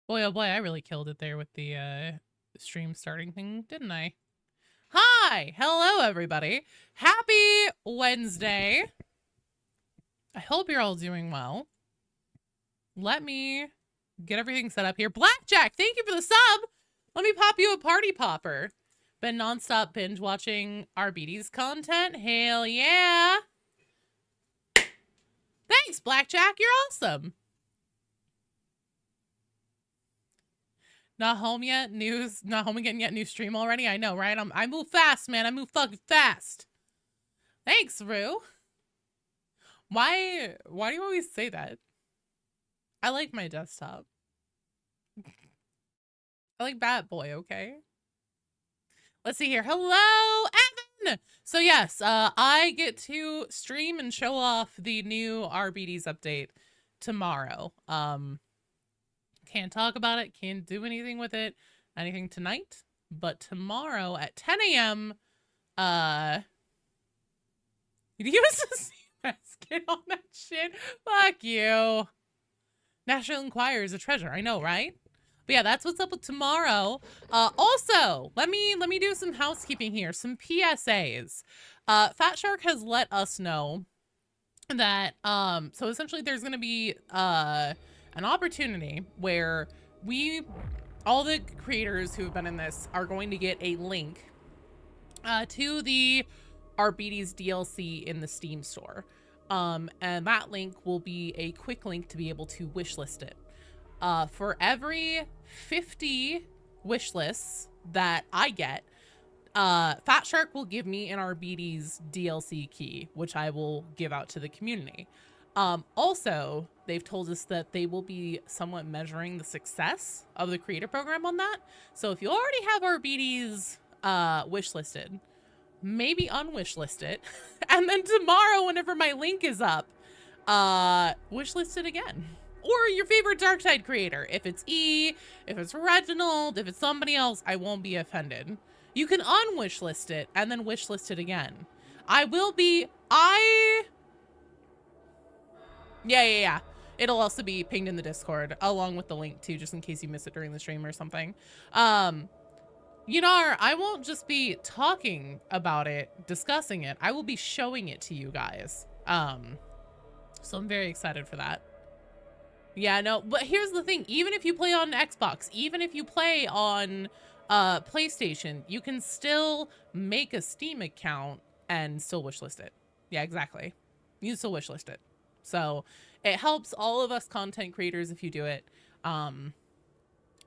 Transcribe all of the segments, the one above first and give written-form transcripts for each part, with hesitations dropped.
Boy, oh boy, I really killed it there with the stream starting thing, didn't I? Hi! Hello, everybody. Happy Wednesday. I hope you're all doing well. Let me get everything set up here. Blackjack, thank you for the sub! Let me pop you a party popper. Been nonstop binge watching Arbites content. Hell yeah! Thanks, Blackjack. You're awesome. Not home yet? Not home again yet? New stream already? I know, right? I move fast, man. I move fucking fast. Thanks, Rue. Why do you always say that? I like my desktop. I like Bat Boy, okay? Let's see here. Hello, Evan! So yes, I get to stream and show off the new Arbites update tomorrow. Can't talk about it, can't do anything with it, anything tonight, but tomorrow at 10 a.m. You use the basket on that shit. Fuck you. National Enquirer is a treasure. I know, right? But yeah, that's what's up with tomorrow. Also, let me do some housekeeping here. Some PSAs. Fat Shark has let us know that so essentially there's gonna be an opportunity where all the creators who have been in this are going to get a link to the Arbites DLC in the Steam store. And that link will be a quick link to be able to wishlist it. For every 50 wishlists that I get, Fat Shark will give me an Arbites DLC key, which I will give out to the community. Also, they've told us that they will be somewhat measuring the success of the creator program on that. So if you already have Arbites wishlisted, maybe unwishlist it, and then tomorrow, whenever my link is up, wishlist it again. Or your favorite Darktide creator. If it's E, if it's Reginald, if it's somebody else, I won't be offended. You can unwishlist it and then wishlist it again. Yeah. It'll also be pinged in the Discord along with the link too, just in case you miss it during the stream or something. You know, I won't just be talking about it, discussing it. I will be showing it to you guys. So I'm very excited for that. Yeah, no, but here's the thing. Even if you play on Xbox, even if you play on PlayStation, you can still make a Steam account and still wishlist it. Yeah, exactly. You can still wishlist it. So it helps all of us content creators if you do it. And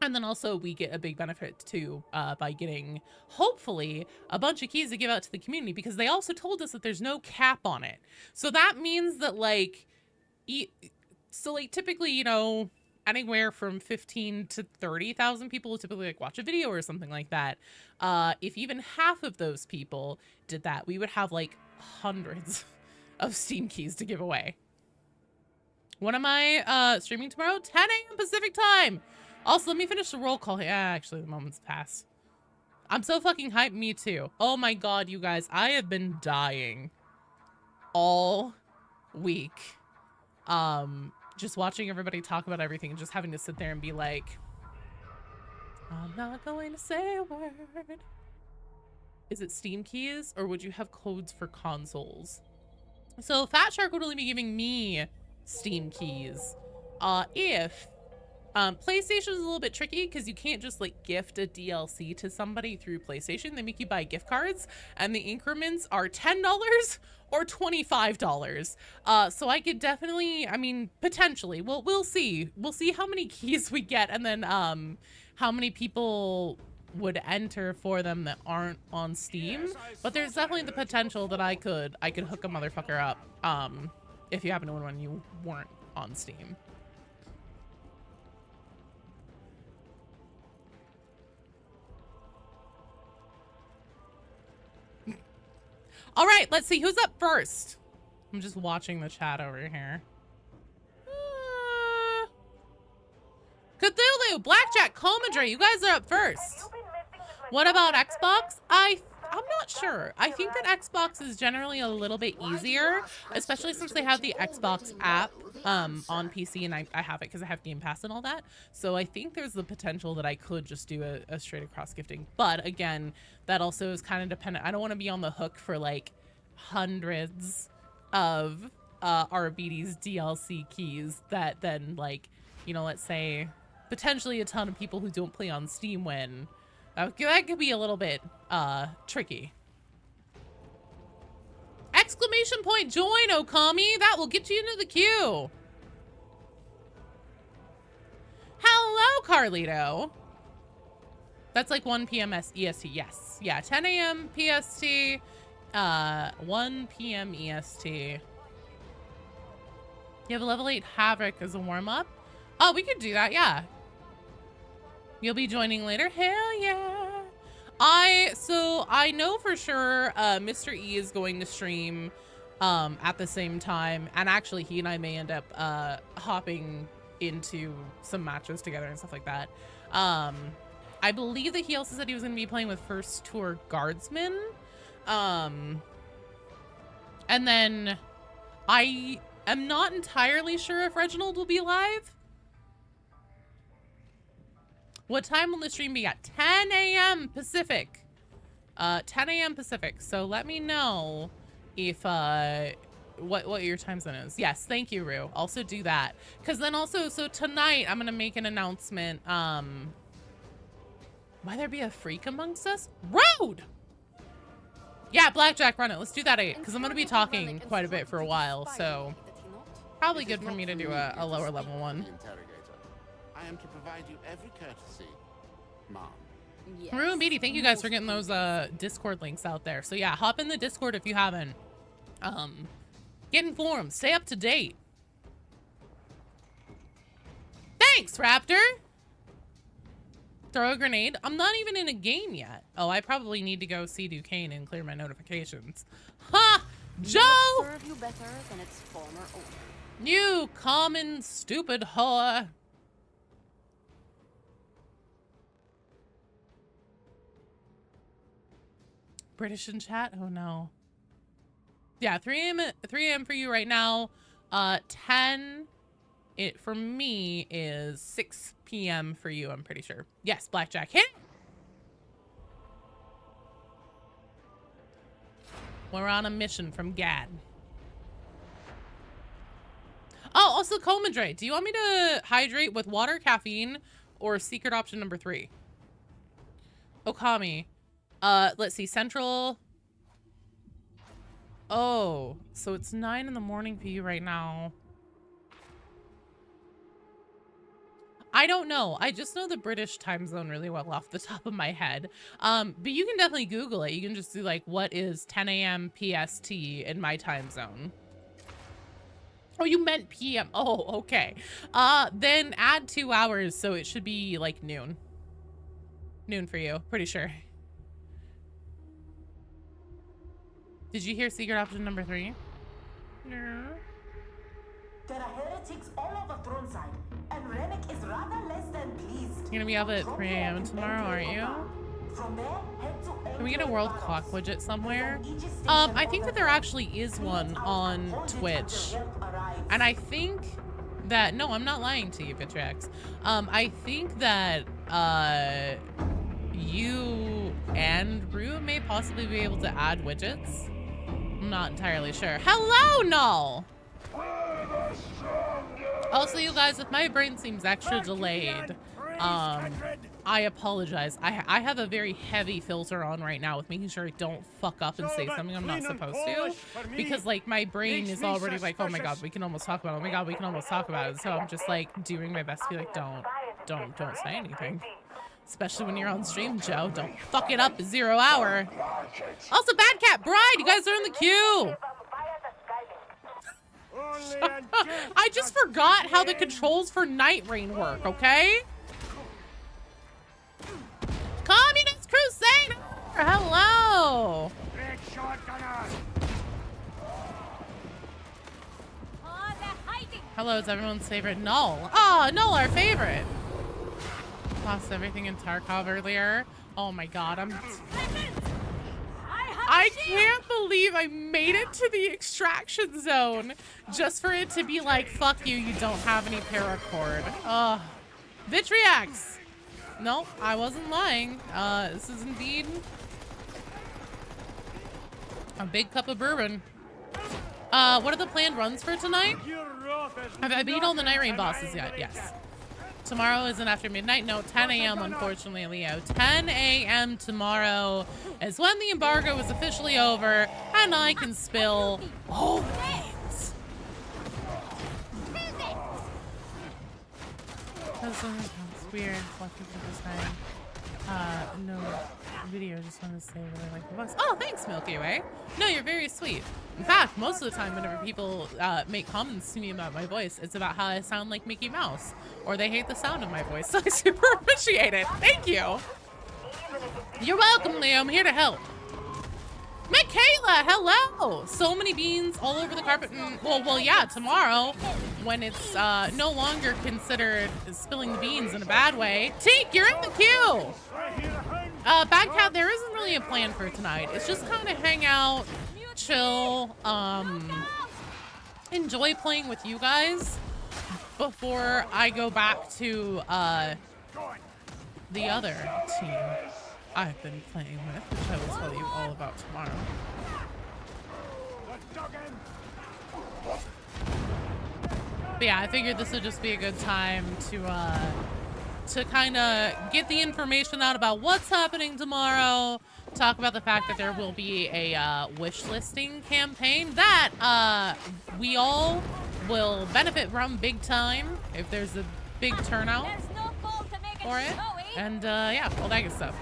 then also we get a big benefit too by getting, hopefully, a bunch of keys to give out to the community, because they also told us that there's no cap on it. So that means that like, typically, you know, anywhere from 15 to 30,000 people will typically like watch a video or something like that. If even half of those people did that, we would have like hundreds of Steam keys to give away. When am I streaming tomorrow? 10 a.m. Pacific time. Also, let me finish the roll call. Yeah, actually, the moment's passed. I'm so fucking hyped. Me too. Oh my god, you guys. I have been dying all week. Just watching everybody talk about everything and just having to sit there and be like, I'm not going to say a word. Is it Steam keys or would you have codes for consoles? So Fat Shark would only be giving me Steam keys. If PlayStation is a little bit tricky because you can't just like gift a DLC to somebody through PlayStation. They make you buy gift cards and the increments are $10 or $25. So I could definitely, I mean, potentially, we'll see. We'll see how many keys we get and then how many people would enter for them that aren't on Steam. But there's definitely the potential that I could hook a motherfucker up if you happen to win one you weren't on Steam. All right, let's see who's up first. I'm just watching the chat over here. Cthulhu, Blackjack, Comadre, you guys are up first. What about Xbox? I I'm not sure. I think that Xbox is generally a little bit easier, especially since they have the Xbox app on PC, and I have it because I have Game Pass and all that. So I think there's the potential that I could just do a straight across gifting. But again, that also is kind of dependent. I don't want to be on the hook for like hundreds of Arbites DLC keys that then, like, you know, let's say potentially a ton of people who don't play on Steam win. That could be a little bit tricky. Exclamation point join, Okami. That will get you into the queue. Hello, Carlito. That's like 1 p.m. EST. Yes. Yeah, 10 a.m. PST, 1 p.m. EST. You have a level 8 Havoc as a warm-up? Oh, we could do that, yeah. You'll be joining later? Hell yeah. So I know for sure Mr. E is going to stream at the same time, and actually he and I may end up hopping into some matches together and stuff like that. I believe that he also said he was going to be playing with First Tour Guardsmen. And then I am not entirely sure if Reginald will be live. What time will the stream be at? 10 a.m. Pacific. 10 a.m. Pacific. So let me know if what your time zone is. Yes, thank you, Rue. Also do that. Because then also, so tonight I'm gonna make an announcement. Might there be a freak amongst us? Road! Yeah, Blackjack, run it. Let's do that 8. Because I'm gonna be talking quite a bit for a while, so probably good for me to do a lower level one. I am to provide you every courtesy, Mom. Yes. Maroon and Beatty, thank you guys for getting those Discord links out there. So yeah, hop in the Discord if you haven't. Get informed, stay up to date. Thanks, Raptor. Throw a grenade. I'm not even in a game yet. Oh, I probably need to go see Duquesne and clear my notifications. Ha! Joe! Serve you better than its former owner. You common stupid whore. British in chat? Oh no. Yeah, 3 a.m. for you right now. 10 for me is 6 p.m. for you, I'm pretty sure. Yes, Blackjack hit. We're on a mission from Gad. Oh, also Comadre, do you want me to hydrate with water, caffeine, or secret option number 3? Okami. Let's see, Central. Oh, so it's 9 in the morning for you right now. I don't know. I just know the British time zone really well off the top of my head. But you can definitely Google it. You can just do like, what is 10 a.m. PST in my time zone? Oh, you meant PM. Oh, okay. Then add 2 hours, so it should be like noon. Noon for you, pretty sure. Did you hear secret option number 3? No. There are heretics all over Thronside, and Remick is rather less than pleased. You're gonna be up at 3 a.m. tomorrow, aren't you? From there, head to Can we get a world clock widget somewhere? I think that there actually is one on Twitch. And I think that, no, I'm not lying to you, Vitrax. I think that you and Rue may possibly be able to add widgets. I'm not entirely sure. Hello, Null! Also, you guys, if my brain seems extra delayed, I apologize. I have a very heavy filter on right now with making sure I don't fuck up and say something I'm not supposed to. Because, like, my brain is already like, oh my god, we can almost talk about it. Oh my god, we can almost talk about it. So I'm just, like, doing my best to be like, don't say anything. Especially when you're on stream, Joe. Don't fuck it up at 0 hour. Also, Bad Cat Bride, you guys are in the queue. I just forgot how the controls for Night Rain work, okay? Communist Crusader! Hello! Hello, it's everyone's favorite Null. Oh, Null, our favorite. Lost everything in Tarkov earlier. Oh my god, I can't believe I made it to the extraction zone just for it to be like, fuck you, you don't have any paracord. Ugh. Vitriax! Nope, I wasn't lying. This is indeed a big cup of bourbon. What are the planned runs for tonight? Have I beat all the Night Rain bosses yet? Yes. Tomorrow isn't after midnight. No, 10 a.m. unfortunately, Leo. 10 a.m. tomorrow is when the embargo is officially over, and I can spill all the beans. That's weird. Lucky for this time. No video. Just want to say really like the bus. Oh, thanks, Milky Way. No, you're very sweet. In fact, most of the time whenever people make comments to me about my voice, it's about how I sound like Mickey Mouse, or they hate the sound of my voice. So I super appreciate it. Thank you. You're welcome, Leo. I'm here to help. Michaela, hello. So many beans all over the carpet. And, well, yeah, tomorrow when it's no longer considered spilling the beans in a bad way. Teak, you're in the queue. Bagcat, there isn't really a plan for tonight. It's just kind of hang out, chill, enjoy playing with you guys before I go back to the other team I've been playing with, which I will tell you all about tomorrow. But yeah, I figured this would just be a good time to kind of get the information out about what's happening tomorrow, talk about the fact that there will be a wish listing campaign that we all will benefit from big time if there's a big turnout for it. And yeah, all that good stuff.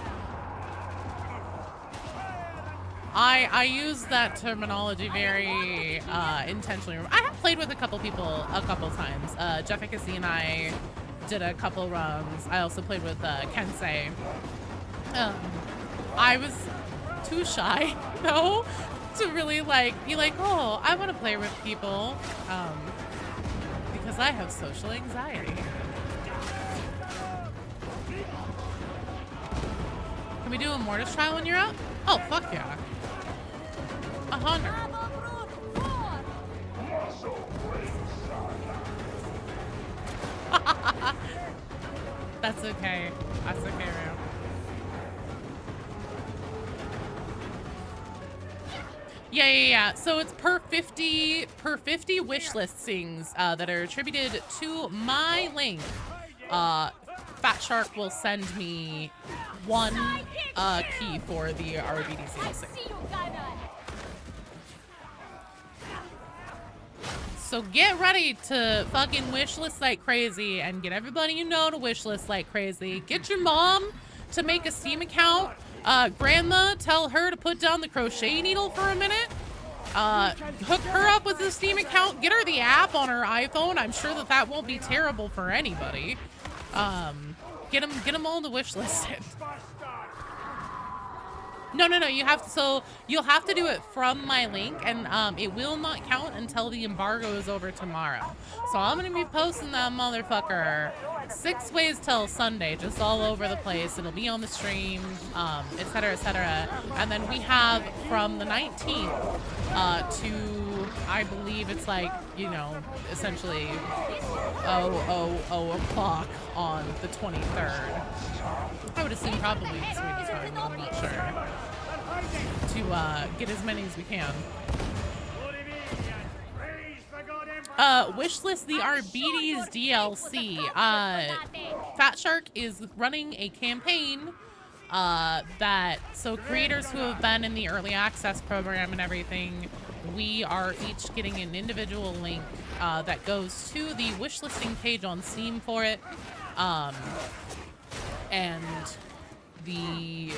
I use that terminology very intentionally. I have played with a couple people a couple times. Jefficacy and I did a couple runs. I also played with Kensei. I was too shy, though, to really be like, oh, I want to play with people, because I have social anxiety. Can we do a Mortis trial when you're out? Oh, fuck yeah. 100. That's okay. That's okay, Rio. Yeah. So it's per 50 wish listings that are attributed to my link. Fat Shark will send me one key for the Arbites Hype. So get ready to fucking wishlist like crazy and get everybody you know to wishlist like crazy. Get your mom to make a Steam account. Grandma, tell her to put down the crochet needle for a minute. Hook her up with a Steam account. Get her the app on her iPhone. I'm sure that won't be terrible for anybody. Get them all to wishlist it. No, you have to, so you'll have to do it from my link, and it will not count until the embargo is over tomorrow. So I'm gonna be posting that motherfucker 6 ways till Sunday, just all over the place. It'll be on the stream, etc., etc. And then we have from the 19th to, I believe it's like, you know, essentially 0:00 on the 23rd. I would assume probably Swedish time, but I'm not sure. To get as many as we can. Wishlist the Arbites DLC. Fat Shark is running a campaign so creators who have been in the early access program and everything, we are each getting an individual link that goes to the wishlisting page on Steam for it. And the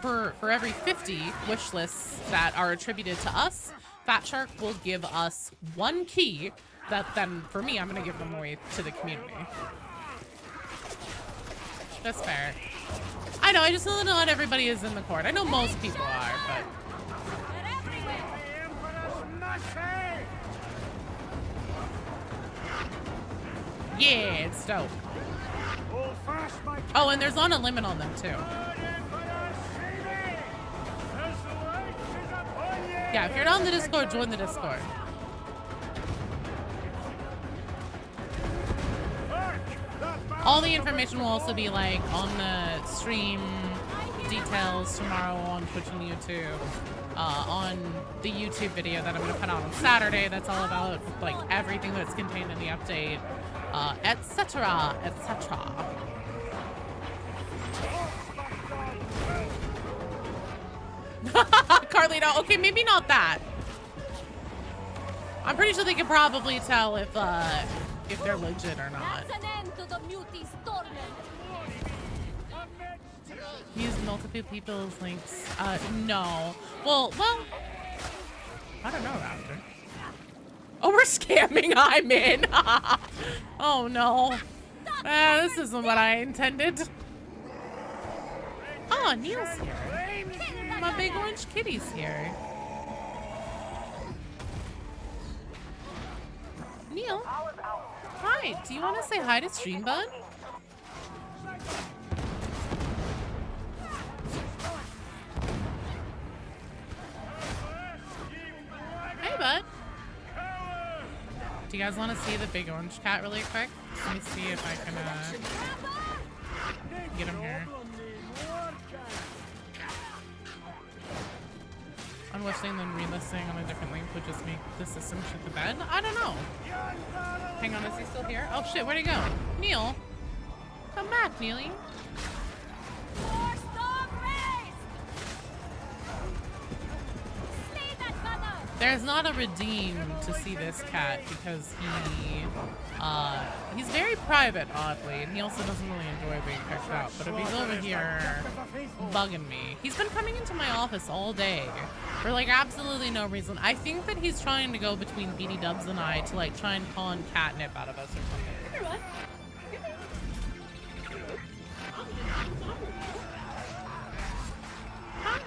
for every 50 wish lists that are attributed to us, Fat Shark will give us 1 key that then, for me, I'm gonna give them away to the community. That's fair. I know, I just know that not everybody is in the court. I know most people are, but... Yeah, it's dope. Oh, and there's on a limit on them, too. Yeah, if you're not in the Discord, join the Discord. All the information will also be like on the stream details tomorrow on Twitch and YouTube. On the YouTube video that I'm gonna put out on Saturday. That's all about like everything that's contained in the update, etc., etc. Carlito, okay, maybe not that. I'm pretty sure they can probably tell if they're legit or not. Use multiple people's links. No. Well, I don't know, Raptor. Oh, we're scamming. I'm in. Oh no. This isn't what I intended. Oh, Neil's here. My big orange kitty's here. Neil. Hi. Do you want to say hi to Stream Bud? Hey, bud. Do you guys want to see the big orange cat really quick? Let me see if I can get him here. Unlisting then relisting on a different link would just make the system shit the bed? I don't know. Hang on, is he still here? Oh shit, where'd he go? Neil? Come back, Neely. There's not a redeem to see this cat because he's very private, oddly, and he also doesn't really enjoy being picked out. But if he's over here bugging me, he's been coming into my office all day for like absolutely no reason. I think that he's trying to go between BD Dubs and I to like try and con catnip out of us or something. Hi.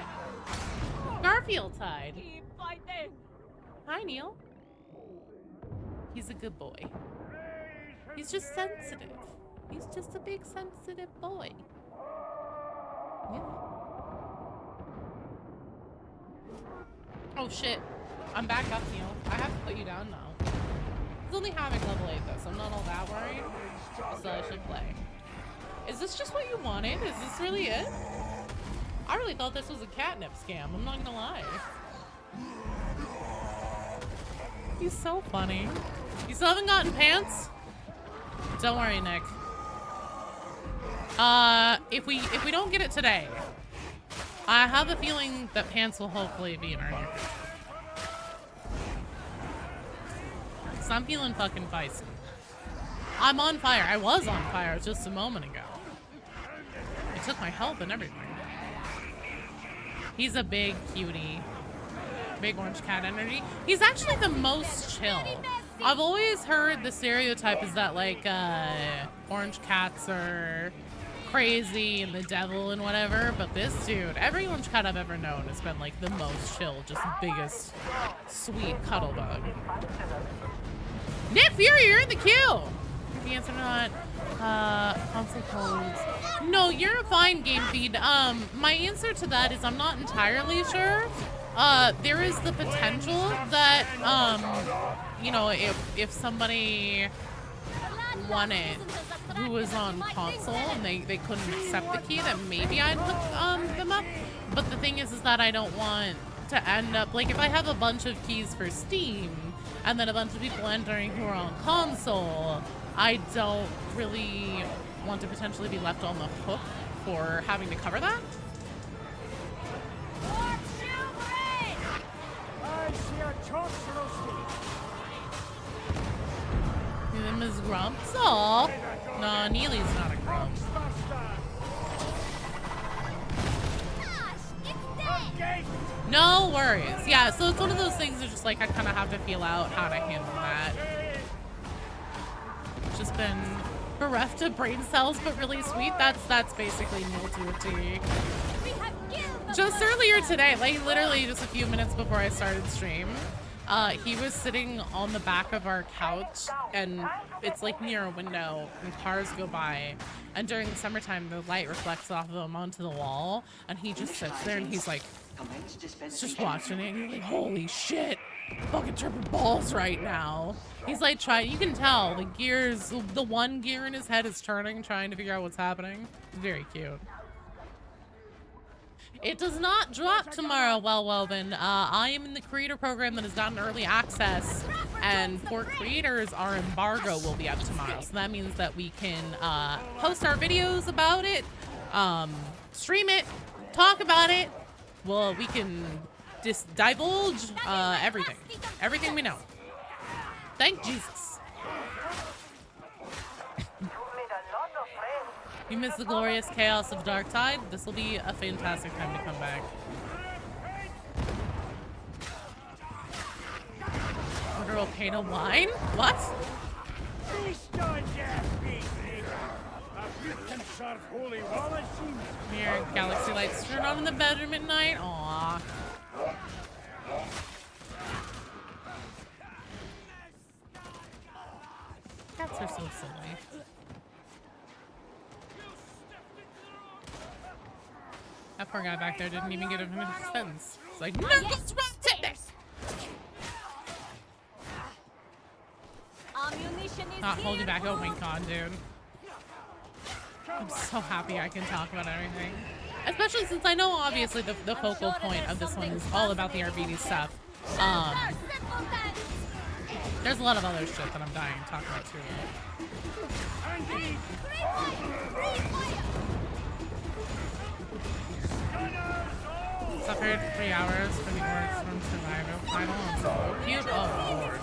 Garfield Tide. Hi, Neil. He's a good boy. He's just sensitive. He's just a big sensitive boy. Yeah. Oh shit. I'm back up, Neil. I have to put you down now. He's only having level 8 though, so I'm not all that worried. So I should play. Is this just what you wanted? Is this really it? I really thought this was a catnip scam. I'm not gonna lie. He's so funny. You still haven't gotten pants? Don't worry, Nick. If we don't get it today, I have a feeling that pants will hopefully be in our near future. So I'm feeling fucking feisty. I'm on fire. I was on fire just a moment ago. It took my health and everything. He's a big cutie. Big orange cat energy. He's actually the most chill. I've always heard the stereotype is that like orange cats are crazy and the devil and whatever, but this dude, every orange cat I've ever known has been like the most chill, just biggest sweet cuddle bug. Nick Fury, you're in the queue. The answer not console codes. No, you're a fine game feed. My answer to that is I'm not entirely sure. There is the potential that, you know, if somebody won it who was on console and they couldn't accept the key, that maybe I'd hook them up. But the thing is that I don't want to end up, like, if I have a bunch of keys for Steam and then a bunch of people entering who are on console, I don't really want to potentially be left on the hook for having to cover that. Him is Grumps. Aw. No, Neely's not a Grump. No worries. Yeah, so it's one of those things that's just like I kind of have to feel out how to handle that. Just been bereft of brain cells, but really sweet. That's basically meal to a T. Just earlier today, like literally just a few minutes before I started stream, he was sitting on the back of our couch, and it's like near a window and cars go by, and during the summertime the light reflects off of him onto the wall, and he just sits there and he's like It's just watching it and you're like, holy shit, fucking tripping balls right now. He's like trying, you can tell the gears, the one gear in his head is turning, trying to figure out what's happening. It's very cute. It does not drop tomorrow, well then. I am in the creator program that has gotten early access, and for creators, our embargo will be up tomorrow. So that means that we can post our videos about it, stream it, talk about it. Well, we can just divulge everything we know. Thank Jesus. You miss the glorious chaos of Darktide? This will be a fantastic time to come back. Order will paint a wine? What? Here, galaxy lights turn on in the bedroom at night. Aww. Cats are so silly. That poor guy back there didn't even get a sentence. It's like, no, what's wrong with this? Not hold you back. Oh my god, dude. I'm so happy I can talk about everything. Especially since I know, obviously, the focal point of this one is all about the Arbites stuff. There's a lot of other shit that I'm dying to talk about, too. Suffered 3 hours for the orcs from survival final and so cute. Oh lord.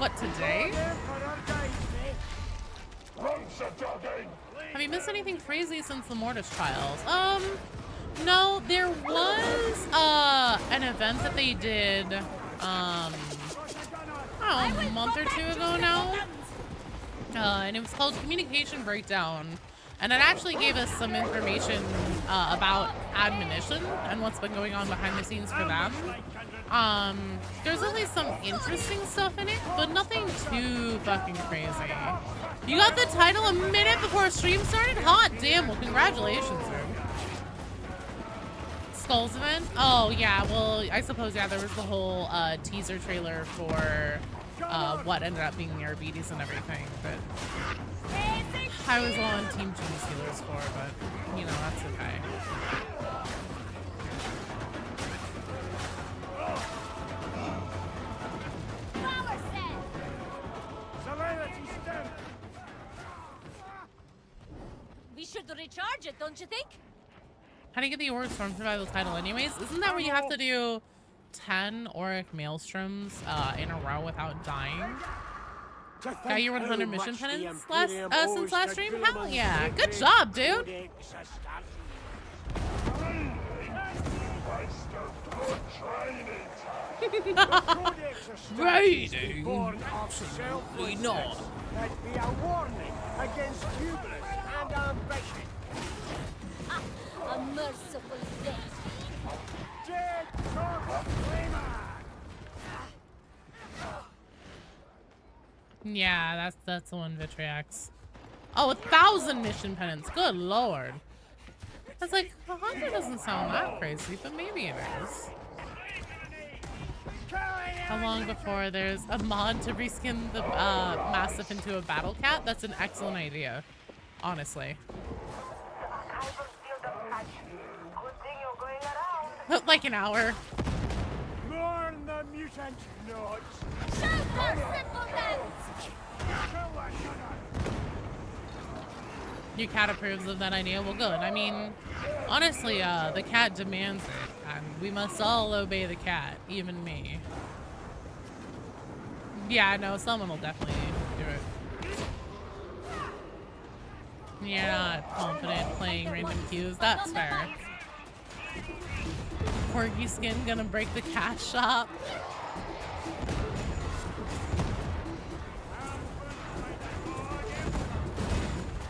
What, today? Have you missed anything crazy since the Mortis trials? No, there was an event that they did a month or 2 ago now. And it was called Communication Breakdown. And it actually gave us some information about admonition and what's been going on behind the scenes for them. There's at least some interesting stuff in it, but nothing too fucking crazy. You got the title a minute before stream started? Hot damn, well congratulations, dude. Skulls event? Oh yeah, well I suppose, yeah, there was the whole teaser trailer for what ended up being the Arbites and everything, but I was on Team Genie Stealers for, but you know, that's okay. We should recharge it, don't you think? How do you get the Auric Storm Survival title anyways? Isn't that where you have to do 10 Auric Maelstroms in a row without dying? Got your 100 mission pennants since last stream? Hell yeah. Good job, dude. Raiding? Absolutely not. That'd be a warning against hubris and ambition. A merciful death. Dead Dark Flamer! Yeah, that's the one, Vitriax. Oh, 1,000 mission pennants. Good lord. I was like, 100 doesn't sound that crazy, but maybe it is. How long before there's a mod to reskin the Mastiff into a battle cat? That's an excellent idea, honestly. Like an hour. Mourn the mutant notes. Show us simpletons! Your cat approves of that idea? Well, good. I mean, honestly, the cat demands it, and we must all obey the cat, even me. Yeah, no, someone will definitely do it. You're not confident playing random queues. That's fair. Corgi skin gonna break the cat shop.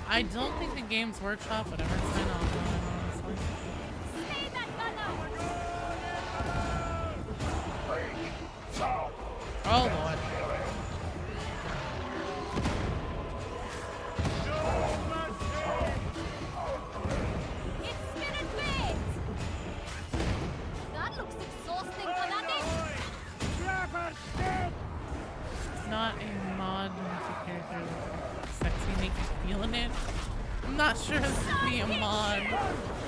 I don't think the Games Workshop would ever sign off on it, honestly. Oh lord. I'm not sure this would be a mod.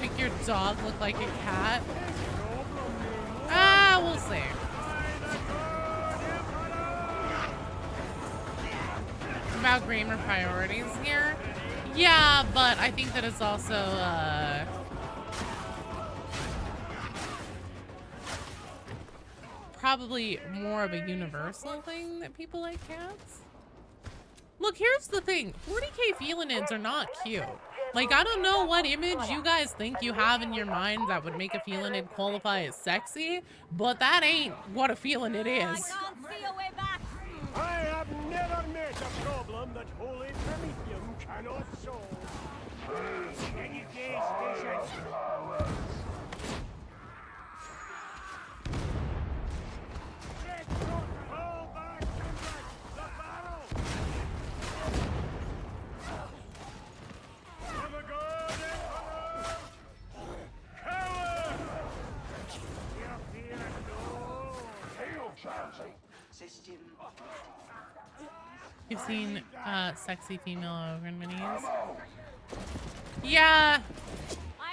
Make your dog look like a cat. Ah, we'll see. It's about grammar priorities here. Yeah, but I think that it's also, probably more of a universal thing that people like cats. Look, here's the thing. 40k felinids are not cute. Like, I don't know what image you guys think you have in your mind that would make a felinid qualify as sexy, but that ain't what a felinid I is. can't see a way back. I have never met a problem that holy Prometheum cannot solve. Any day station. Let's not fall back, comrade. The barrel. For the good Emperor! Coward! You fear no. Hail, Chancey. System. You've seen sexy female ogre minis. Yeah,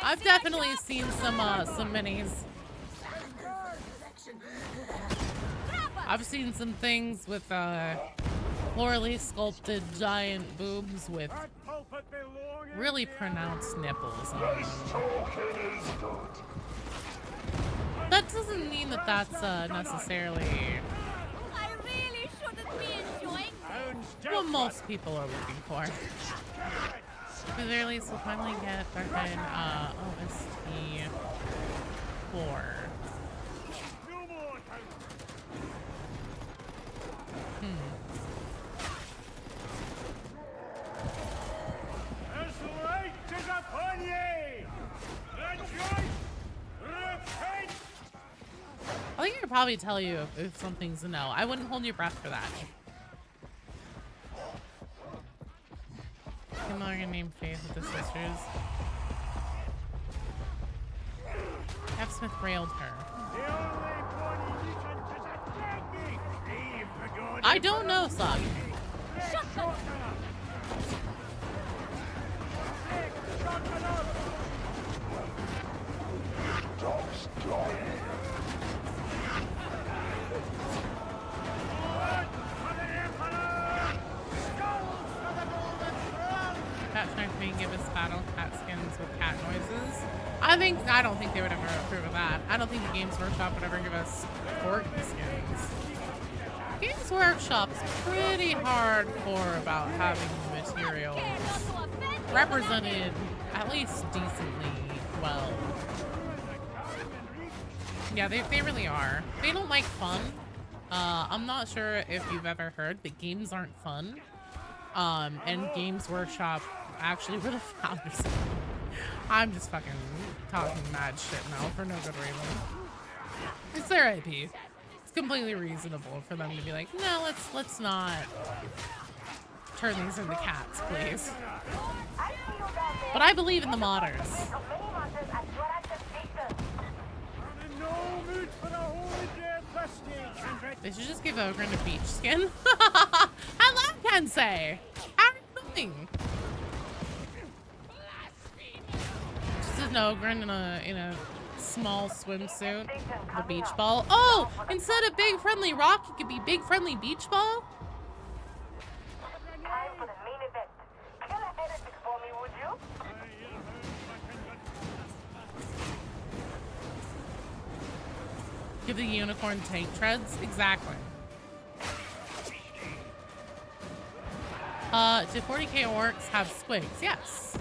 I've definitely seen some minis. I've seen some things with florally sculpted giant boobs with That pulpit belongs in really the pronounced nipples on them. That doesn't mean that that's necessarily I really shouldn't be enjoying this. what most people are looking for. At the very least, we'll finally get Darktide OST 4. No more time. As light is upon ye! Rejoice! Repent! I think I could probably tell you if something's a no. I wouldn't hold your breath for that. I'm not gonna name Faith with the sisters. F. Smith railed her. The only body you can attack me! Leave the god I don't know, son. Shut up. Cat Shark may give us battle cat skins with cat noises. I don't think they would ever approve of that. I don't think the Games Workshop would ever give us corgi skins. Games Workshop's pretty hardcore about having the materials represented at least decently well. Yeah, they really are. They don't like fun. I'm not sure if you've ever heard that games aren't fun. And Games Workshop actually were the founders. I'm just fucking talking mad shit now for no good reason. It's their IP. It's completely reasonable for them to be like, no, let's not turn these into cats, please. But I believe in the modders. They should just give Ogren a beach skin. Hello, Kensei! How are you doing? Just an Ogren in a small swimsuit, the beach ball. Oh, instead of big friendly rock, it could be big friendly beach ball. Time for the main event. Kill a heretic for me, would you? Give the unicorn tank treads? Exactly. Do 40k orcs have squigs? Yes.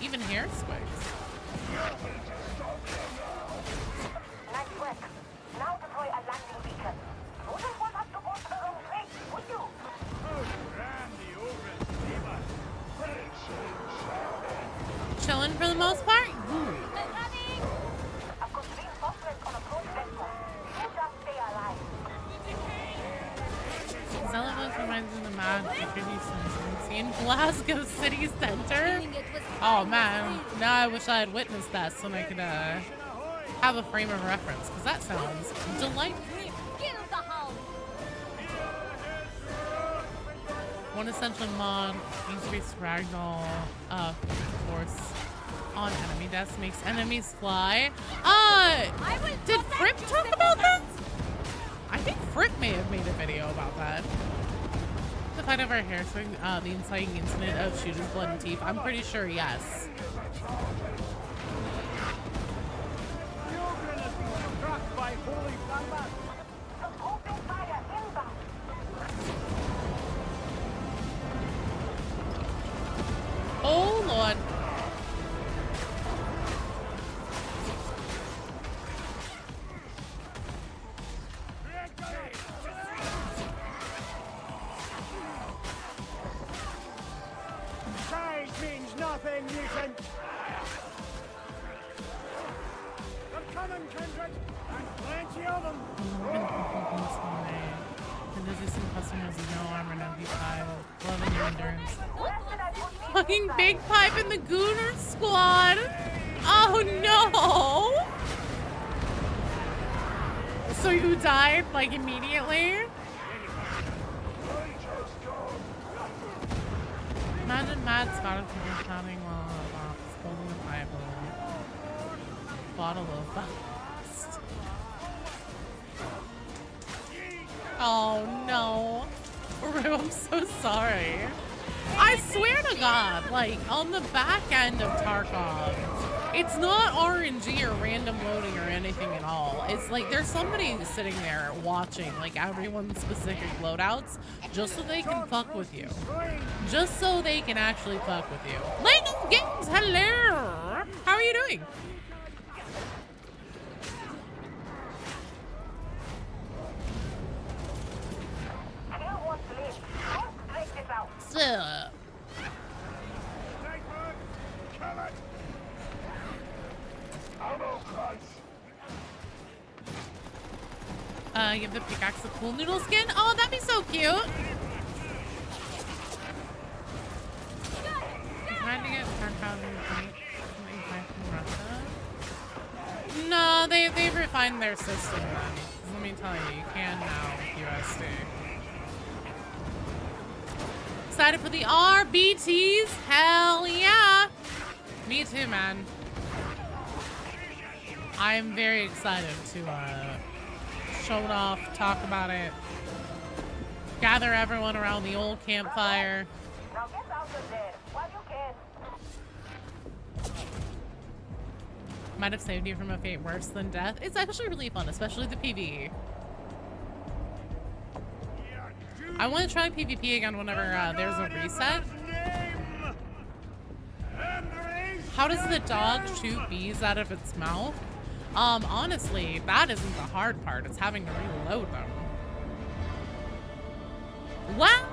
Even hair squigs. Nice work. Now deploy a landing beacon. Wouldn't want us to go to the wrong place, would you? Chilling for the most part? I've got reinforcements on approach vector. You just stay alive. Zelda reminds me of the Mad Future in Glasgow City Center. Oh man, now I wish I had witnessed that so I could have a frame of reference, because that sounds delightful. Kill the hound. One essential mod, increased ragdoll force on enemy deaths makes enemies fly. Did Fripp talk about that? I think Fripp may have made a video about that. The fight over hair swing, the inciting incident of Shooter's blood and teeth. I'm pretty sure yes. Oh Lord. Size means nothing, mutant. They're coming, Kindred, and plenty of them. And there's just some customers with no armor, no V5, loving your endurance. Fucking Big Pipe in the Gooner Squad! Oh no! So you died, like, immediately? Imagine Mad Scottish people shouting while holding a Bible. Bottle of Ballast. Oh no. Rue, I'm so sorry. I swear to God, like, on the back end of Tarkov, it's not RNG or random loading or anything at all. It's like there's somebody sitting there watching, like, everyone's specific loadouts just so they can fuck with you. Just so they can actually fuck with you. Lego Games, hello! How are you doing? So, you have the pickaxe, the cool noodle skin. Oh, that'd be so cute. Trying to get 10,000 from Russia. No, they've refined their system. Let me tell you, you can now with USD. Excited for the RBTs? Hell yeah! Me too, man. I am very excited to show it off, talk about it, gather everyone around the old campfire. Now get out of there while you can. Might have saved you from a fate worse than death. It's actually really fun, especially the PvE. I want to try PvP again whenever there's a reset. How does the dog shoot bees out of its mouth? Honestly, that isn't the hard part. It's having to reload them. Well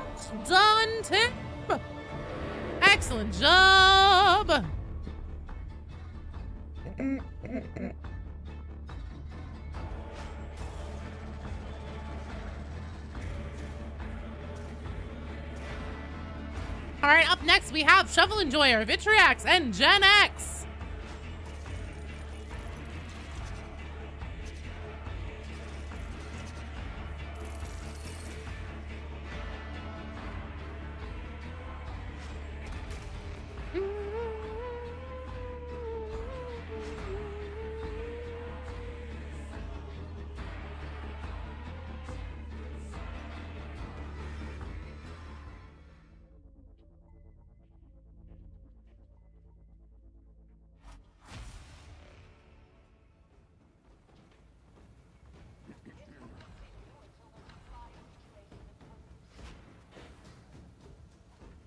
done, Tim! Excellent job! All right, up next we have Shovel Enjoyer, Vitriax, and Gen X.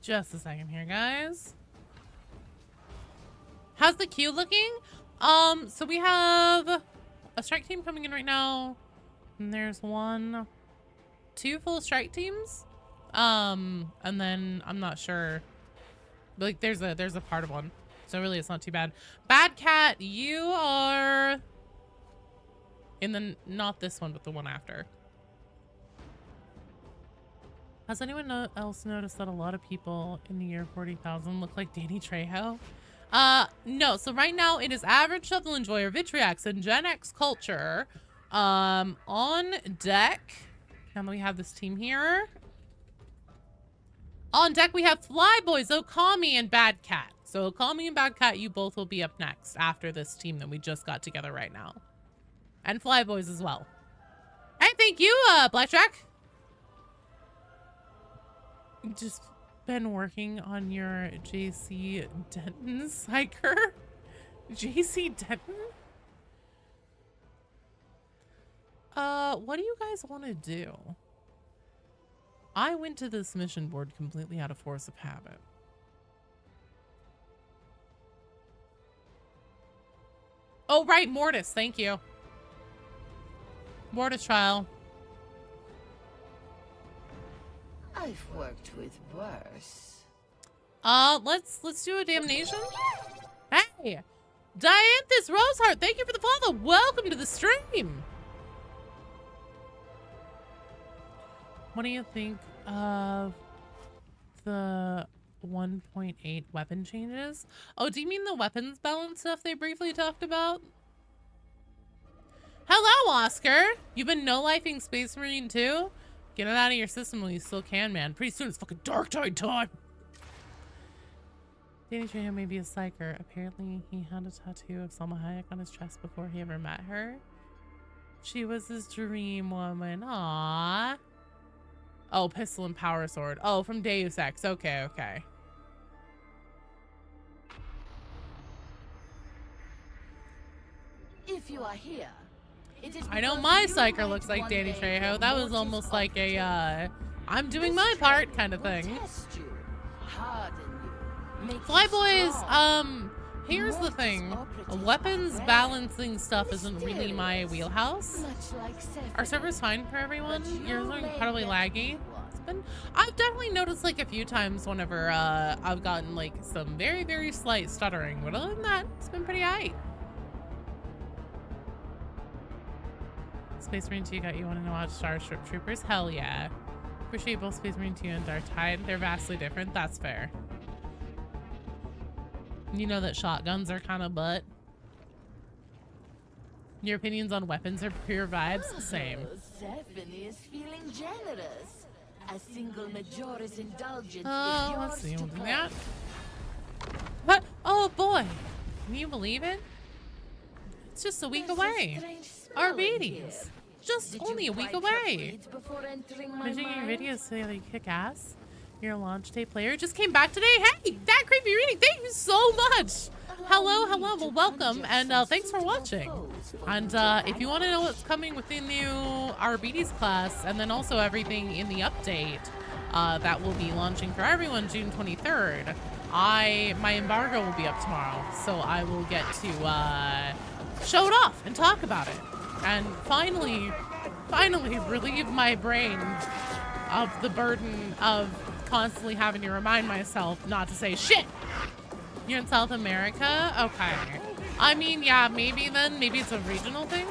Just a second here, guys. How's the queue looking? So we have a strike team coming in right now. And there's 2 full strike teams. And then I'm not sure. Like there's a part of one. So really it's not too bad. Bad Cat, you are in the not this one, but the one after. Has anyone else noticed that a lot of people in the year 40,000 look like Danny Trejo? No. So right now it is Average Shovel Enjoyer, Vitriax, and Gen X Culture on deck. Now that we have this team here. On deck, we have Flyboys, Okami, and Bad Cat. So Okami and Bad Cat, you both will be up next after this team that we just got together right now. And Flyboys as well. Hey, thank you, Blackjack. Just been working on your JC Denton psycher. JC Denton? What do you guys want to do? I went to this mission board completely out of force of habit. Oh, right, Mortis. Thank you. Mortis trial. I've worked with worse. Let's do a damnation. Hey, Dianthus Roseheart, thank you for the follow. Welcome to the stream. What do you think of the 1.8 weapon changes? Oh, do you mean the weapons balance stuff they briefly talked about? Hello, Oscar. You've been no-lifing Space Marine too? Get it out of your system while you still can, man. Pretty soon it's fucking Darktide time. Danny Trejo may be a psyker. Apparently he had a tattoo of Salma Hayek on his chest before he ever met her. She was his dream woman. Aww. Oh, pistol and power sword. Oh, from Deus Ex. Okay, okay. If you are here, it is I know because my you psyker might looks like one Danny day Trejo. have That was noticed almost like a, opportunity. I'm doing This my part training kind of will thing. test you, harden you, make you Flyboys, strong. here's the thing. Weapons balancing stuff isn't really my wheelhouse. Much like Are Sephiroth. servers fine for everyone? But Yours are you incredibly made laggy. that It's been, I've definitely noticed like a few times whenever I've gotten like some very, very slight stuttering, but other than that, it's been pretty aight. Space Marine 2 got you wanting to watch Starship Troopers? Hell yeah. Appreciate both Space Marine 2 and Darktide. They're vastly different. That's fair. You know that shotguns are kind of butt. Your opinions on weapons are pure vibes? Same. Oh, Stephanie is feeling generous. A single Majora's indulgence Oh, is yours let's see. to We'll do claim. that. What? Oh boy. Can you believe it? It's just a week There's away. strange smell in here. Arbites. Just Did only you a week wipe your away. feet before entering my Mentioning your mind? videos say that you kick ass. You're a launch day player. Just came back today. Hey, that creepy reading. Thank you so much. Hello, hello. Well, welcome, and thanks for watching. And if you want to know what's coming with the new Arbites class, and then also everything in the update that will be launching for everyone June 23rd, my embargo will be up tomorrow, so I will get to show it off and talk about it, and finally relieve my brain of the burden of constantly having to remind myself not to say shit. You're in South America? Okay. I mean, yeah, maybe then. Maybe it's a regional thing.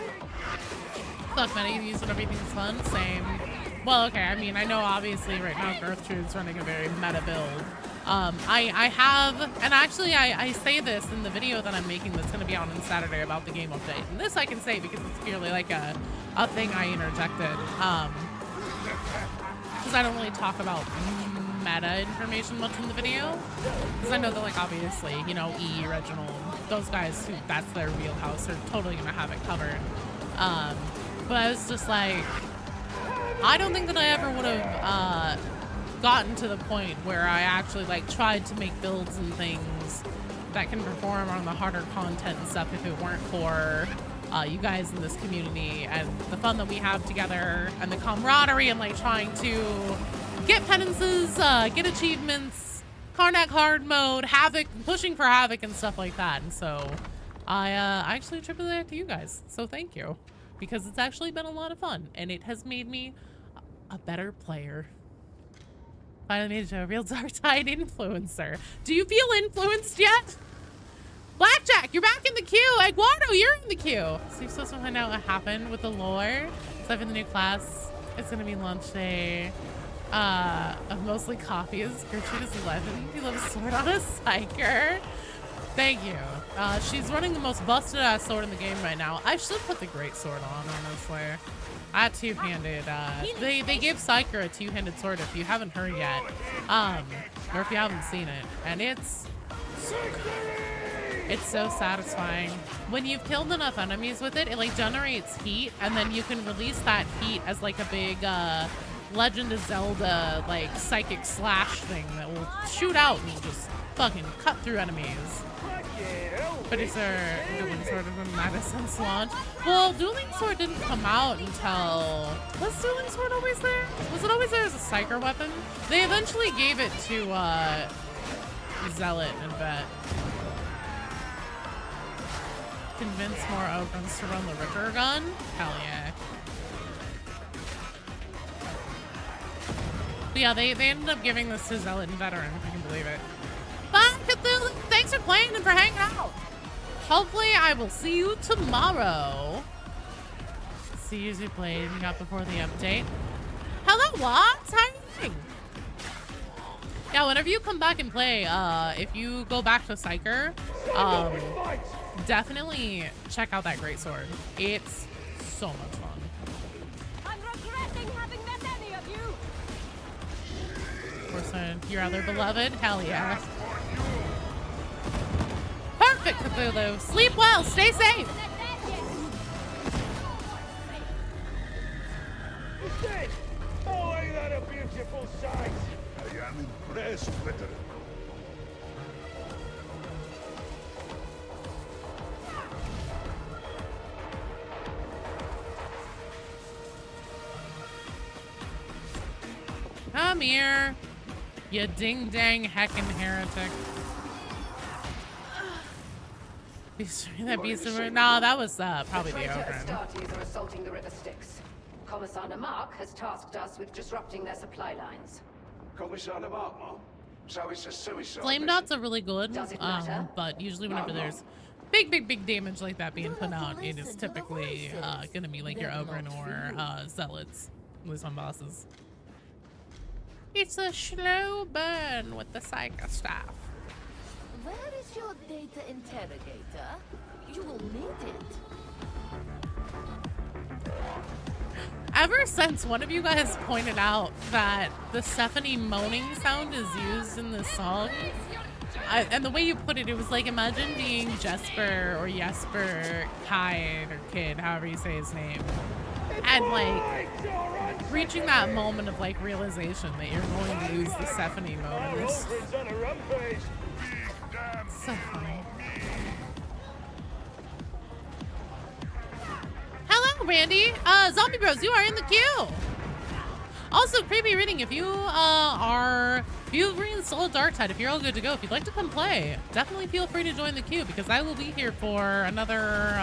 Fuck, meta use when everything's fun. Same. Well, okay, I mean, I know obviously right now Earth Truth's running a very meta build. I have, and actually I say this in the video that I'm making that's going to be out on Saturday about the game update. And this I can say because it's purely like a thing I interjected. Because I don't really talk about meta information much in the video. Because I know that, like, obviously, you know, E, Reginald, those guys who that's their wheelhouse are totally going to have it covered. But I was just like, I don't think that I ever would have gotten to the point where I actually, like, tried to make builds and things that can perform on the harder content and stuff if it weren't for you guys in this community and the fun that we have together and the camaraderie and like trying to get penances, get achievements, Karnak hard mode, Havoc, pushing for Havoc and stuff like that. And so I actually attributed that to you guys. So thank you, because it's actually been a lot of fun and it has made me a better player. Finally made it to a real Darktide influencer. Do you feel influenced yet? Blackjack, you're back in the queue. Eduardo, you're in the queue. So you're supposed to find out what happened with the lore. So for the new class, it's gonna be launch day of mostly copies. Gertrude is 11. You love a sword on a psyker. Thank you. She's running the most busted ass sword in the game right now. I should put the great sword on, honestly. I had two-handed. They gave Psyker a two-handed sword if you haven't heard yet, or if you haven't seen it, and it's so satisfying. When you've killed enough enemies with it, it like generates heat, and then you can release that heat as like a big Legend of Zelda like psychic slash thing that will shoot out and just fucking cut through enemies. Producer Dueling Sword of the Madison's launch. Well, Dueling Sword didn't come out until... Was Dueling Sword always there? Was it always there as a Psyker weapon? They eventually gave it to Zealot and Bet. Convince more Ogrons to run the Ripper gun? Hell yeah. But yeah, they ended up giving this to Zealot and Veteran, if you can believe it. But Cthulhu, thanks for playing and for hanging out. Hopefully I will see you tomorrow. See you as you played and got before the update. Hello, Watts. How are you doing? Yeah, whenever you come back and play, if you go back to Psyker, definitely check out that great sword. It's so much fun. I'm regretting having met any of you. Of course, your other beloved. Hell yeah. Perfect, Cthulhu. Sleep well. Stay safe. Oh, ain't that a beautiful sight? I am impressed, veteran. Come here, you ding-dang heckin' heretic. That beast of... No, that was probably the Ogren. Astartes are assaulting the river Styx. Commissar Mark has tasked us with disrupting their supply lines. Commissar Mark, Mom. So it's a suicide. Flame dots are really good, Does it matter? but usually whenever there's big damage like that being put out, it is typically gonna be like your Ogren or Zealots, at least on bosses. It's a slow burn with the Psycho staff. Where is your data interrogator? You will need it. Ever since one of you guys pointed out that the Stephanie moaning sound is used in this song, and the way you put it, it was like, imagine being Jesper or Jesper Kide or Kid, however you say his name, and like reaching that moment of like realization that you're going to use the Stephanie mode in this. So funny. Hello, Randy. Zombie Bros, you are in the queue. Also, creepy reading. If you you've reinstalled Darktide, if you're all good to go, if you'd like to come play, definitely feel free to join the queue because I will be here for another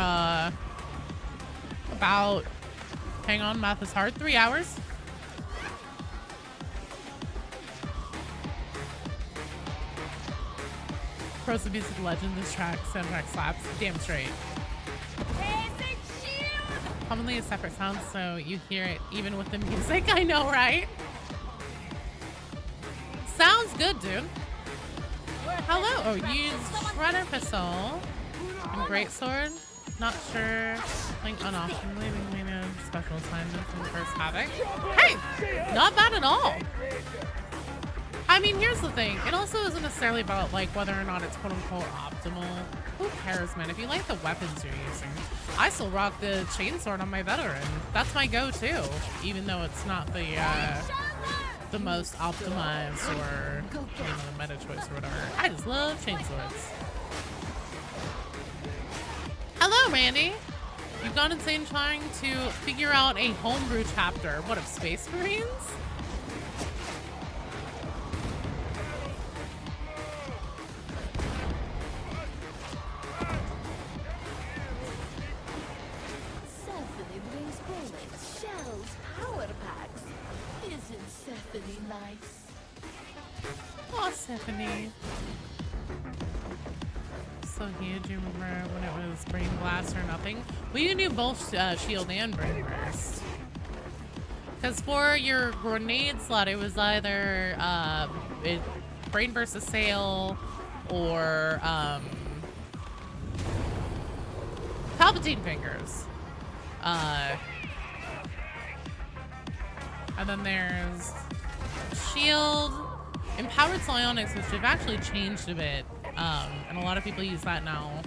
about. Hang on, math is hard. 3 hours. Pros of Music Legend, this track, soundtrack slaps. Damn straight. Commonly a separate sound, so you hear it even with the music. I know, right? Sounds good, dude. Hello. Oh, use Shredder Pistol and Greatsword. Not sure. Link on off. I'm leaving me a special assignment from the first Havoc. Hey! Not bad at all. I mean, here's the thing. It also isn't necessarily about like whether or not it's quote unquote optimal. Who cares, man? If you like the weapons you're using, I still rock the chainsword on my veteran. That's my go-to, even though it's not the most optimized or the meta choice or whatever. I just love chainswords. Hello, Randy. You've gone insane trying to figure out a homebrew chapter. What, of Space Marines? Stephanie brings bullets, shells, power packs. Isn't Stephanie nice? Oh, Stephanie. So huge. Do you remember when it was Brain Blast or nothing? Well, you can do both Shield and Brain Burst. Because for your grenade slot, it was either Brain Burst Assail or Palpatine fingers. And then there's shield, empowered psionics, which they've actually changed a bit. And a lot of people use that now.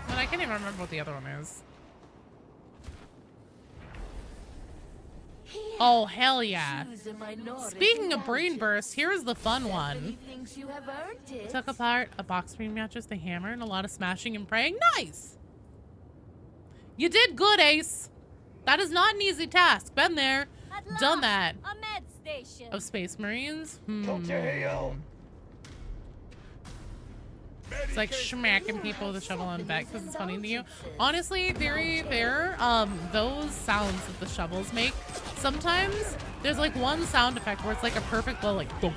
But I can't even remember what the other one is. Oh, hell yeah. Speaking of brain burst, here's the fun one. Took apart a box spring mattress, the hammer, and a lot of smashing and praying. Nice! You did good, Ace. That is not an easy task. Been there, done that. A med station. Of Space Marines? It's like smacking people with a shovel on back because it's funny to you. Honestly, very fair. Those sounds that the shovels make, sometimes there's like one sound effect where it's like a perfect low, like thunk.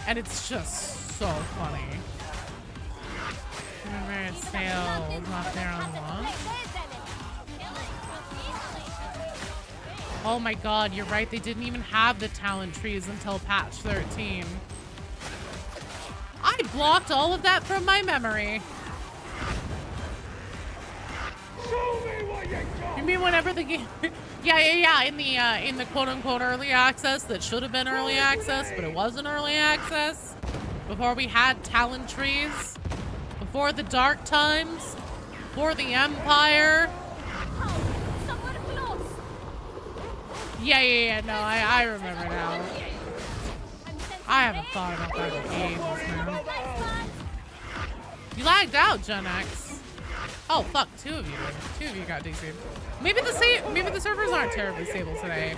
And it's just so funny. Remember, it's sale, not there on launch. Oh my god, you're right. They didn't even have the talent trees until patch 13. I blocked all of that from my memory. You mean whenever the game... yeah. In the quote-unquote early access that should have been early access, but it wasn't early access. Before we had talent trees. Before the dark times. Before the Empire. Yeah. No, I remember now. I haven't thought about that in ages, man. You lagged out, Gen X. Oh fuck, two of you did. Two of you got DC'd. Maybe the servers aren't terribly stable today.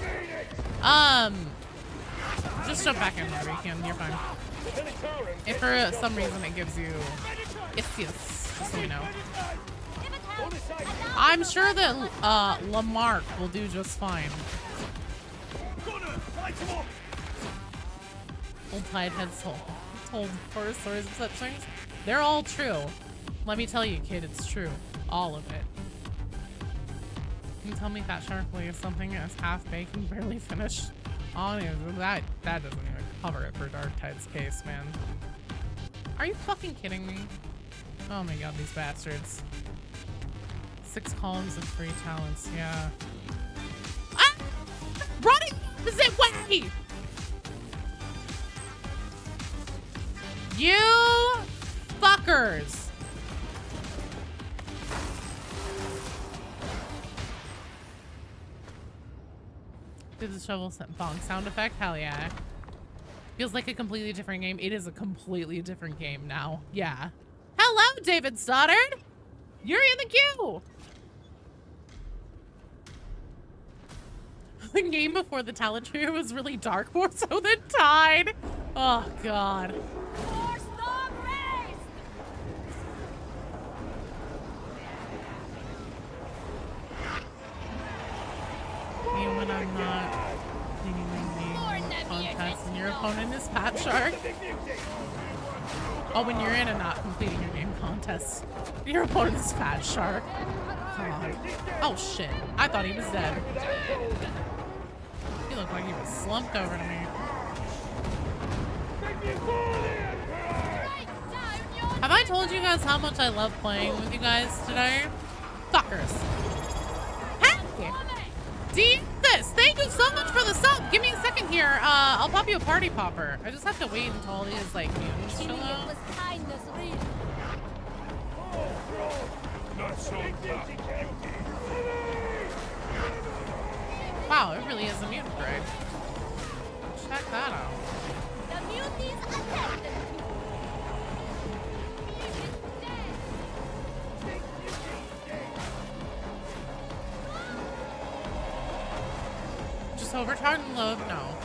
Just jump back in whenever you can. You're fine. If for some reason it gives you issues, just let me know. I'm sure that Lamarck will do just fine. Old Tide has told horror stories of such things. They're all true. Let me tell you, kid, it's true. All of it. Can you tell me that Shark believes something is half-baked and barely finished? Honestly, that doesn't even cover it for Darktide's case, man. Are you fucking kidding me? Oh my god, these bastards. 6 columns of free talents, yeah. Ah! Running the opposite way! You fuckers! Did the shovel bonk sound effect? Hell yeah. Feels like a completely different game. It is a completely different game now. Yeah. Hello, David Stoddard! You're in the queue! The game before the talent tree was really dark, more so than Tide. Oh, God. Even when I'm not thinking the contest and your opponent is Fat Shark. Oh, when you're in and not completing your game contest, your opponent is Fat Shark. God. Oh shit! I thought he was dead. He looked like he was slumped over to me. Have I told you guys how much I love playing with you guys today? Fuckers. Hey! D this! Thank you so much for the sub! Give me a second here. I'll pop you a party popper. I just have to wait until all these, like, mutants chill out. Wow, it really is a mutant grade. Check that out. The mutants attacked. Just overcharge and load? No.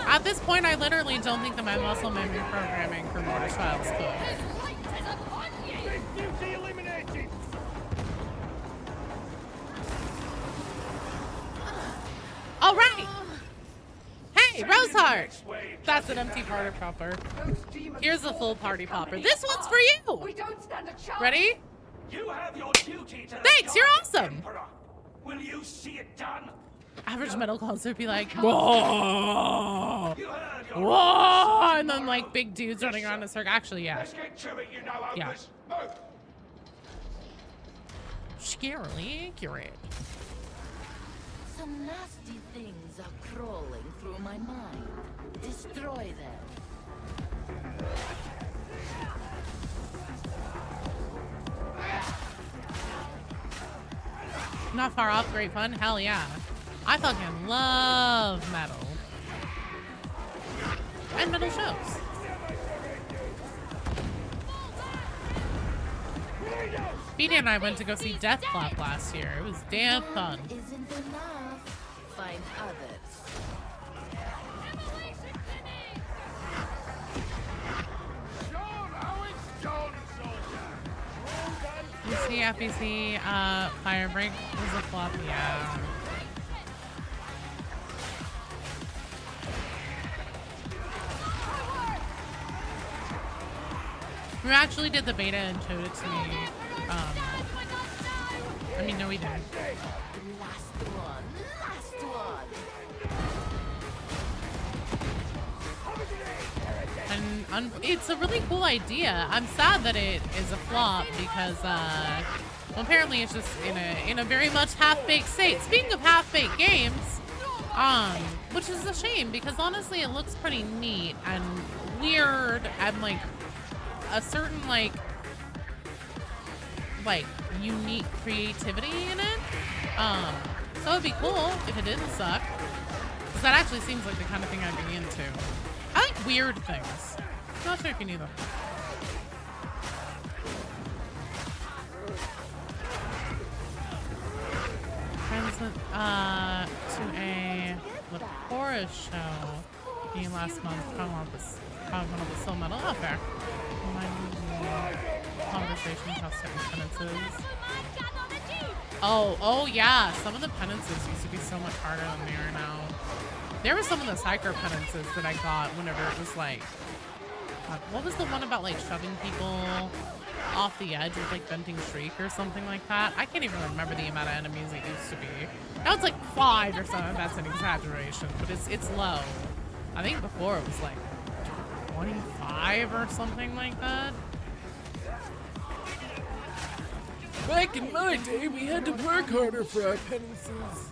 At this point, I literally don't think that my muscle memory programming for Mortar Trials could. All right. Hey, Roseheart. That's an empty party popper. Here's a full party popper. This one's for you. Ready? You have your duty to Thanks, you're awesome. Emperor. Will you see it done? Average metal concert would be like, whoa, whoa, and then like big dudes running around in a circle. Actually, yeah. Let's get to it, you know, Yeah. Hopeless. Move. Scarily accurate. Some nasty things are crawling through my mind. Destroy them. Not far off, great fun. Hell yeah. I fucking love metal. And metal shows. BD and I went to go see Death Clap last year. It was damn fun. Isn't enough. Find others. PC, FBC, Firebreak was a flop, yeah. We actually did the beta and showed it to me. I mean, no, we didn't. Last one. Last one. And it's a really cool idea. I'm sad that it is a flop because, well, apparently it's just in a very much half-baked state. Speaking of half-baked games, which is a shame because honestly it looks pretty neat and weird and like a certain like unique creativity in it. So it'd be cool if it didn't suck. Because that actually seems like the kind of thing I'd be into. I like weird things. Not sure if you knew them. Friends with, to a Lapora show me last month. Talking about the Soul Metal out there. Conversations about certain penances. Oh yeah. Some of the penances used to be so much harder than they are now. There were some of the psycho penances that I got whenever it was like, what was the one about like shoving people off the edge with like Venting Shriek or something like that? I can't even remember the amount of enemies it used to be. Now it's like 5 or something. That's an exaggeration, but it's low. I think before it was like 25 or something like that. Back in my day, we had to work harder for our penances.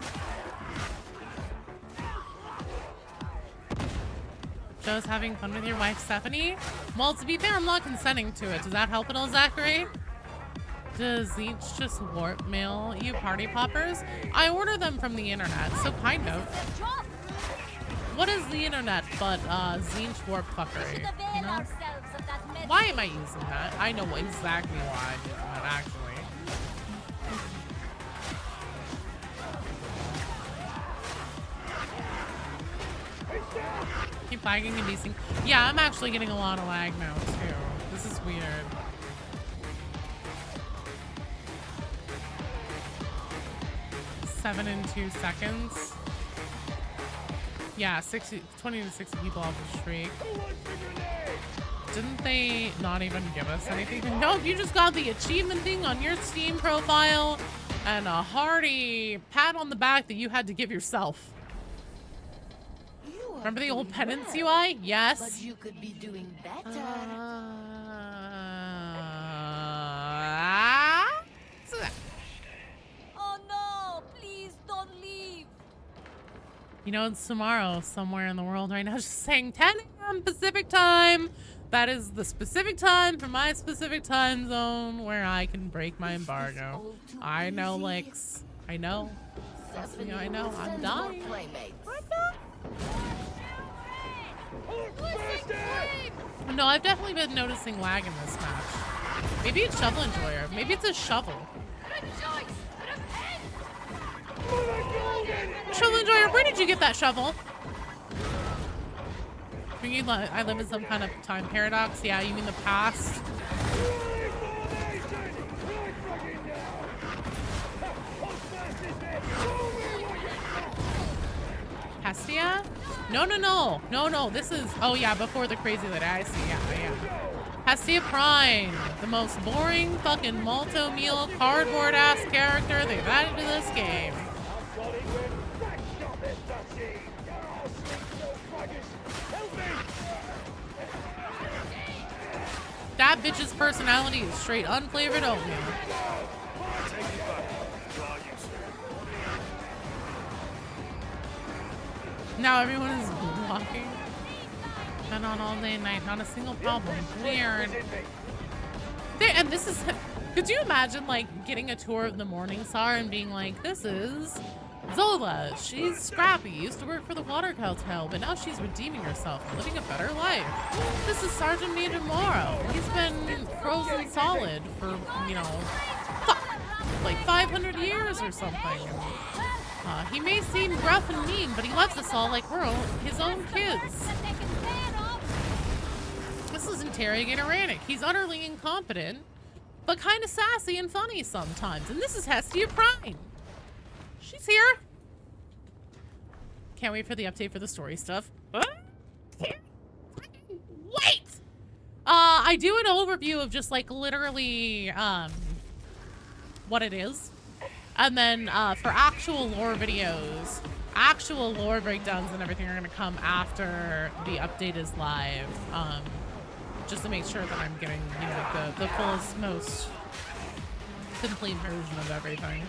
Joe's having fun with your wife, Stephanie? Well, to be fair, I'm not consenting to it. Does that help at all, Zachary? Does each just warp mail you party poppers? I order them from the internet, so kind of. What is the internet but Zinch warp fuckery? You know? Why am I using that? I know exactly why I'm using that, actually. Keep lagging and desync. Yeah, I'm actually getting a lot of lag now, too. This is weird. Seven in 2 seconds. Yeah, 20 to 60 people off the streak. Didn't they not even give us anything? Nope, you just got the achievement thing on your Steam profile and a hearty pat on the back that you had to give yourself. Remember the old penance UI? Yes. But you could be doing better. Oh no, please don't leave. You know, it's tomorrow somewhere in the world right now. Just saying 10 a.m. Pacific time. That is the specific time for my specific time zone where I can break my embargo. I know, Lex. I know. I know. I'm dying. No, I've definitely been noticing lag in this match. Maybe it's Shovel Enjoyer. Maybe it's a shovel. Shovel Enjoyer, where did you get that shovel? I live in some kind of time paradox. Yeah, you mean the past? Hestia? No. This is, oh yeah, before the crazy lady. I see, yeah. Hestia Prime, the most boring fucking malto meal cardboard ass character they've added to this game. That bitch's personality is straight unflavored oatmeal. Take it back. Now everyone is walking. Been on all day and night, not a single problem. Weird. And this is, could you imagine like getting a tour of the Morningstar and being like, this is Zola. She's scrappy, used to work for the water cartel, but now she's redeeming herself and living a better life. This is Sergeant Major Morrow. He's been frozen solid for, you know, like 500 years or something. He may seem rough and mean, but he loves us all like we're his own kids. This is Interrogator Rannick. He's utterly incompetent, but kind of sassy and funny sometimes. And this is Hestia Prime. She's here. Can't wait for the update for the story stuff. Wait! I do an overview of just like literally what it is. And then for actual lore videos, actual lore breakdowns and everything are gonna come after the update is live. Just to make sure that I'm getting, you know, like the fullest, most complete version of everything.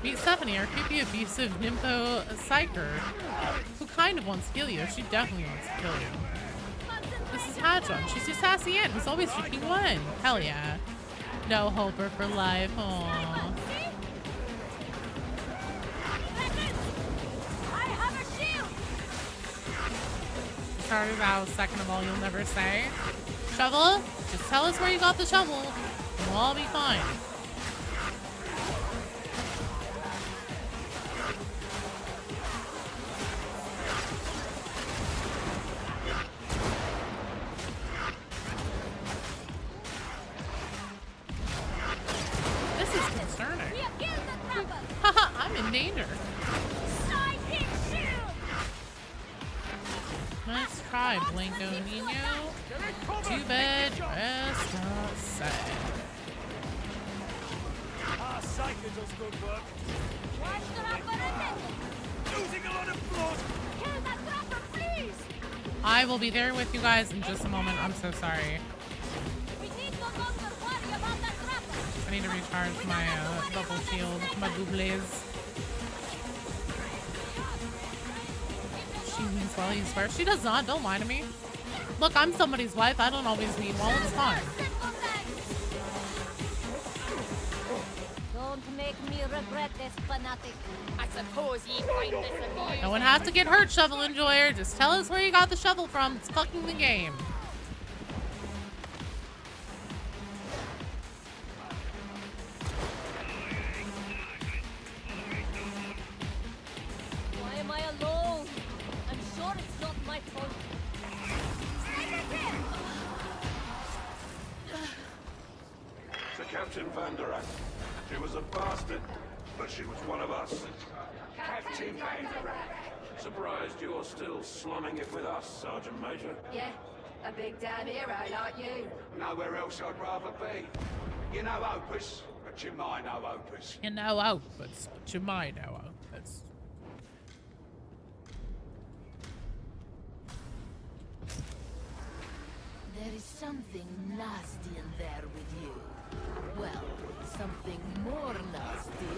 Meet Stephanie, our creepy, abusive nympho psyker, who kind of wants to kill you. She definitely wants to kill you. This is Hadron. She's your sassy aunt who's always freaking one. Hell yeah. No hoper for life. Aww. Started out, second of all, you'll never say. Shovel? Just tell us where you got the shovel, and we'll all be fine. This is concerning. Haha, I'm in danger. Nice try, Blanco Nino. Too bad, just not sad. Our psyker does good work. Losing a lot of blood. Kill that trapper, please! I will be there with you guys in just a moment. I'm so sorry. We need no longer worry about that trapper. I need to recharge my double shield, my doubles. She means while you swear. She does not. Don't lie to me. Look, I'm somebody's wife. I don't always mean well. It's fine. Don't make me regret this, fanatic. I suppose ye find this amusing. No one has to get hurt, shovel enjoyer. Just tell us where you got the shovel from. It's fucking the game. Why am I alone? I'm sure it's not my fault. To Captain Vanderak. She was a bastard, but she was one of us. Captain Vanderak. Surprised you're still slumming it with us, Sergeant Major. Yeah, a big damn hero like you. Nowhere else I'd rather be. You know Opus, but you might know Opus. You know outputs, but you might know outputs. There is something nasty in there with you. Well, something more nasty.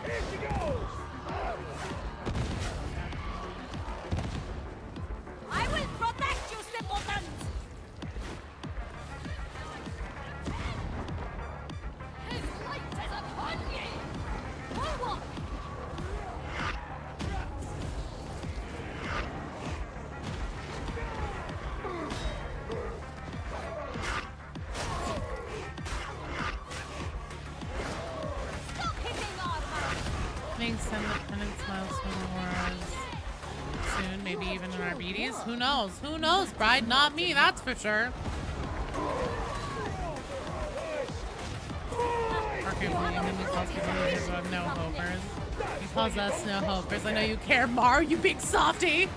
Here she goes. I will protect you, simpletons! His light is upon ye! Forward! Stop hitting armor! Thanks, Independence milestone awards. Soon, maybe even in Arbites. Who knows? Who knows, bride? Not me, that's for sure. Okay, well, you can calls people no hopers. He calls us no hopers. I know you care, Mar, you big softy. Of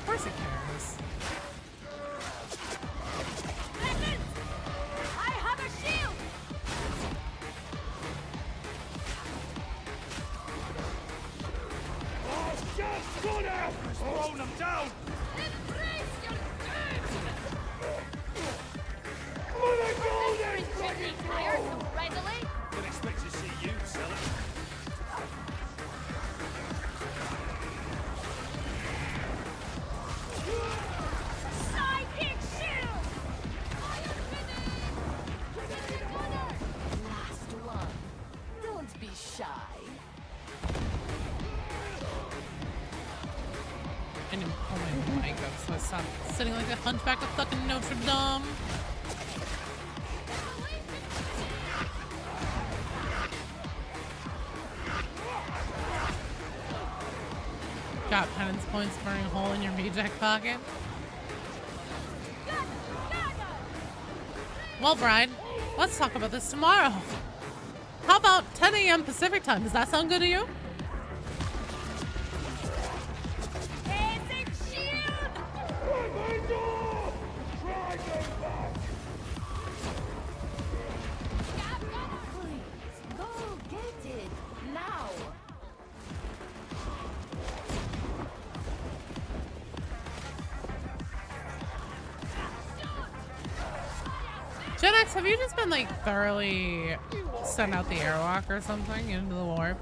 course he cares. I have a shield! Thrown them down! Embrace your doom! Mother Golden! Is Jimmy tired so readily? Didn't expect to see you sell it. Sidekick shield! Iron Grenade! Gunner! Last one. Don't be shy. I need to pull my mic up so I stop sitting like a hunchback of fucking Notre Dame. Got penance points burning a hole in your reject pocket. Well, Bride, let's talk about this tomorrow. How about 10 a.m. Pacific time? Does that sound good to you? Basic shield! Please, go get it now. Gen X, have you just been like thoroughly sent out the airwalk or something into the warp?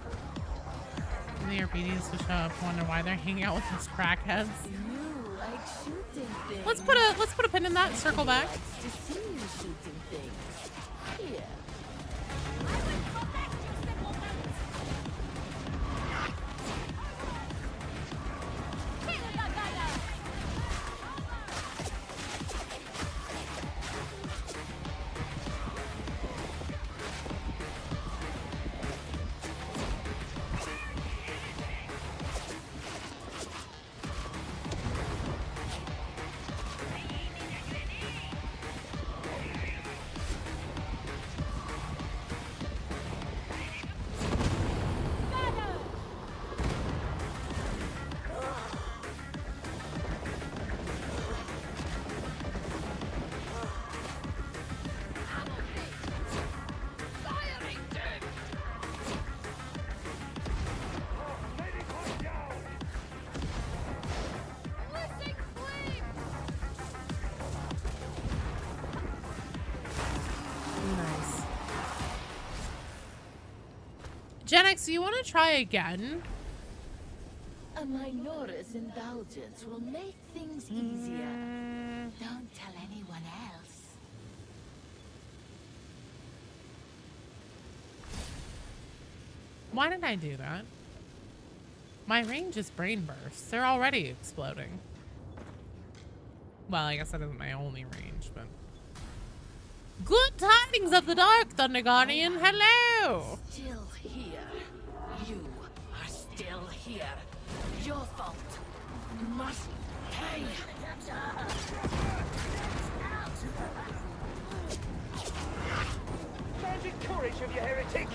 And the Arbites to show up, wonder why they're hanging out with those crackheads. You like shooting things. Let's put a pin in that and circle back. Likes to see you shooting things. Here. I will protect you, simpletons! Kill the gunner! Nice. Gen X, do you want to try again? A minor's indulgence will make things easier. Don't tell anyone else. Why did I do that? My range is brain bursts. They're already exploding. Well, I guess that isn't my only range, but... Good tidings of the dark, Thunder Guardian. Hello! Still here. You are still here. Your fault. You must pay. Magic courage of you, heretic!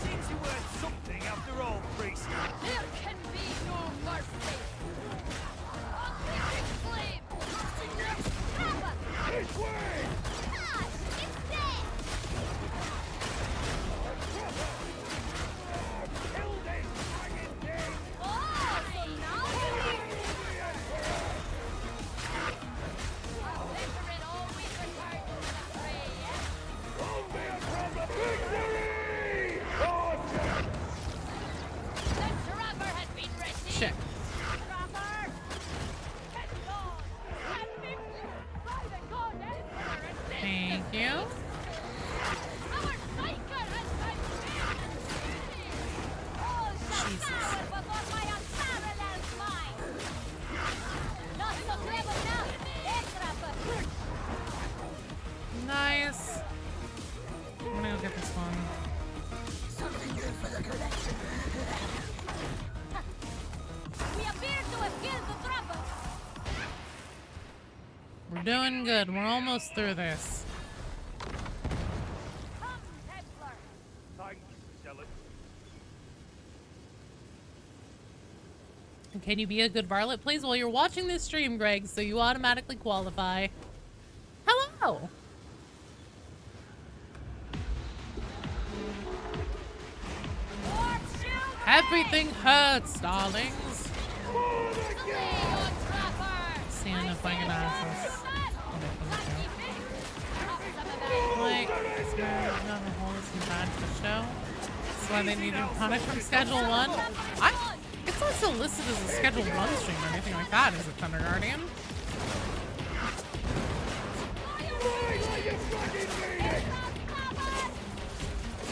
Seems you worth something after all, priest. There can be no mercy! Unleashing flame! Kappa! This way! Gosh, it's dead! Kill this dragon thing! Oh, so now Veteran always returns to the fray, yes? Won't be a problem! Victory! Order! The trapper has been received! Shit. Trapper! Get gone! Let me by the god emperor and this Thank you. Our psyker has been ready! All shall Jesus. cower before my unparalleled mind! Not so clever now, eh, trapper? Nice. I'm gonna go get this one. We appear to have killed the trapper! We're doing good. We're almost through this. Come, Templar! Thanks, Zealot. And can you be a good varlet, please? Well, you're watching this stream, Greg, so you automatically qualify. Hello! Everything hurts, darlings. Stand up like an ass. Like, it's not a whole bad for show. That's why they needed product from Schedule 1. It's not still listed as a Schedule 1 stream or anything like that, is it, Thunder Guardian?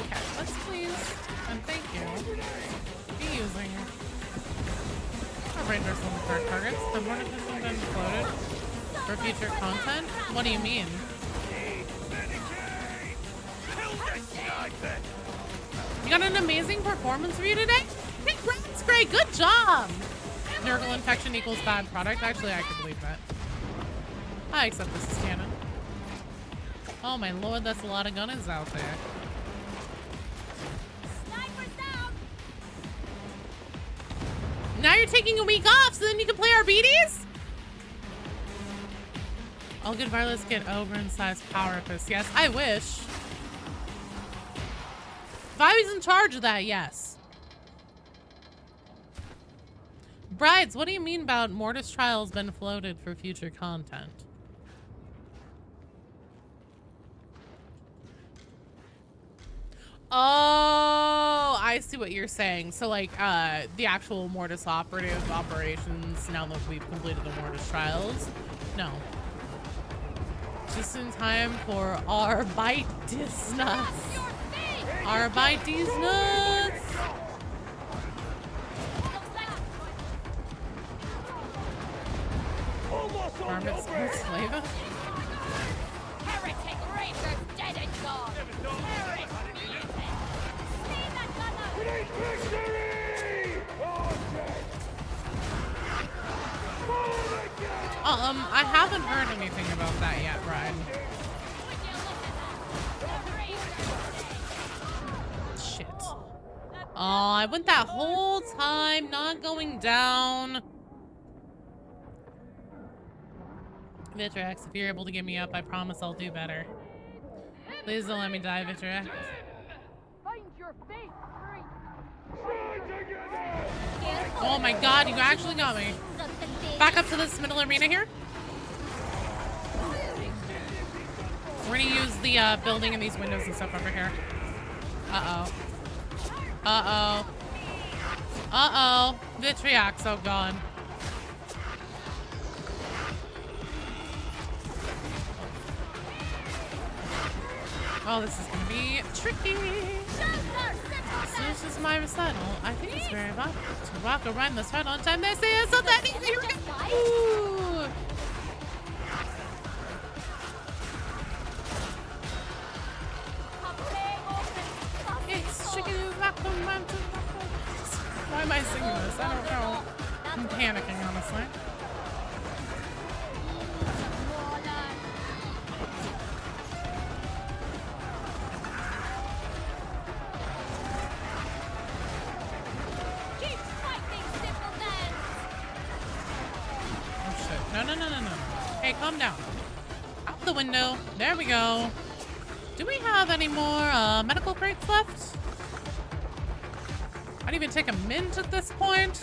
Okay, let's please, and thank you, be using our Rangers on the card targets. The morning has been floated for future content? What do you mean? You got an amazing performance review today? Congrats, Gray, good job! Nurgle infection equals bad product. Actually, I can believe that. I accept this as canon. Oh my lord, that's a lot of gunners out there. Now you're taking a week off so then you can play Arbites? All good violets get oversized power ups. Yes, I wish. If I was in charge of that, yes. Brides, what do you mean about Mortis Trials been floated for future content? Oh, I see what you're saying. So like the actual Mortis operations now that we've completed the Mortis Trials? No. Just in time for Arbites nuts. Arbites nuts. Armit sports flavor. Heretic Rangers dead and gone. Heretic music. See that gunner. I haven't heard anything about that yet, Brian. Shit. Oh, I went that whole time not going down. Vitrax, if you're able to get me up, I promise I'll do better. Please don't let me die, Vitrax. Find your fate, Oh my god, you actually got me. Back up to this middle arena here. We're gonna use the building and these windows and stuff over here. Uh-oh. Uh-oh. Uh-oh. Vitriax, oh god. Oh, this is gonna be tricky. So this is my recital. I think it's very about to walk around this right on time. They say it's not that easy. Ooh. It's chicken rock around to Why am I singing this? I don't know. I'm panicking, honestly. No. Hey, calm down. Out the window. There we go. Do we have any more medical crates left? I'd even take a mint at this point.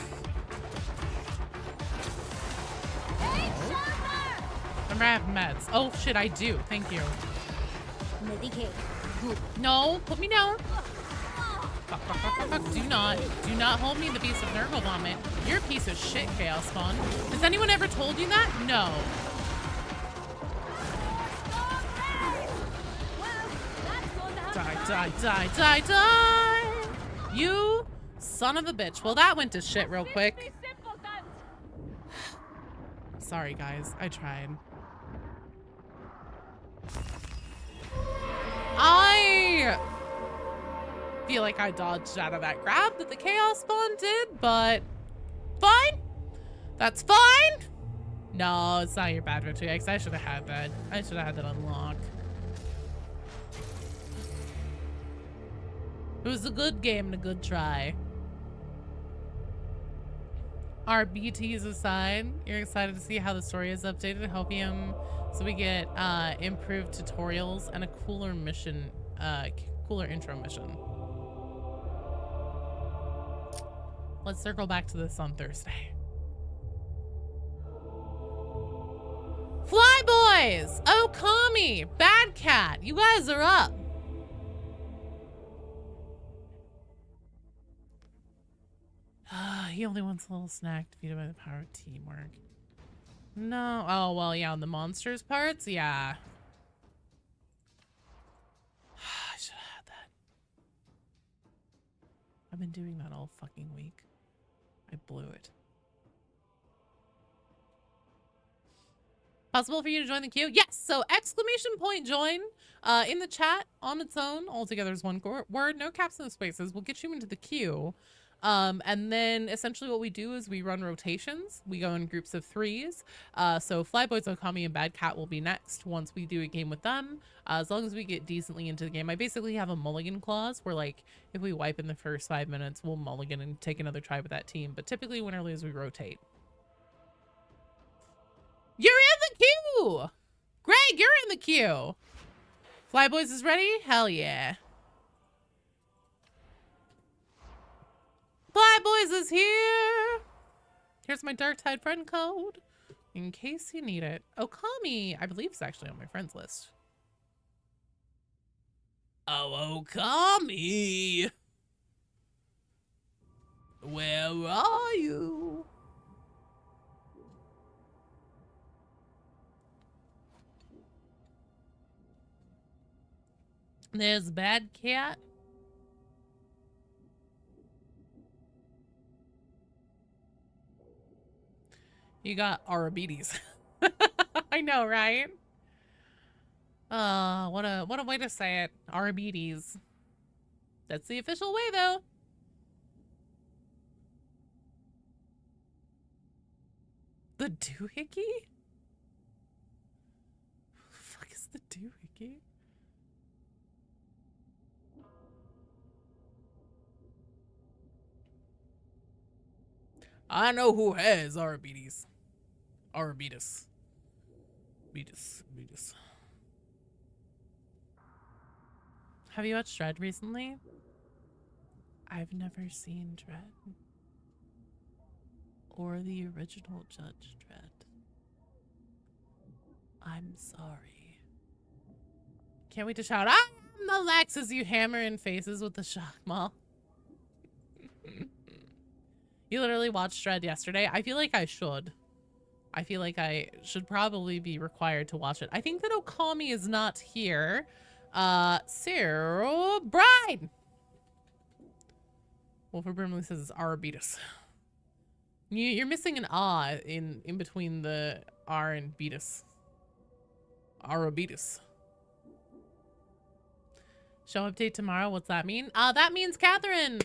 Remember, I have meds. Oh shit, I do. Thank you. No, put me down. Fuck. Do not hold me the piece of Nurgle vomit. You're a piece of shit, Chaos Spawn. Has anyone ever told you that? No. Die. You son of a bitch. Well, that went to shit real quick. Sorry, guys. I tried. I feel like I dodged out of that grab that the Chaos Spawn did, but fine. That's fine. No, it's not your bad victory X. I should have had that. I should have had that unlock. It was a good game and a good try. Our BTs aside, you're excited to see how the story is updated. Hopium, so we get improved tutorials and a cooler mission, cooler intro mission. Let's circle back to this on Thursday. Fly Boys! Okami! Bad Cat! You guys are up. He only wants a little snack defeated by the power of teamwork. No. Oh, well, yeah, on the monsters parts? Yeah. I should have had that. I've been doing that all fucking week. I blew it. Possible for you to join the queue? Yes! So, exclamation point join in the chat on its own. All together is one word. No caps, no spaces. We'll get you into the queue. And then essentially what we do is we run rotations. We go in groups of 3s. So Flyboys, Okami, and Bad Cat will be next once we do a game with them. As long as we get decently into the game. I basically have a mulligan clause where, like, if we wipe in the first 5 minutes, we'll mulligan and take another try with that team. But typically, win or lose, we rotate. You're in the queue! Greg, you're in the queue! Flyboys is ready? Hell yeah. Flyboys is here! Here's my Darktide friend code, in case you need it. Okami, I believe, is actually on my friends list. Oh, Okami! Where are you? There's Bad Cat. You got Arbites. I know, right? What a way to say it. Arbites. That's the official way, though. The doohickey? Who the fuck is the doohickey? I know who has Arbites. Arbites. Beatus. Have you watched Dredd recently? I've never seen Dredd. Or the original Judge Dredd. I'm sorry. Can't wait to shout, I'm the Lex as you hammer in faces with the shock mall. You literally watched Dredd yesterday. I feel like I should. I feel like I should probably be required to watch it. I think that Okami is not here. Sarah Bride! Wolfer Brimley says it's Arbites. You're missing an ah in between the R and beatus. Arbites. Show update tomorrow. What's that mean? That means Catherine.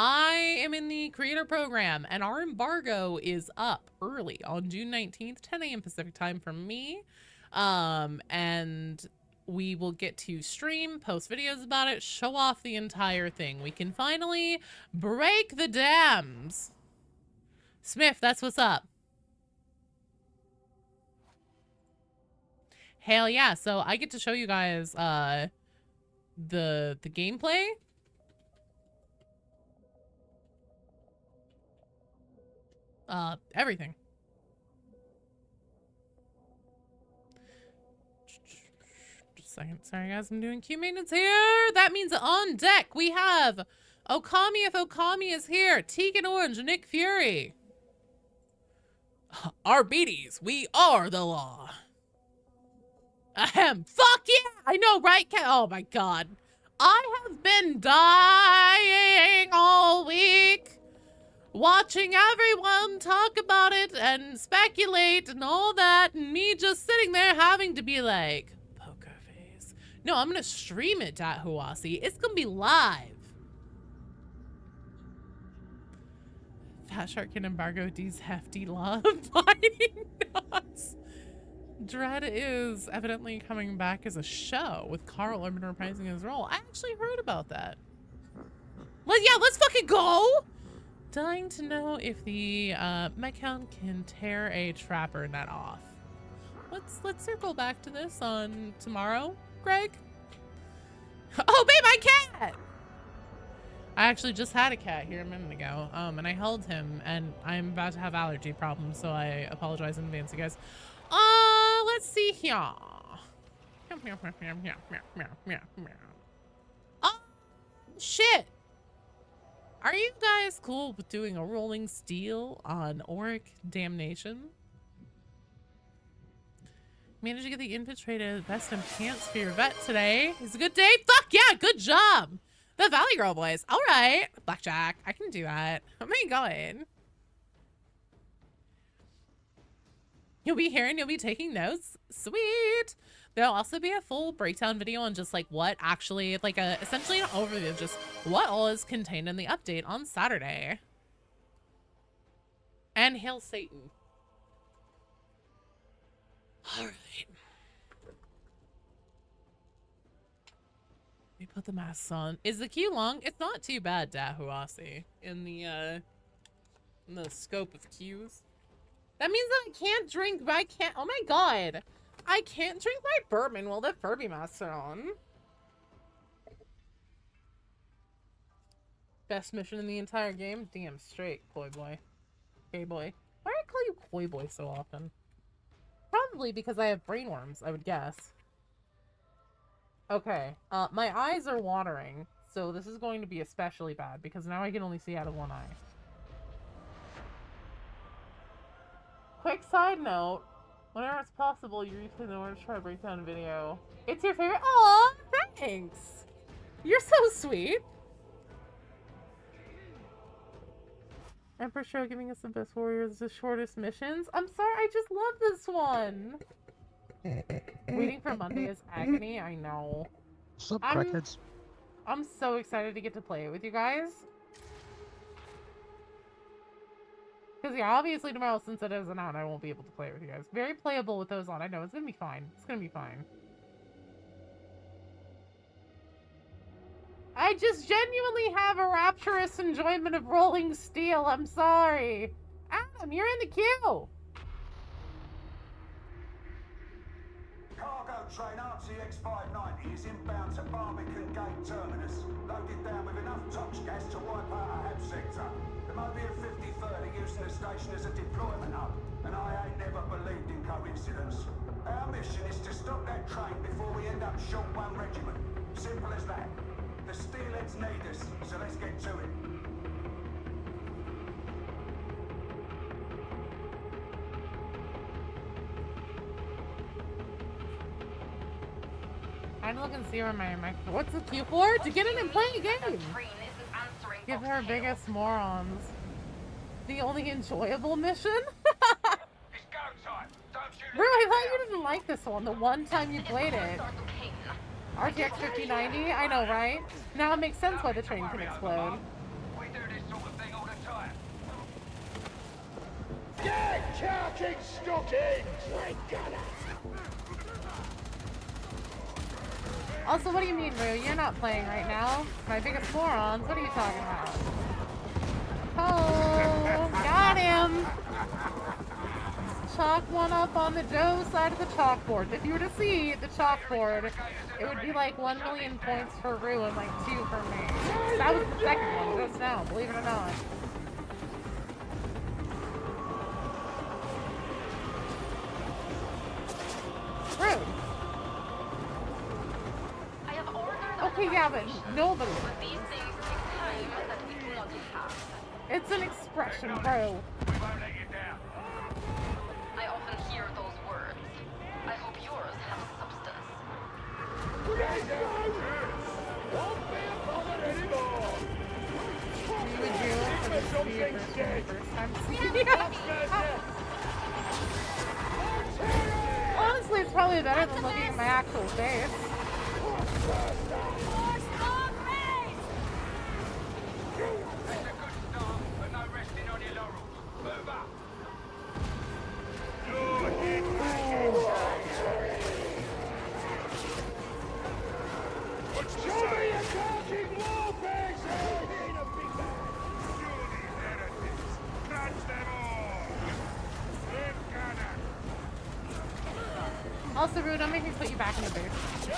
I am in the creator program and our embargo is up early on June 19th, 10 a.m. Pacific time from me. And we will get to stream, post videos about it, show off the entire thing. We can finally break the dams. Smith, that's what's up. Hell yeah. So I get to show you guys the gameplay. Everything. Just a second. Sorry, guys. I'm doing queue maintenance here. That means on deck we have Okami if Okami is here. Tegan Orange, Nick Fury. Arbites, we are the law. Ahem. Fuck yeah! I know, right? Oh my god. I have been dying all week. Watching everyone talk about it and speculate and all that, and me just sitting there having to be like, poker face. No, I'm gonna stream it at Huasi. It's gonna be live. Fat Shark can embargo D's hefty love biting nuts. Dredd is evidently coming back as a show with Carl Urban reprising his role. I actually heard about that. Let's fucking go! Dying to know if the Mechhound can tear a trapper net off. Let's circle back to this on tomorrow, Greg. Oh, babe, my cat! I actually just had a cat here a minute ago, and I held him, and I'm about to have allergy problems, so I apologize in advance, you guys. Let's see here. Oh, shit. Are you guys cool with doing a rolling steel on Auric Damnation? Managed to get the infiltrated best in pants for your vet today. It's a good day? Fuck yeah, good job. The Valley Girl boys. All right. Blackjack, I can do that. Oh my god. You'll be here and you'll be taking notes. Sweet. There'll also be a full breakdown video on just like what actually, like essentially an overview of just what all is contained in the update on Saturday. And hail Satan. All right. We put the masks on. Is the queue long? It's not too bad, Dahuasi, in the scope of queues. That means that I can't drink, but I can't. Oh my god. I can't drink my bourbon while the Furby masks are on. Best mission in the entire game? Damn straight, Koi Boy. Hey boy. Why do I call you Koi Boy so often? Probably because I have brainworms, I would guess. Okay, my eyes are watering, so this is going to be especially bad because now I can only see out of one eye. Quick side note, whenever it's possible, you replay the Orange Try breakdown video. It's your favorite? Aw, thanks! You're so sweet! Emperor Show giving us the best warriors, the shortest missions. I'm sorry, I just love this one! Waiting for Monday is agony, I know. Sup, crackheads? I'm so excited to get to play it with you guys. Because yeah, obviously tomorrow, since it isn't out, I won't be able to play it with you guys. Very playable with those on. I know, it's gonna be fine. It's gonna be fine. I just genuinely have a rapturous enjoyment of rolling steel. I'm sorry. Adam, you're in the queue. Cargo train RTX 590 is inbound to Barbican Gate Terminus, loaded down with enough tox gas to wipe out a HAB sector. There might be a 50-30 using the station as a deployment hub, and I ain't never believed in coincidence. Our mission is to stop that train before we end up short one regiment. Simple as that. The steelheads need us, so let's get to it. I look and see where my what's the queue for? To get in and play a game. Give her biggest morons. The only enjoyable mission? Bro, I thought you didn't like this one the one time you played it. RTX 5090? I know, right? Now it makes sense why the train can explode. We do this sort of thing all the time. Get charging stockings! I got it! Also, what do you mean, Rue? You're not playing right now. My biggest morons? What are you talking about? Oh, got him! Chalk one up on the Joe side of the chalkboard. If you were to see the chalkboard, it would be like 1 million points for Rue and like 2 for me. That was the second one just now, believe it or not. Rude. Okay, yeah, but nobody. It's an expression, bro. I often hear those words. I hope yours have substance. We would do it for the first time. Honestly, it's probably better than looking at my actual face. Also, Rude, I'm making put you back in the booth.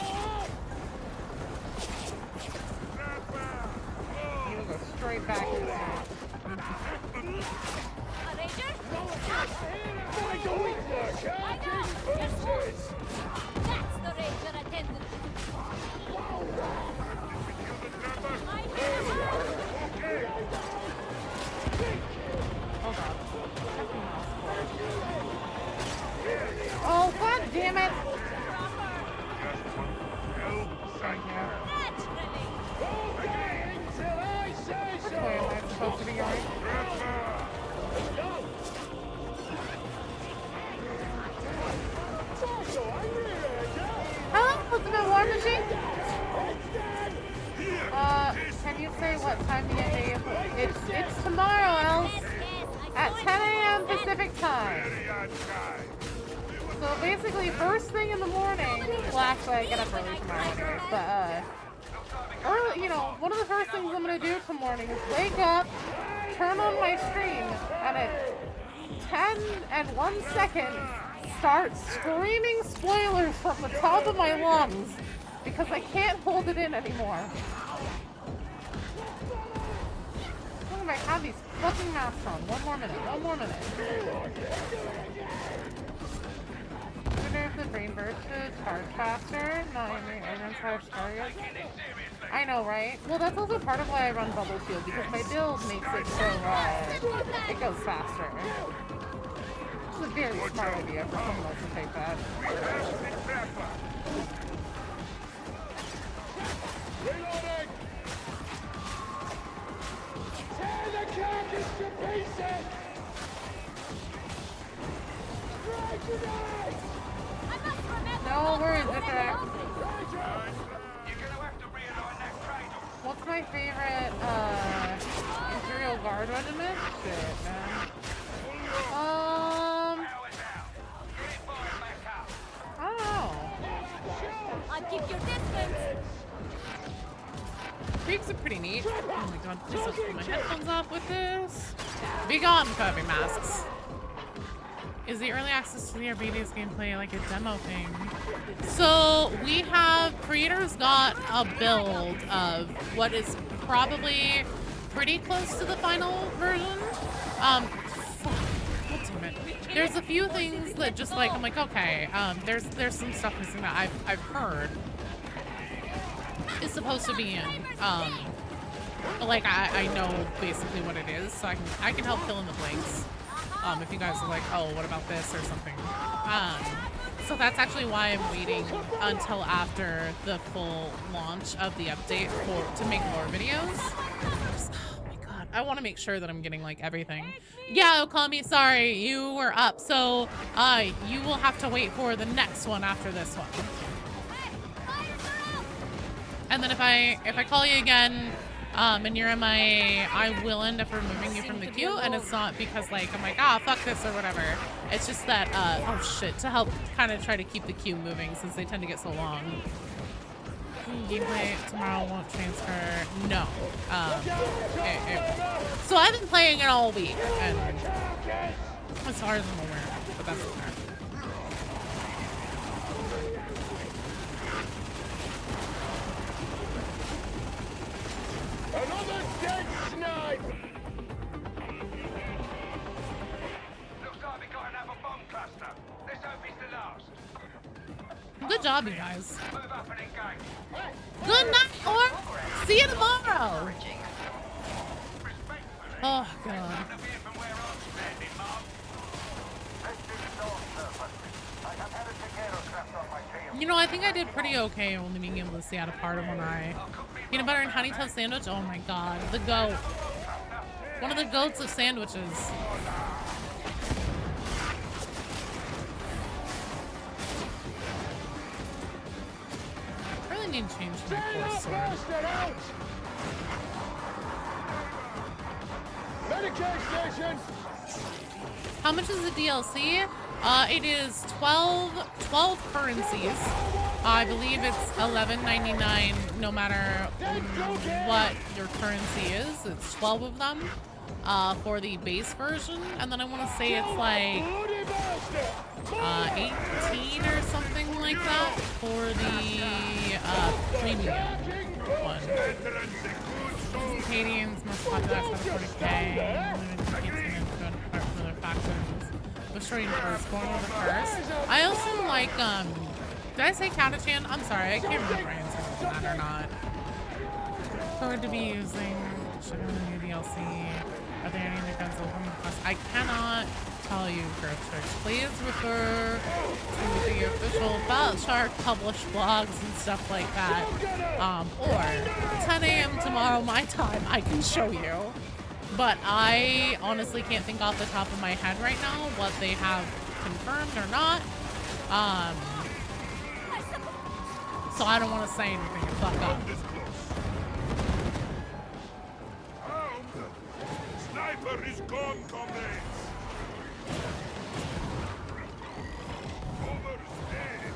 You will go right back in there. A rager? I know. Yes, that's the rager attendant. My Oh, god damn it! Which way am I supposed to be going? Hello, Ultimate War Machine? Can you say what time the day is? It's tomorrow, else at 10 a.m. Pacific time. So basically, first thing in the morning, well actually I get up early tomorrow, but early, you know, one of the first things I'm gonna do tomorrow morning is wake up, turn on my stream, and at 10 and 1 second, start screaming spoilers from the top of my lungs because I can't hold it in anymore. Look, I have these fucking masks on. One more minute. I wonder if the brain burst should charge faster. Not everyone's charge targets. I know, right? Well, that's also part of why I run Bubble Shield, because my build makes it so it goes faster. It's a very smart idea for someone else to take that. Reloading! Tear the carcass to pieces! Strike tonight! No worries, Victor. What's my favorite Imperial Guard regiment? Shit, man. I don't know. I'll keep your distance. Freaks are pretty neat. Oh my god, please don't put my headphones off with this. Be gone, Kirby masks. Is the early access to the Arbites gameplay like a demo thing? So we have creators got a build of what is probably pretty close to the final version. Fuck, God damn it. There's a few things that just like I'm like, okay, there's some stuff missing that I've heard is supposed to be in. Like I know basically what it is, so I can help fill in the blanks. If you guys are like, oh, what about this or something. So that's actually why I'm waiting until after the full launch of the update to make more videos. Oh my god, I want to make sure that I'm getting like everything. Yeah, Okami, sorry, you were up. So you will have to wait for the next one after this one. And then if I call you again, and you're MIA, I will end up removing you from the queue, and it's not because like I'm like, ah, fuck this or whatever. It's just that oh shit, to help kind of try to keep the queue moving since they tend to get so long. Gameplay tomorrow won't transfer. No. So I've been playing it all week, and as far as I'm aware, but that's okay. Another dead snipe! Looks like we got another bomb cluster. Let's hope it's the last. Good job, you guys. Move up and engage. Good night, or see you tomorrow. Oh god. You know, I think I did pretty okay only being able to see out a part of one eye. Peanut butter and honey toast sandwich? Oh my god. The goat. One of the goats of sandwiches. I really need to change my force sword. Medicare station! How much is the DLC? It is 12 currencies. I believe it's $11.99 no matter what your currency is. It's 12 of them for the base version. And then I want to say it's like 18 or something like that for the premium one. Acadians must populate 40K. For their factions. Destroying firstborn with the first. I also like, did I say Catachan? I'm sorry, I can't remember if I answered that or not. Going to be using should have a new DLC. Are there any other guns open? I cannot tell you, Grove Tricks. Please refer to the official Ballot Shark published blogs and stuff like that. Or 10 a.m. tomorrow my time, I can show you. But I honestly can't think off the top of my head right now what they have confirmed or not. So I don't want to say anything and fuck up. Sniper is gone, comrades! Overstayed!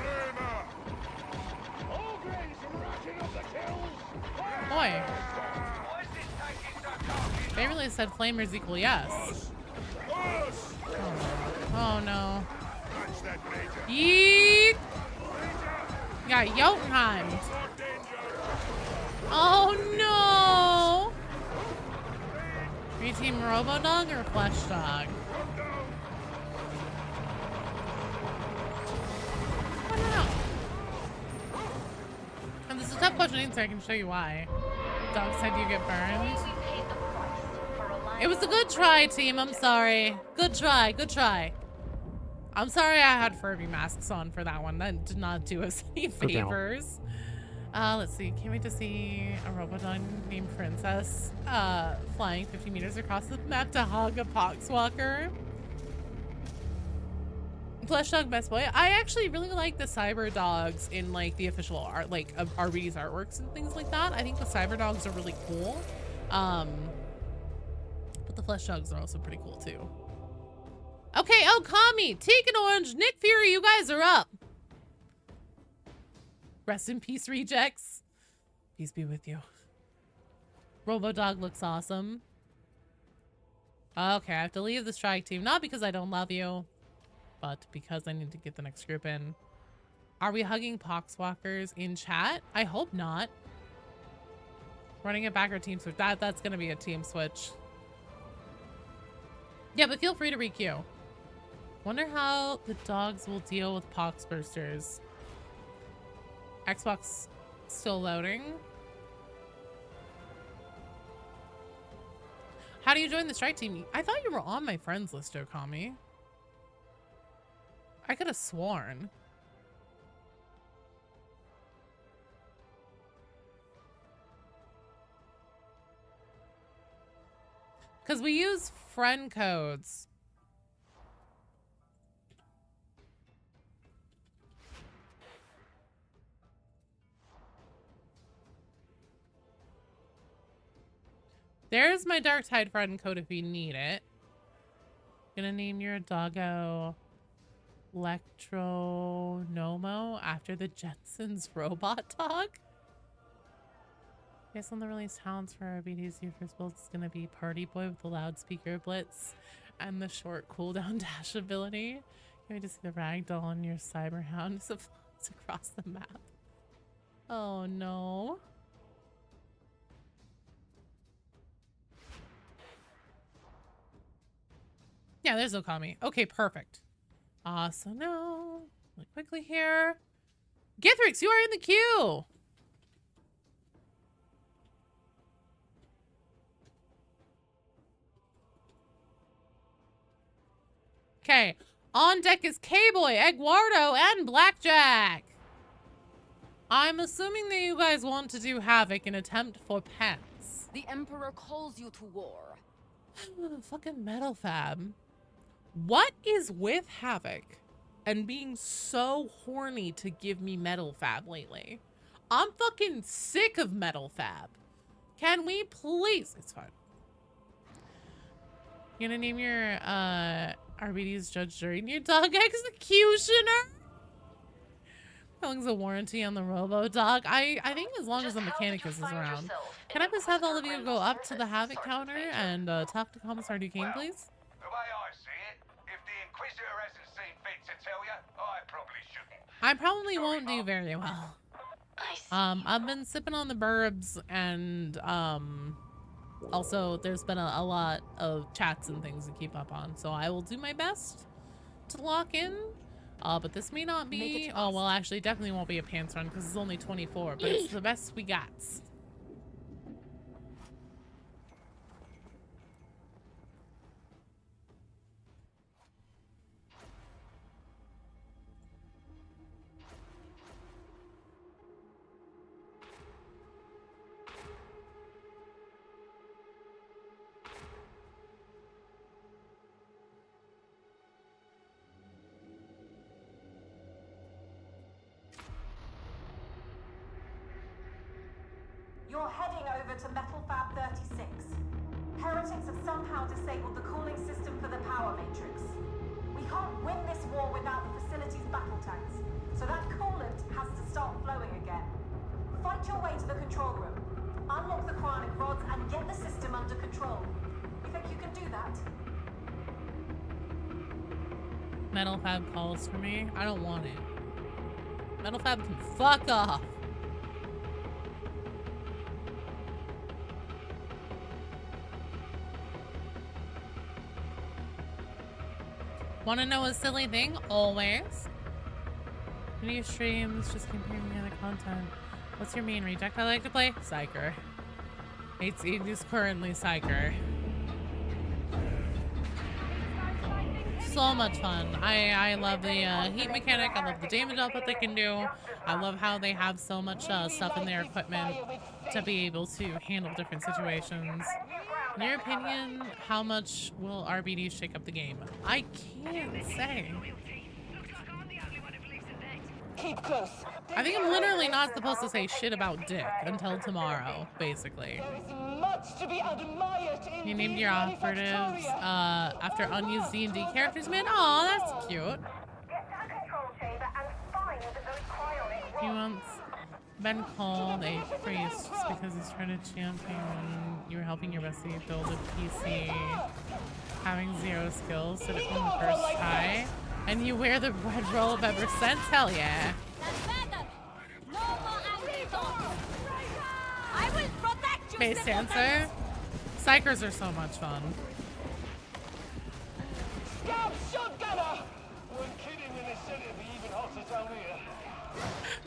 Rema! Boy. They really said flamers equal yes. Oh no. Yeet! Got Jotunheim. Oh no! Are you team Robo-Dog or Flesh Dog? I don't know. And this is a tough question to answer. I can show you why. Dog said you get burned. It was a good try, team. I'm sorry. Good try. Good try. I'm sorry I had Furby masks on for that one. That did not do us any favors. Let's see. Can't wait to see a Robodon named Princess flying 50 meters across the map to hug a Poxwalker. Flesh Dog Best Boy. I actually really like the cyber dogs in like the official art, like of Arbites artworks and things like that. I think the cyber dogs are really cool. But the flesh dogs are also pretty cool too. Okay, oh, Kami, Tegan Orange, Nick Fury, you guys are up. Rest in peace, rejects. Peace be with you. Robodog looks awesome. Okay, I have to leave the strike team. Not because I don't love you, but because I need to get the next group in. Are we hugging Poxwalkers in chat? I hope not. Running it back or team switch. That's going to be a team switch. Yeah, but feel free to re-queue. Wonder how the dogs will deal with Poxbursters. Xbox still loading. How do you join the strike team? I thought you were on my friends list, Okami. I could have sworn. Because we use friend codes. There's my Darktide friend code if you need it. Gonna name your doggo Electronomo after the Jetsons robot dog. Based on the release talents for Arbites, your first build is gonna be Party Boy with the loudspeaker blitz and the short cooldown dash ability. Can we just see the ragdoll on your Cyberhound as it flies across the map? Oh no. Yeah, there's Okami. Okay, perfect. So now, really quickly here. Githrix, you are in the queue. Okay, on deck is K-Boy, Eduardo, and Blackjack. I'm assuming that you guys want to do Havoc and attempt for pets. The Emperor calls you to war. Fucking Metal Fab. What is with Havoc and being so horny to give me Metal Fab lately? I'm fucking sick of Metal Fab. Can we please? It's fine. You gonna name your RBD's judge, jury, and your dog executioner? How long's the warranty on the Robo Dog? I think as long as the mechanic is around. Can I please have all of you go up to the Havoc counter and talk to Commissar Duquesne, please? The way I see it, if the Inquisitor hasn't seen fit to tell you, I probably shouldn't. I probably won't do very well. I've been sipping on the burbs, and also there's been a lot of chats and things to keep up on, so I will do my best to lock in. But this may not be. Oh well, actually, definitely won't be a pants run because it's only 24, but it's the best we got. You're heading over to Metal Fab 36. Heretics have somehow disabled the cooling system for the power matrix. We can't win this war without the facility's battle tanks, so that coolant has to start flowing again. Fight your way to the control room, unlock the cryonic rods, and get the system under control. You think you can do that? Metal Fab calls for me. I don't want it. Metal Fab can fuck off. Want to know a silly thing? Always. Video streams, just comparing the other content. What's your main reject I like to play? Psyker. It is currently Psyker. So much fun. I love the heat mechanic. I love the damage output they can do. I love how they have so much stuff in their equipment to be able to handle different situations. In your opinion, how much will RBD shake up the game? I can't say. Keep close. I think I'm literally not supposed to say shit about Dick until tomorrow, basically. Much to be admired in You named your operatives after unused D&D characters, man? Aw, that's cute. He once been called a priest just because he's trying to champion when you were helping your bestie build a PC, having 0 skills, did it from the first try, and you wear the red robe ever since? Hell yeah. Base dancer. Psychers are so much fun.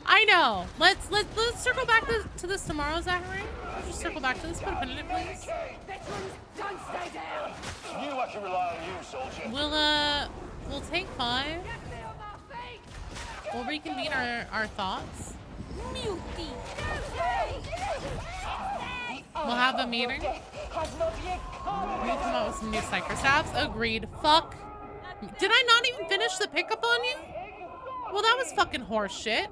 I know. Let's circle back to this tomorrow, Zachary. Let's just circle back to this. Put a pin in it, please. Don't stay down. You I can rely on you, soldier. We'll take 5. We'll reconvene our thoughts. We'll have a meeting. We come out with some new psycho staffs. Agreed. Fuck. Did I not even finish the pickup on you? Well, that was fucking horse shit.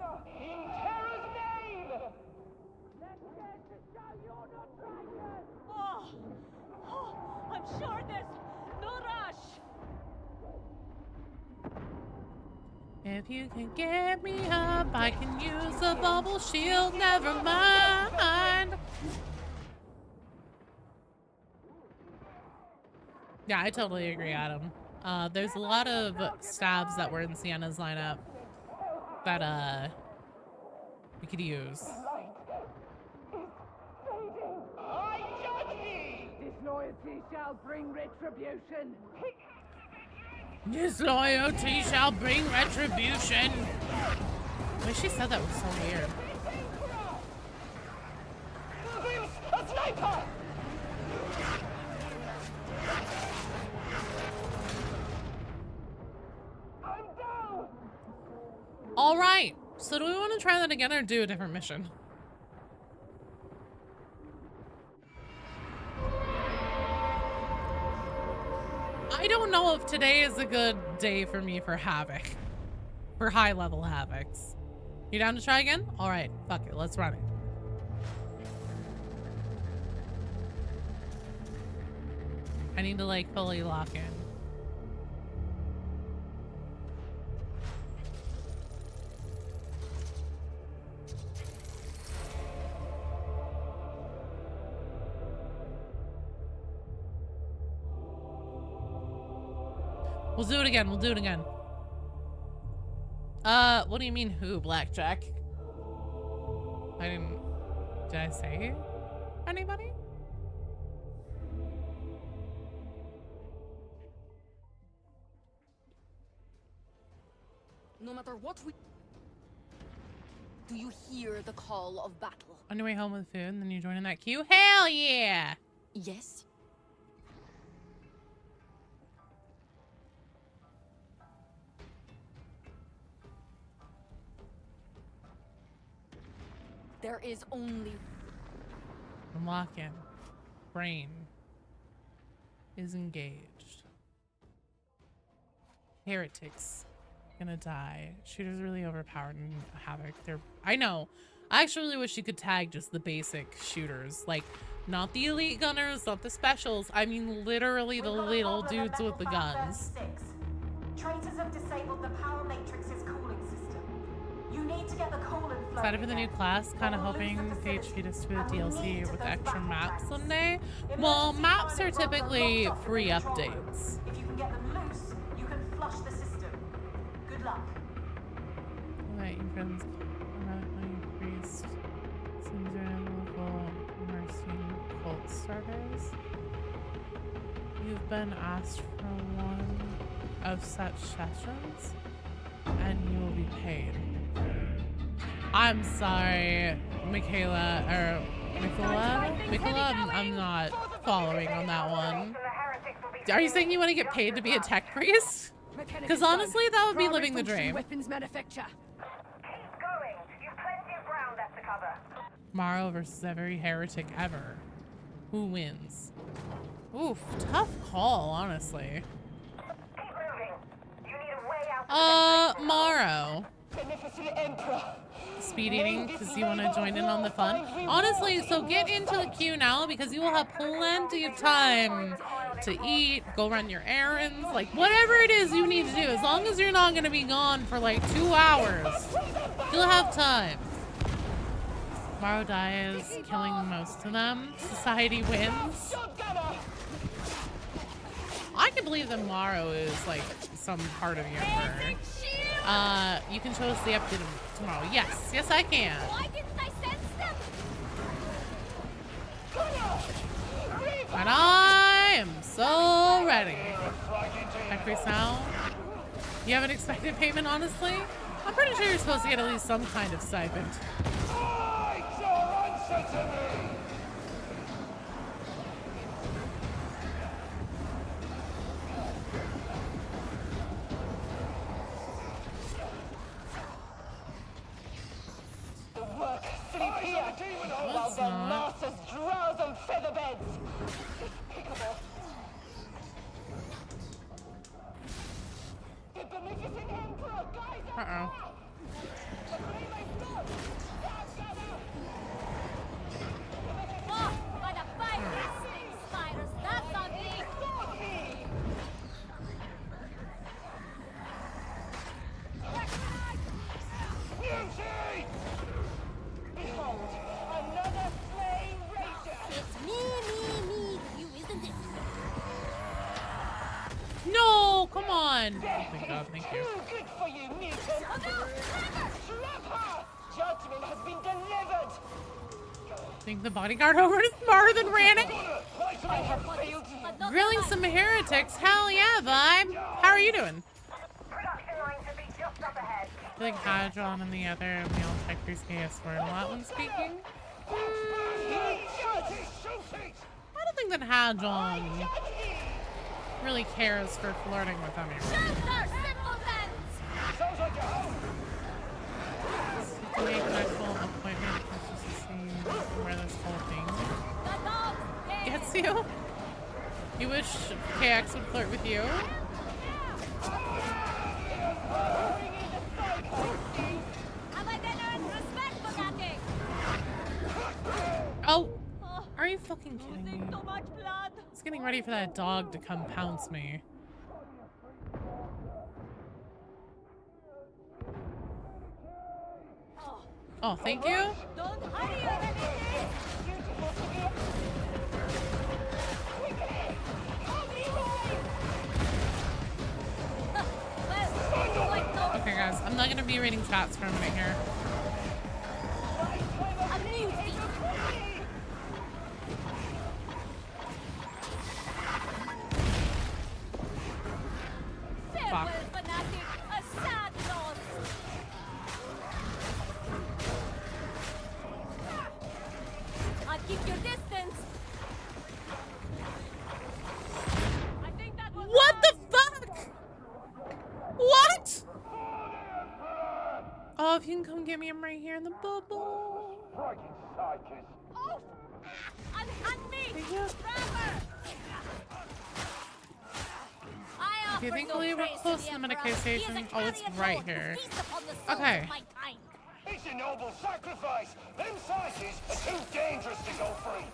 I'm sure there's no rush. If you can get me up, I can use a bubble shield. Never mind. Yeah, I totally agree, Adam. There's a lot of stabs that were in Sienna's lineup that we could use. Disloyalty shall bring retribution. Disloyalty shall bring retribution. The way she said that was so weird. A sniper! All right. So do we want to try that again or do a different mission? I don't know if today is a good day for me for Havoc. For high level Havocs. You down to try again? All right. Fuck it. Let's run it. I need to like fully lock in. We'll do it again. We'll do it again. What do you mean who, Blackjack? Did I say anybody? No matter what we... Do you hear the call of battle? On your way home with food and then you join in that queue? Hell yeah! Yes? There is only... Unlocking. Brain is engaged. Heretics gonna die. Shooter's really overpowered in Havoc. I know. I actually really wish you could tag just the basic shooters. Like, not the elite gunners, not the specials. I mean literally the little dudes with the guns. Traitors have disabled the power matrix's cooling system. You need to get the coolant flow. Excited for the new class, kind of hoping they treat us to a DLC with extra maps someday. Well, maps are typically free updates. If you can get them loose, you can flush the system. Good luck. Alright, your friends automatically increased. Seems you're in local mercy cult starters. You've been asked for one of such sessions, and you will be paid. I'm sorry, Michaela, I'm not following on that one. Are you saying you want to get paid to be a tech priest? Because honestly, that would be living the dream. Weapons manufacture. Keep going. You've plenty of ground left to cover. Morrow versus every heretic ever. Who wins? Oof, tough call, honestly. Keep moving. You need a way out. Morrow. Beneficent Emperor. Speed eating because you want to join in on the fun. Honestly, so get into the queue now because you will have plenty of time to eat, go run your errands, like whatever it is you need to do. As long as you're not going to be gone for like 2 hours, you'll have time. Morrow dies, killing most of them. Society wins. I can believe that Morrow is like some part of the Emperor. You can show us the update tomorrow. Yes, yes I can. Why didn't I sense them? And I am so ready. Priest now. You haven't expected payment, honestly? I'm pretty sure you're supposed to get at least some kind of stipend. Sleep here while the masters drowse on feather beds. The beneficent emperor, guys! Uh-oh. Oh, by the five wrestling spiders, that's ugly. Behold, another slain racer! It's me, you, isn't it? No, come on. Oh my God, thank you. Too good for you, mutant! Oh no! Trap her! Judgment has been delivered! Think the bodyguard over is smarter than Rannick? I have failed you! Grilling some heretics? Hell yeah, vibe. How are you doing? Production line should be just up ahead. I feel like Hadron and the other male techers KS were a lot when speaking. I don't think that Hadron really cares for flirting with anyone. Sounds like you're home! To make an actual appointment just to see where this whole thing gets you. You wish KX would flirt with you? Oh, are you fucking kidding me? So much blood. It's getting ready for that dog to come pounce me. Oh, thank you. Don't hurry already. Okay, guys, I'm not gonna be reading chats for a minute here. Keep your distance. I think that was What the fuck? What? Oh, if you can come get me, I'm right here in the bubble. Oh! Unhand me! Grabber! I Okay, offer thankfully no we're praise close the to the Emperor. medication He is a station. Oh, it's carrion right lord who here. feasts upon the souls Okay. of my kind. It's a noble sacrifice. Them sizes are too dangerous to go free.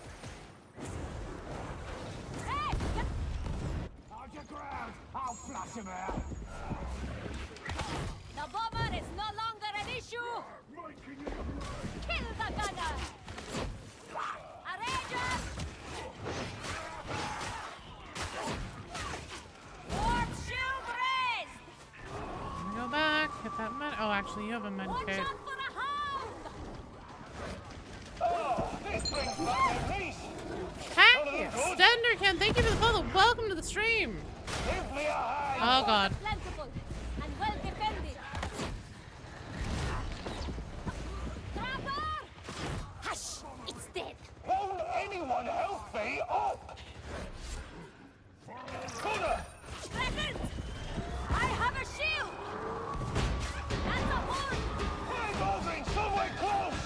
Hey! Get Hold your ground. I'll flush him out. the bomber is no longer an issue! Kill the gunner! Outrageous! Warp shield raised! Go back, hit that med. Oh, actually, you have a med Watch kit. out for a hound! Oh, this brings back the peace. Hey, Stenderkin, thank you for the follow. Welcome to the stream. Give me a hand. Oh God. Plentiful and well defended. Trapper! Hush! It's dead. Won't anyone help me up? Gunner! Record! I have a shield! That's a horn! We're moving somewhere close.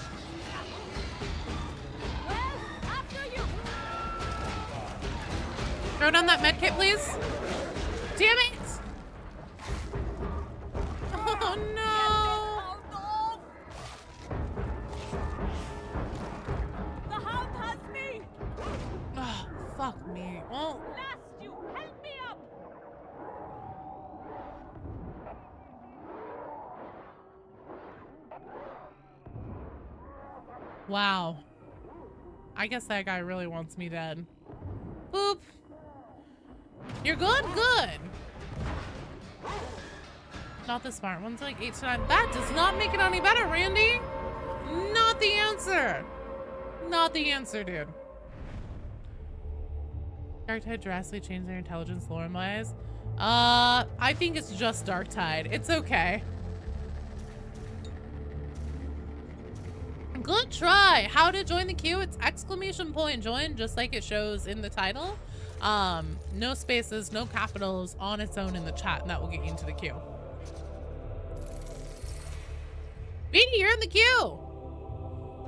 Well, after you! Throw down that med kit, please. Damn it! Oh no! The hound has me! Oh, fuck me. Well, Blast you! Help me up! wow. I guess that guy really wants me dead. Boop. You're good? Good. Not the smart one's like 8 to 9. That does not make it any better, Randy. Not the answer. Not the answer, dude. Darktide drastically changed their intelligence lore-wise. I think it's just Darktide. It's okay. Good try. How to join the queue? It's exclamation point join, just like it shows in the title. No spaces, no capitals, on its own in the chat, and that will get you into the queue. Beanie, you're in the queue.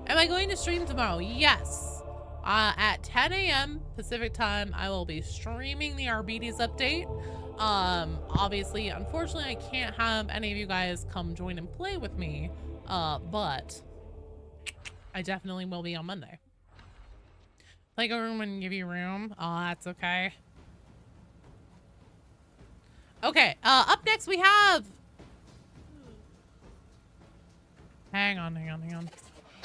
Am I going to stream tomorrow? Yes. At 10 a.m. Pacific time, I will be streaming the Arbites update. Obviously, unfortunately, I can't have any of you guys come join and play with me, but I definitely will be on Monday. Play go room and give you room. Oh, that's okay. Okay, up next we have... Hang on.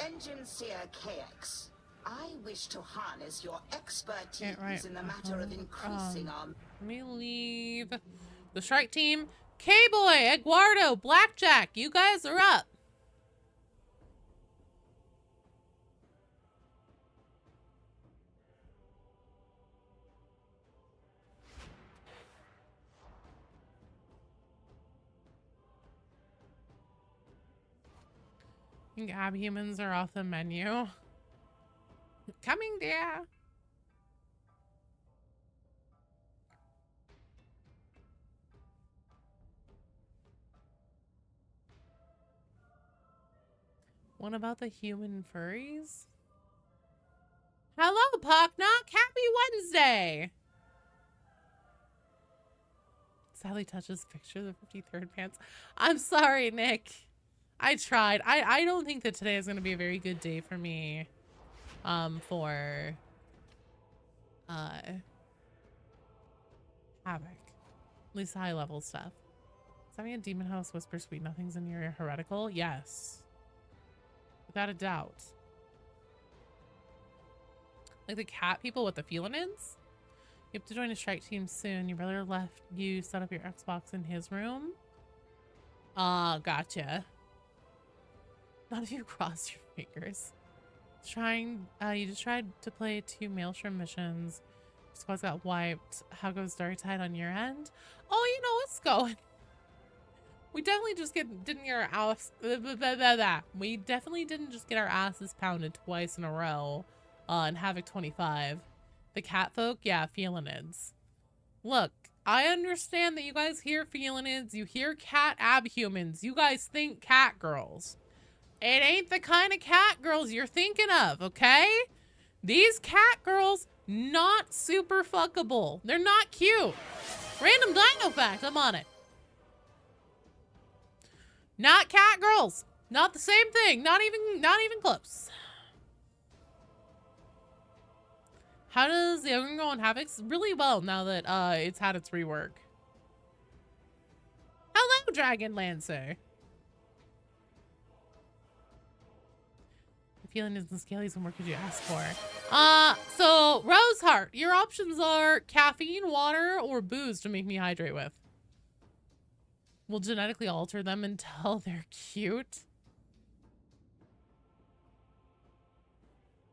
Engine Seer KX, I wish to harness your expertise Okay, right. in the matter of increasing our... Let me leave the strike team. K-Boy, Eduardo, Blackjack, you guys are up. I think abhumans are off the menu. Coming, dear. What about the human furries? Hello, Pocknock. Happy Wednesday. Sally touches picture of the 53rd pants. I'm sorry, Nick. I tried. I don't think that today is going to be a very good day for me. For Havoc. At least high level stuff. Is having a demon house whisper sweet nothings in your heretical? Yes. Without a doubt. Like the cat people with the Felinids? You have to join a strike team soon. Your brother left you set up your Xbox in his room? Gotcha. None of you crossed your fingers. You just tried to play 2 Maelstrom missions. Squads got wiped. How goes Darktide on your end? Oh, you know it's going. We definitely just didn't get our ass. We definitely didn't just get our asses pounded twice in a row. and Havoc 25. The cat folk, yeah, Felinids. Look, I understand that you guys hear Felinids, you hear cat abhumans, you guys think cat girls. It ain't the kind of cat girls you're thinking of, okay? These cat girls, not super fuckable. They're not cute. Random dino fact, I'm on it. Not cat girls. Not the same thing. Not even close. How does the Ogre go on Havoc's? Really well now that it's had its rework. Hello, Dragon Lancer. The feeling is the scalies, what more could you ask for? So Roseheart, your options are caffeine, water, or booze to make me hydrate with. We'll genetically alter them until they're cute.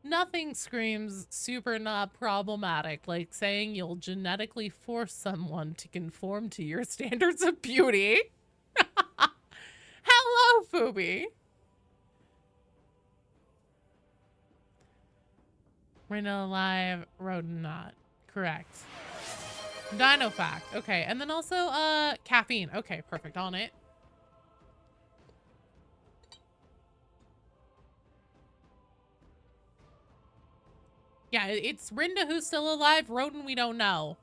Nothing screams super not problematic like saying you'll genetically force someone to conform to your standards of beauty. Hello, Phoebe. Rhino alive, rodent not. Correct. Dino fact. Okay, and then also caffeine. Okay, perfect. On it. Yeah, it's Rinda who's still alive. Rodent we don't know.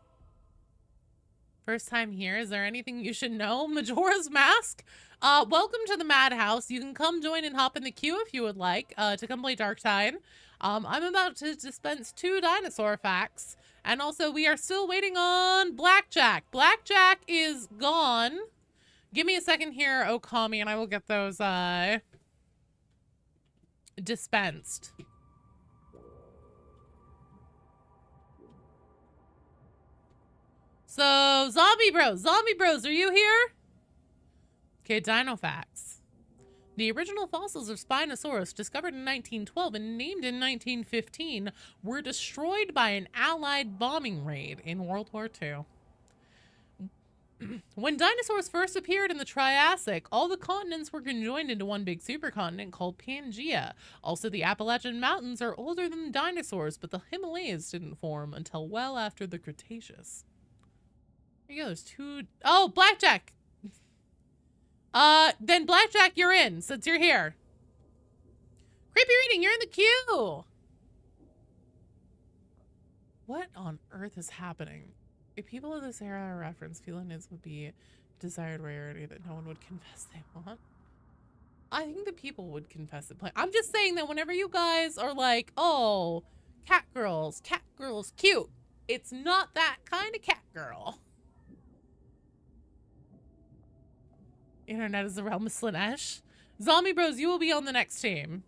First time here. Is there anything you should know? Majora's Mask? Welcome to the Madhouse. You can come join and hop in the queue if you would like to come play Darktide. I'm about to dispense 2 dinosaur facts. And also, we are still waiting on Blackjack. Blackjack is gone. Give me a second here, Okami, and I will get those dispensed. So, Zombie Bros, are you here? Okay, Dino facts. The original fossils of Spinosaurus, discovered in 1912 and named in 1915, were destroyed by an Allied bombing raid in World War II. When dinosaurs first appeared in the Triassic, all the continents were conjoined into one big supercontinent called Pangaea. Also, the Appalachian Mountains are older than dinosaurs, but the Himalayas didn't form until well after the Cretaceous. There you go, there's 2... Oh, Blackjack! Then Blackjack, you're in, since you're here. Creepy Reading, you're in the queue! What on earth is happening? If people of this era reference Felinids would be desired rarity that no one would confess they want. I think the people would confess it. I'm just saying that whenever you guys are like, oh, cat girls, cute. It's not that kind of cat girl. Internet is the realm of Slanesh. Zombie Bros, you will be on the next team.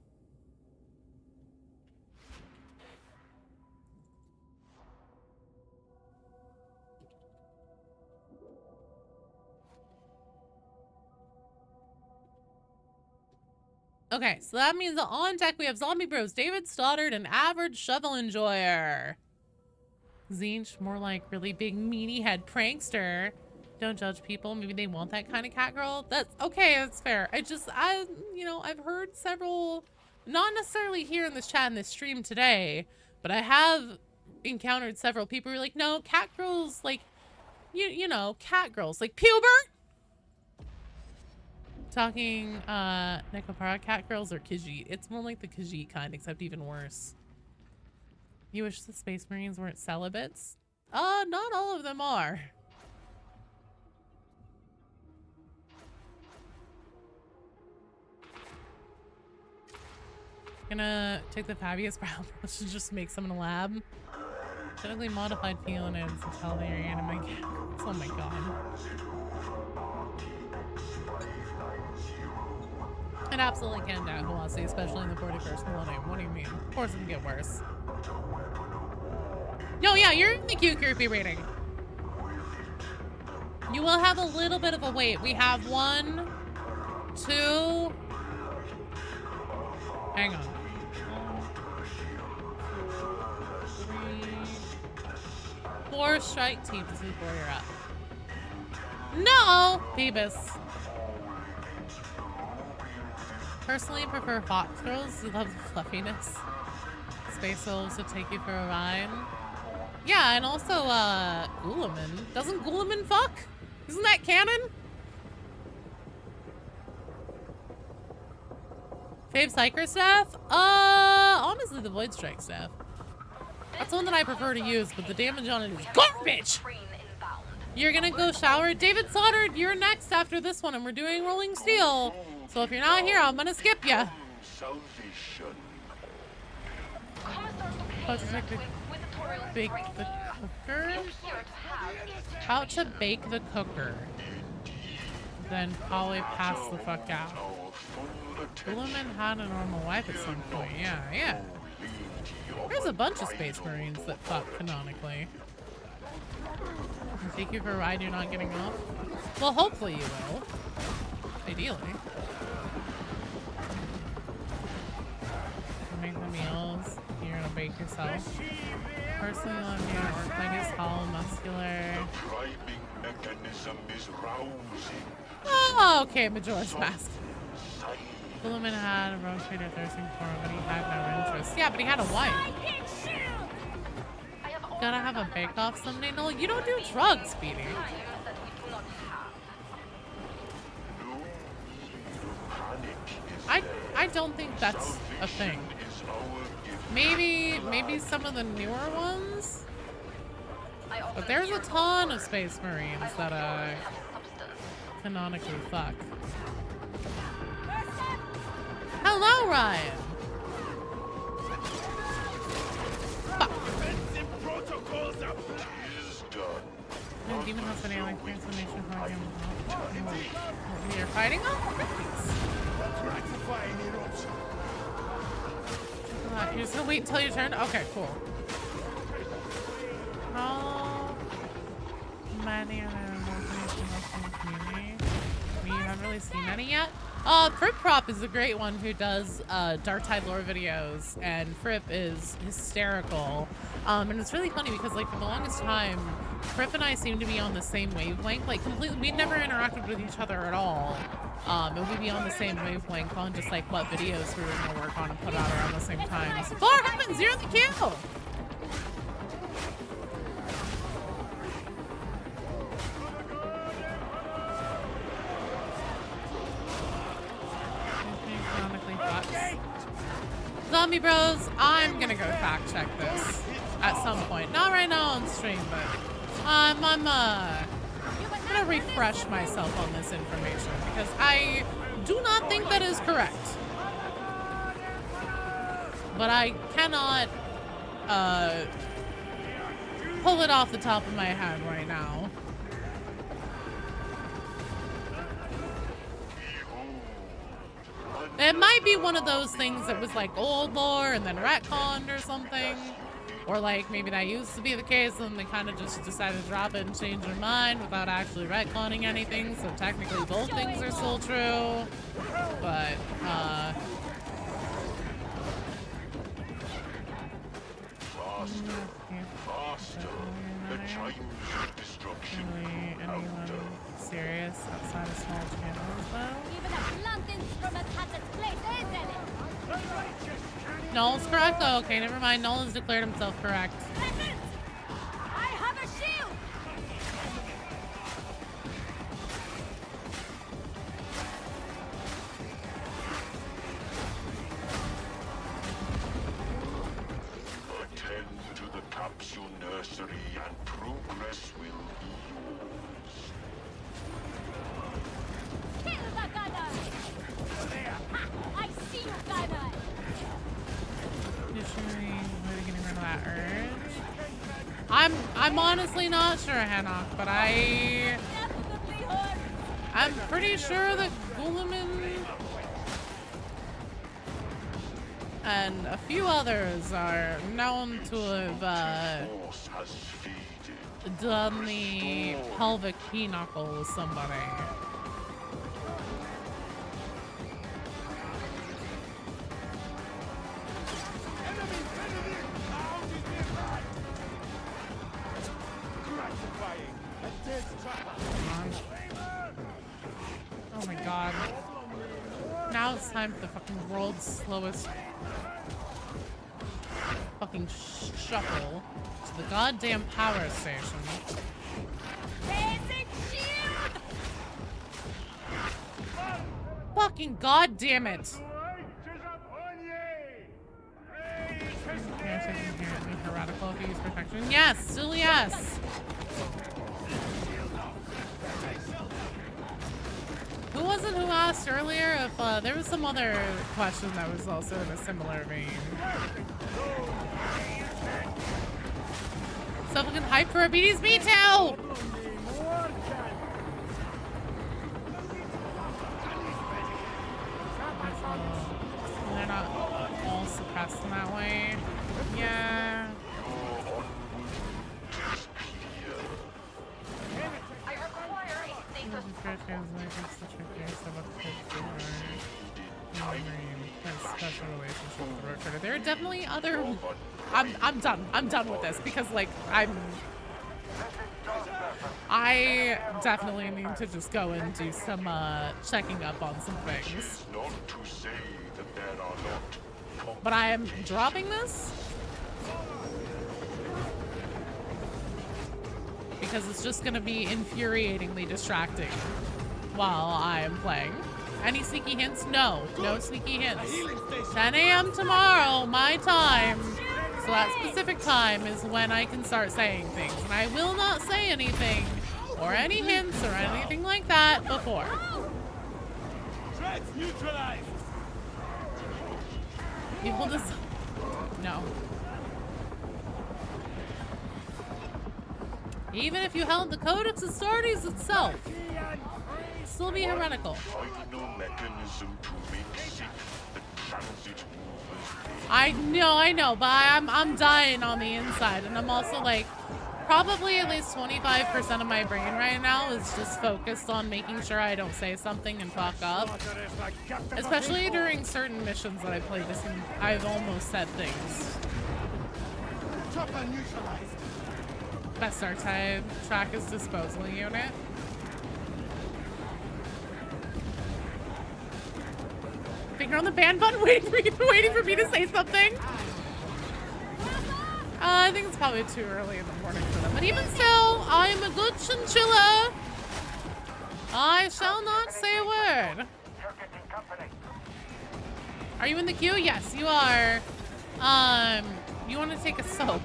Okay, so that means that on deck we have Zombie Bros, David Stoddard, and Average Shovel Enjoyer. Zinch, more like really big meaty head prankster. Don't judge people. Maybe they want that kind of cat girl. That's okay. That's fair. You know, I've heard several, not necessarily here in this chat in this stream today, but I have encountered several people who are like, no, cat girls, like, you know, cat girls, like Pubert. Talking, Nekopara, cat girls or Khajiit. It's more like the Khajiit kind, except even worse. You wish the Space Marines weren't celibates? Not all of them are. Gonna take the Fabius brown brush and just make some in a lab. Genetically modified felinids until they're anime cats. Oh my god. It absolutely can down Velocity, especially in the 41st millennium. What do you mean? Of course it can get worse. No, yeah, you're in the queue, Creepy Reading. You will have a little bit of a wait. We have 1, 2... Hang on. 4 strike teams before you're up. No! Phoebus. Personally, I prefer fox girls who love the fluffiness. space elves to take you for a ride. Yeah, and also, Gulaman. Doesn't Gulaman fuck? Isn't that canon? Fave Psyker staff? Honestly, the Void Strike staff. That's the one that I prefer to use, but the damage on it is garbage! You're gonna go shower? David Soddard, you're next after this one, and we're doing Rolling Steel. So if you're not here, I'm gonna skip ya. How to bake the cooker? How to bake the cooker. Then probably pass the fuck out. Gulaman had a normal wife at some point. Yeah. There's a bunch of Space Marines that fuck canonically. Take you for a ride, you're not getting off? Well, hopefully you will. Ideally. Make the meals. You're gonna bake yourself. Personally, on your work leg is hollow, muscular. Oh, okay, Majora's Mask. Gulaman had a rotator thirsting for him, but he had no interest. Yeah, but he had a wife. Gotta have a bake-off someday. No, you don't do drugs, Speedy. I don't think that's a thing. Maybe some of the newer ones? But there's a ton of Space Marines that canonically fuck. Hello, Ryan! And Demon has been alien transformation for him. You're fighting them? You're just gonna wait until your turn? Okay, cool. How many are there in the community? We haven't really seen any yet. Fripp Prop is a great one who does Darktide lore videos, and Fripp is hysterical. And it's really funny because, like, for the longest time, Fripp and I seem to be on the same wavelength. Like, completely, we never interacted with each other at all. And we'd be on the same wavelength on just, like, what videos we were going to work on and put out around the same time. So, 4 heavens, you're the kill! Zombie Bros, I'm gonna go fact check this at some point. Not right now on stream, but I'm gonna refresh myself on this information because I do not think that is correct. But I cannot pull it off the top of my head right now. It might be one of those things that was like old lore and then retconned or something. Or like maybe that used to be the case and they kind of just decided to drop it and change their mind without actually retconning anything. So technically both things are still true. But, faster. The chimes of destruction. Anyone serious outside of small channels though? Even Atlanteans from a cat's place, isn't it? Null's correct? Oh, okay, never mind. Null has declared himself correct. I have a shield! Attend to the capsule nursery and progress will be yours. Kill the gunner! I see you, gunner! Getting rid of that urge. I'm honestly not sure, Hanok, but I'm pretty sure that Gulaman and a few others are known to have done the pelvic pinochle with somebody. Oh my god. Now it's time for the fucking world's slowest fucking shuffle to the goddamn power station. Fucking goddamn it! Heretical if you use protection. Yes, still yes. Who was it who asked earlier if there was some other question that was also in a similar vein? So fucking hype for Arbites, me too! They're not all suppressed in that way. Yeah. I require a safer special relationship with the recruiter. There are definitely other. I'm done. I'm done with this because like I definitely need to just go and do some checking up on some things. But I am dropping this because it's just going to be infuriatingly distracting while I am playing. Any sneaky hints? No. No sneaky hints. 10 a.m. tomorrow, my time. So that specific time is when I can start saying things. And I will not say anything or any hints or anything like that before. Threats neutralized. People just... No. Even if you held the Codex Astartes itself, it'd still be heretical. I know, but I'm dying on the inside, and I'm also like, probably at least 25% of my brain right now is just focused on making sure I don't say something and fuck up. Especially during certain missions that I played this and I've almost said things. Best Darktide track is disposal unit. Finger on the ban button, waiting for me to say something. I think it's probably too early in the morning for them. But even so, I'm a good chinchilla. I shall not say a word. Are you in the queue? Yes, you are. You want to take a soak.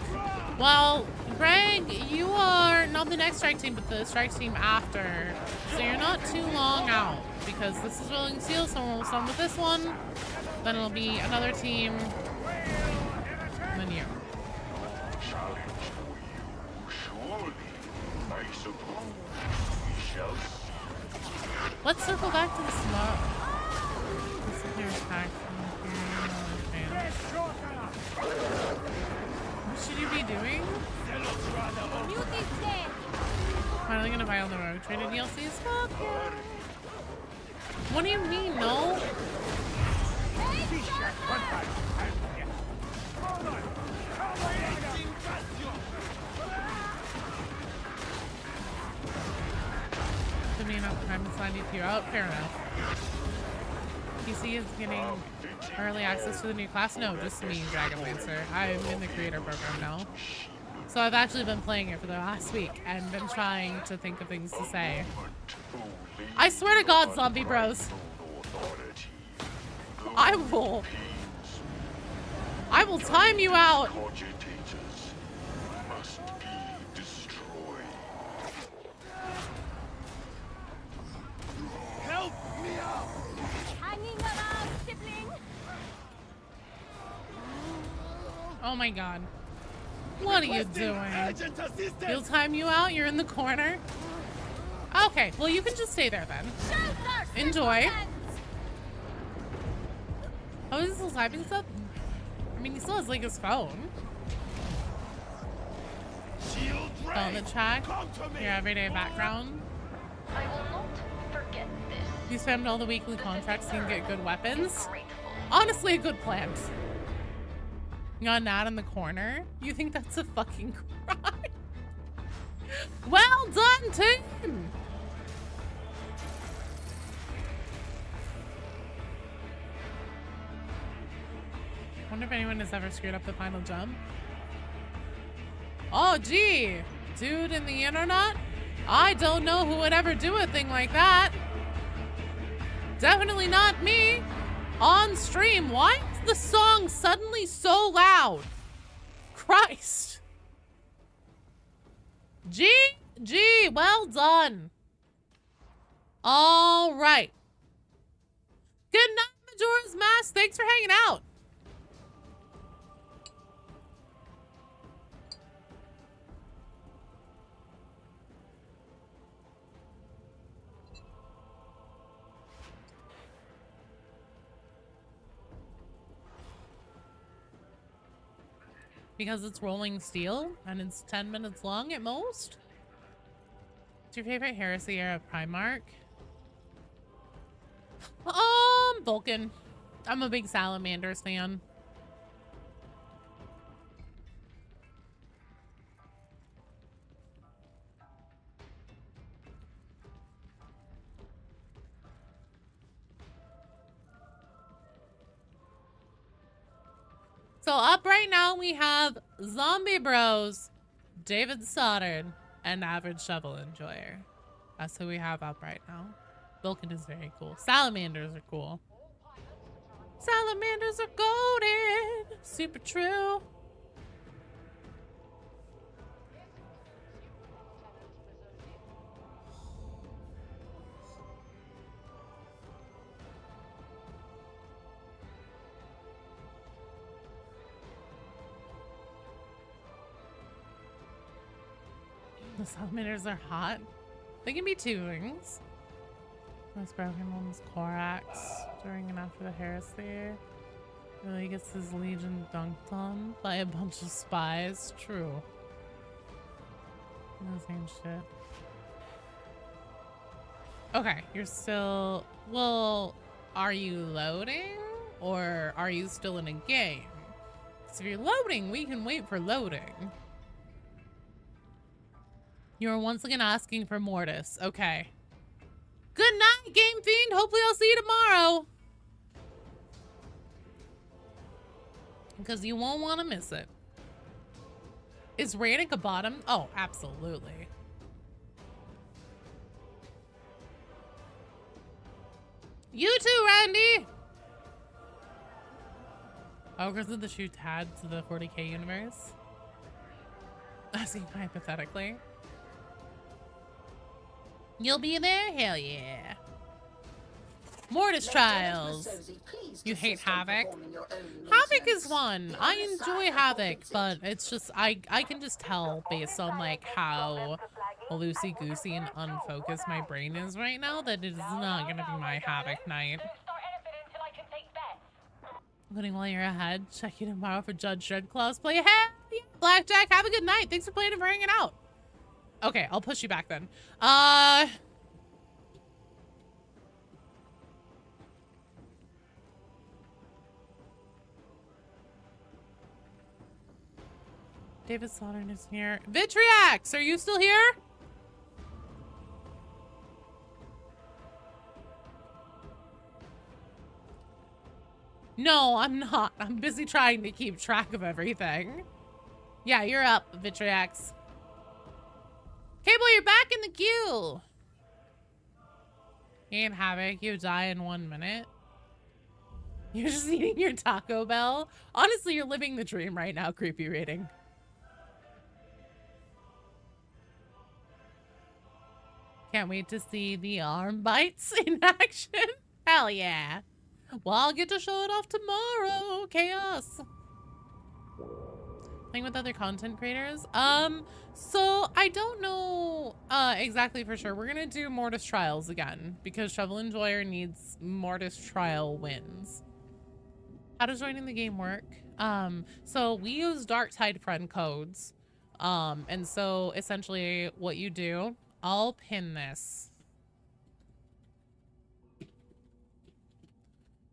Well, Greg, you are not the next strike team, but the strike team after. So you're not too long out because this is Rolling Seal, so we'll start with this one. Then it'll be another team. And then you. Let's circle back to the smart. What should you be doing? Finally gonna buy all the Rogue Trader DLCs? Fuck yeah. What do you mean, no? Give me enough time to sign you out. Fair enough. PC is getting early access to the new class? No, just me, Dragonlancer. I'm in the creator program now. So I've actually been playing it for the last week and been trying to think of things to say. I swear to God, zombie bros. I will time you out. Help me out. Hanging around, sibling. Oh my God. What are you doing? He'll time you out? You're in the corner? Okay, well you can just stay there then. Enjoy. Oh, is he still typing stuff? I mean, he still has like his phone. Oh, the track. Your everyday background. I will not forget this. You spammed all the weekly contracts so you can get good weapons. Honestly, a good plan. You got an ad in the corner? You think that's a fucking crime? Well done, team! wonder if anyone has ever screwed up the final jump. Oh, gee. Dude in the internet? I don't know who would ever do a thing like that. Definitely not me. On stream. Why is the song suddenly so loud? Christ. Gee, well done. All right. Good night, Majora's Mask. Thanks for hanging out. Because it's rolling steel and it's 10 minutes long at most. What's your favorite heresy era of Primarch? Vulcan. I'm a big Salamanders fan. So up right now we have Zombie Bros, David Stoddard, and Average Shovel Enjoyer. That's who we have up right now. Vulcan is very cool. Salamanders are cool. Salamanders are golden. Super true. The salamanders are hot. They can be two wings. Most broken one's Korax during and after the heresy. Really gets his legion dunked on by a bunch of spies. True. No same shit. Okay, you're still... Well, are you loading? Or are you still in a game? Because if you're loading, we can wait for loading. You're once again asking for Mortis. Okay. Good night, Game Fiend. Hopefully I'll see you tomorrow. Because you won't want to miss it. Is Radic a bottom? Oh, absolutely. You too, Randy. Ogres of the Shoe Tad to the 40k universe. Asking hypothetically. You'll be there? Hell yeah. Mortis Trials. You hate Havoc? Havoc is fun. I enjoy Havoc, but it's just, I can just tell based on like how loosey-goosey and unfocused my brain is right now that it is not gonna be my Havoc night. Including while you're ahead, check you tomorrow for Judge Dredd cosplay. Hell yeah, Blackjack, have a good night. Thanks for playing and for hanging out. Okay, I'll push you back then. David Slaughter is here. Vitriax, are you still here? No, I'm not. I'm busy trying to keep track of everything. Yeah, you're up, Vitriax. Cable, you're back in the queue. And Havoc, you die in 1 minute. You're just eating your Taco Bell. Honestly, you're living the dream right now, creepy rating. Can't wait to see the arm bites in action. Hell yeah. Well, I'll get to show it off tomorrow. Chaos. Playing with other content creators. So I don't know exactly for sure. We're gonna do Mortis Trials again because Shovel Enjoyer needs Mortis Trial wins. How does joining the game work? So we use Darktide friend codes. And so essentially what you do, I'll pin this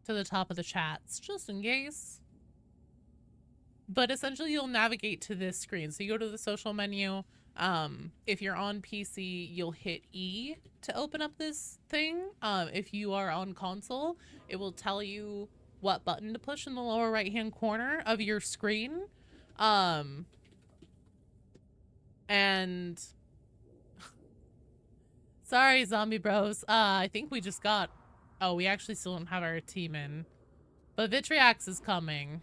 to the top of the chats just in case. But essentially you'll navigate to this screen. So you go to the social menu. If you're on PC, you'll hit E to open up this thing. If you are on console, it will tell you what button to push in the lower right-hand corner of your screen. And sorry, zombie bros. I think we just got, oh, we actually still don't have our team in, but Vitriax is coming.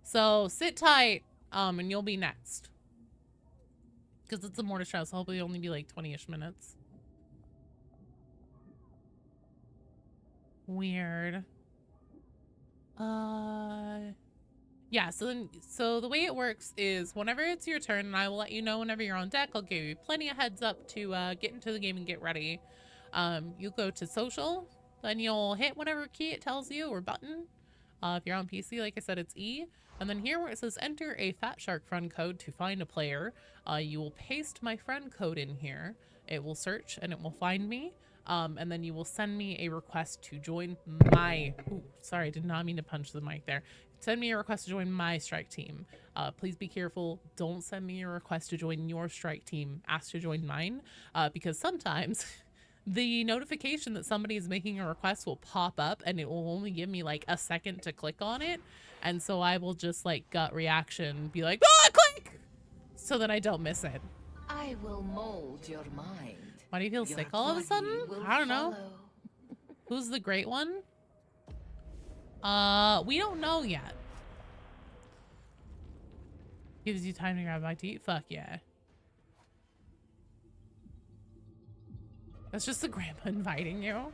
So sit tight, and you'll be next. Because it's a mortar shell, so hopefully it'll only be like 20-ish minutes. Weird. Yeah, so the way it works is whenever it's your turn, and I will let you know whenever you're on deck. I'll give you plenty of heads up to get into the game and get ready. You go to social, then you'll hit whatever key it tells you or button. If you're on PC, like I said, it's E. And then here where it says enter a Fat Shark friend code to find a player, you will paste my friend code in here. It will search and it will find me. And then you will send me a request to join my, ooh, sorry, I did not mean to punch the mic there. Send me a request to join my strike team. Please be careful. Don't send me a request to join your strike team. Ask to join mine, because sometimes the notification that somebody is making a request will pop up and it will only give me like a second to click on it. And so I will just like gut reaction, be like, ah, click! So that I don't miss it. I will mold your mind. Why do you feel sick all of a sudden? I don't know. Who's the great one? We don't know yet. Gives you time to grab a bite to eat? Fuck yeah. That's just the grandpa inviting you.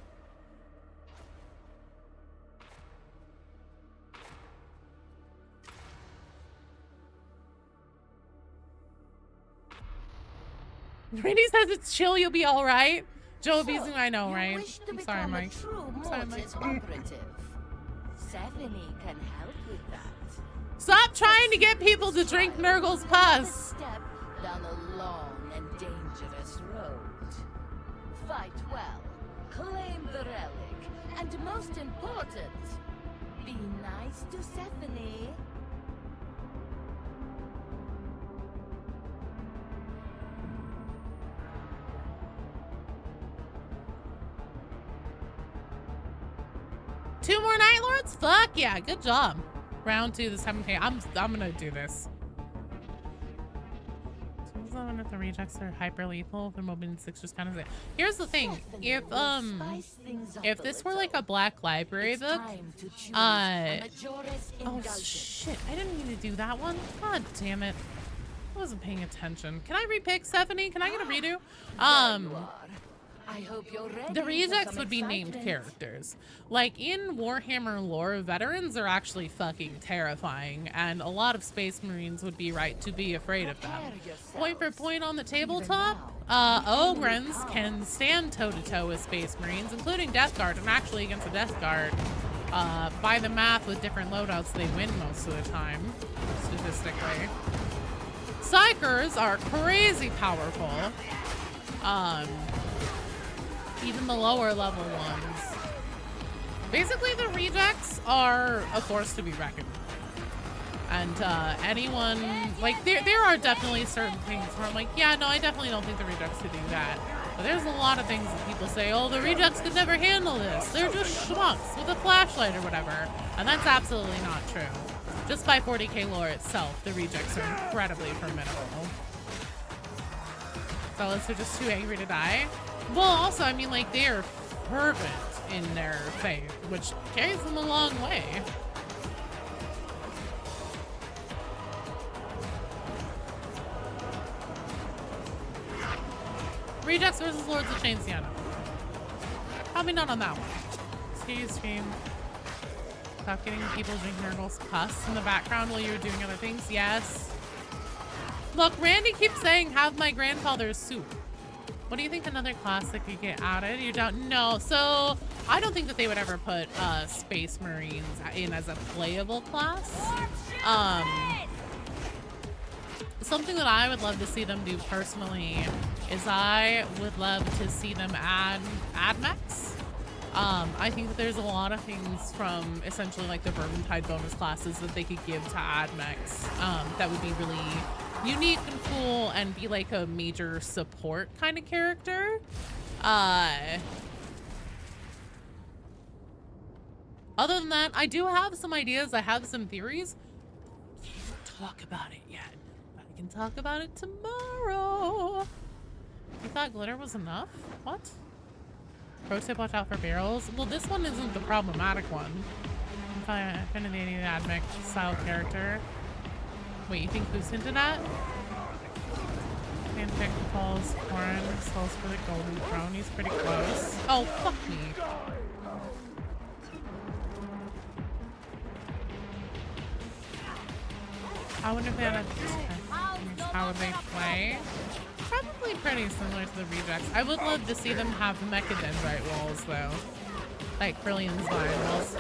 Randy says it's chill, you'll be alright. Joe abusing, I know, right? I'm sorry, Mike. I'm sorry, Mike. Stephanie can help with that. Stop trying to get people to drink Nurgle's pus. Step down a long and dangerous road. Fight well, claim the relic, and most important, be nice to Stephanie. Two more Night Lords? Fuck yeah, good job. Round 2, the 7K. I'm gonna do this. So if the rejects are hyper lethal, they're moving in 6 just kind of. Here's the thing: if this were like a Black Library book, oh shit, I didn't mean to do that one. God damn it, I wasn't paying attention. Can I repick Stephanie? Can I get a redo? I hope you're ready. The rejects would be named characters. Like in Warhammer lore, veterans are actually fucking terrifying, and a lot of Space Marines would be right to be afraid of them. Point for point on the tabletop, Ogrins can stand toe-to-toe with Space Marines, including Death Guard, and actually against the Death Guard, by the math with different loadouts, they win most of the time, statistically. Psychers are crazy powerful. Even the lower level ones. Basically, the rejects are a force to be reckoned with. And anyone, like, there are definitely certain things where I'm like, yeah, no, I definitely don't think the rejects could do that. But there's a lot of things that people say, oh, the rejects could never handle this. They're just schmucks with a flashlight or whatever. And that's absolutely not true. Just by 40k lore itself, the rejects are incredibly formidable. Fellas are just too angry to die. Well, also, I mean, like, they are fervent in their faith, which carries them a long way. Rejects versus Lords of Chain Sienna. Probably not on that one. Excuse stream. Stop getting people drinking Nurgle's pus in the background while you're doing other things. Yes. Look, Randy keeps saying, have my grandfather's soup. What do you think another class that could get added? You don't know. So I don't think that they would ever put Space Marines in as a playable class. Something that I would love to see them do personally is I would love to see them add mechs. I think that there's a lot of things from essentially like the Vermintide bonus classes that they could give to add mechs that would be really unique and cool and be like a major support kind of character. Other than that, I do have some ideas. I have some theories. Can't talk about it yet. I can talk about it tomorrow. You thought glitter was enough? What? Pro tip, watch out for barrels. Well, this one isn't the problematic one. Infinity Admic style character. Wait, you think who's hinted at? Handpick falls corn, souls for the golden throne. He's pretty close. Oh, fuck me. I wonder if they had a how would they play? Probably pretty similar to the rejects. I would love to see them have mechadendrite walls though. Like Brilliant's vine walls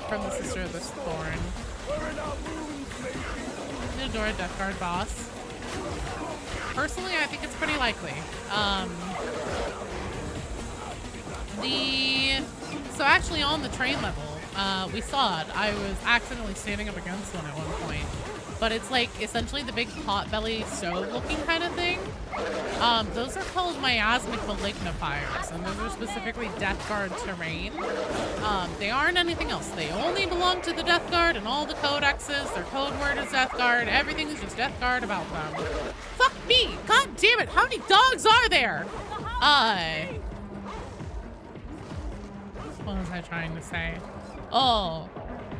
from the Sister of the Thorn. Nidora Death Guard boss. Personally, I think it's pretty likely. So actually on the train level, we saw it. I was accidentally standing up against one at one point. But it's like essentially the big potbelly stove looking kind of thing. Those are called miasmic malignifiers, and those are specifically Death Guard terrain. They aren't anything else. They only belong to the Death Guard and all the codexes. Their code word is Death Guard. Everything is just Death Guard about them. Fuck me! God damn it! How many dogs are there? What was I trying to say? Oh.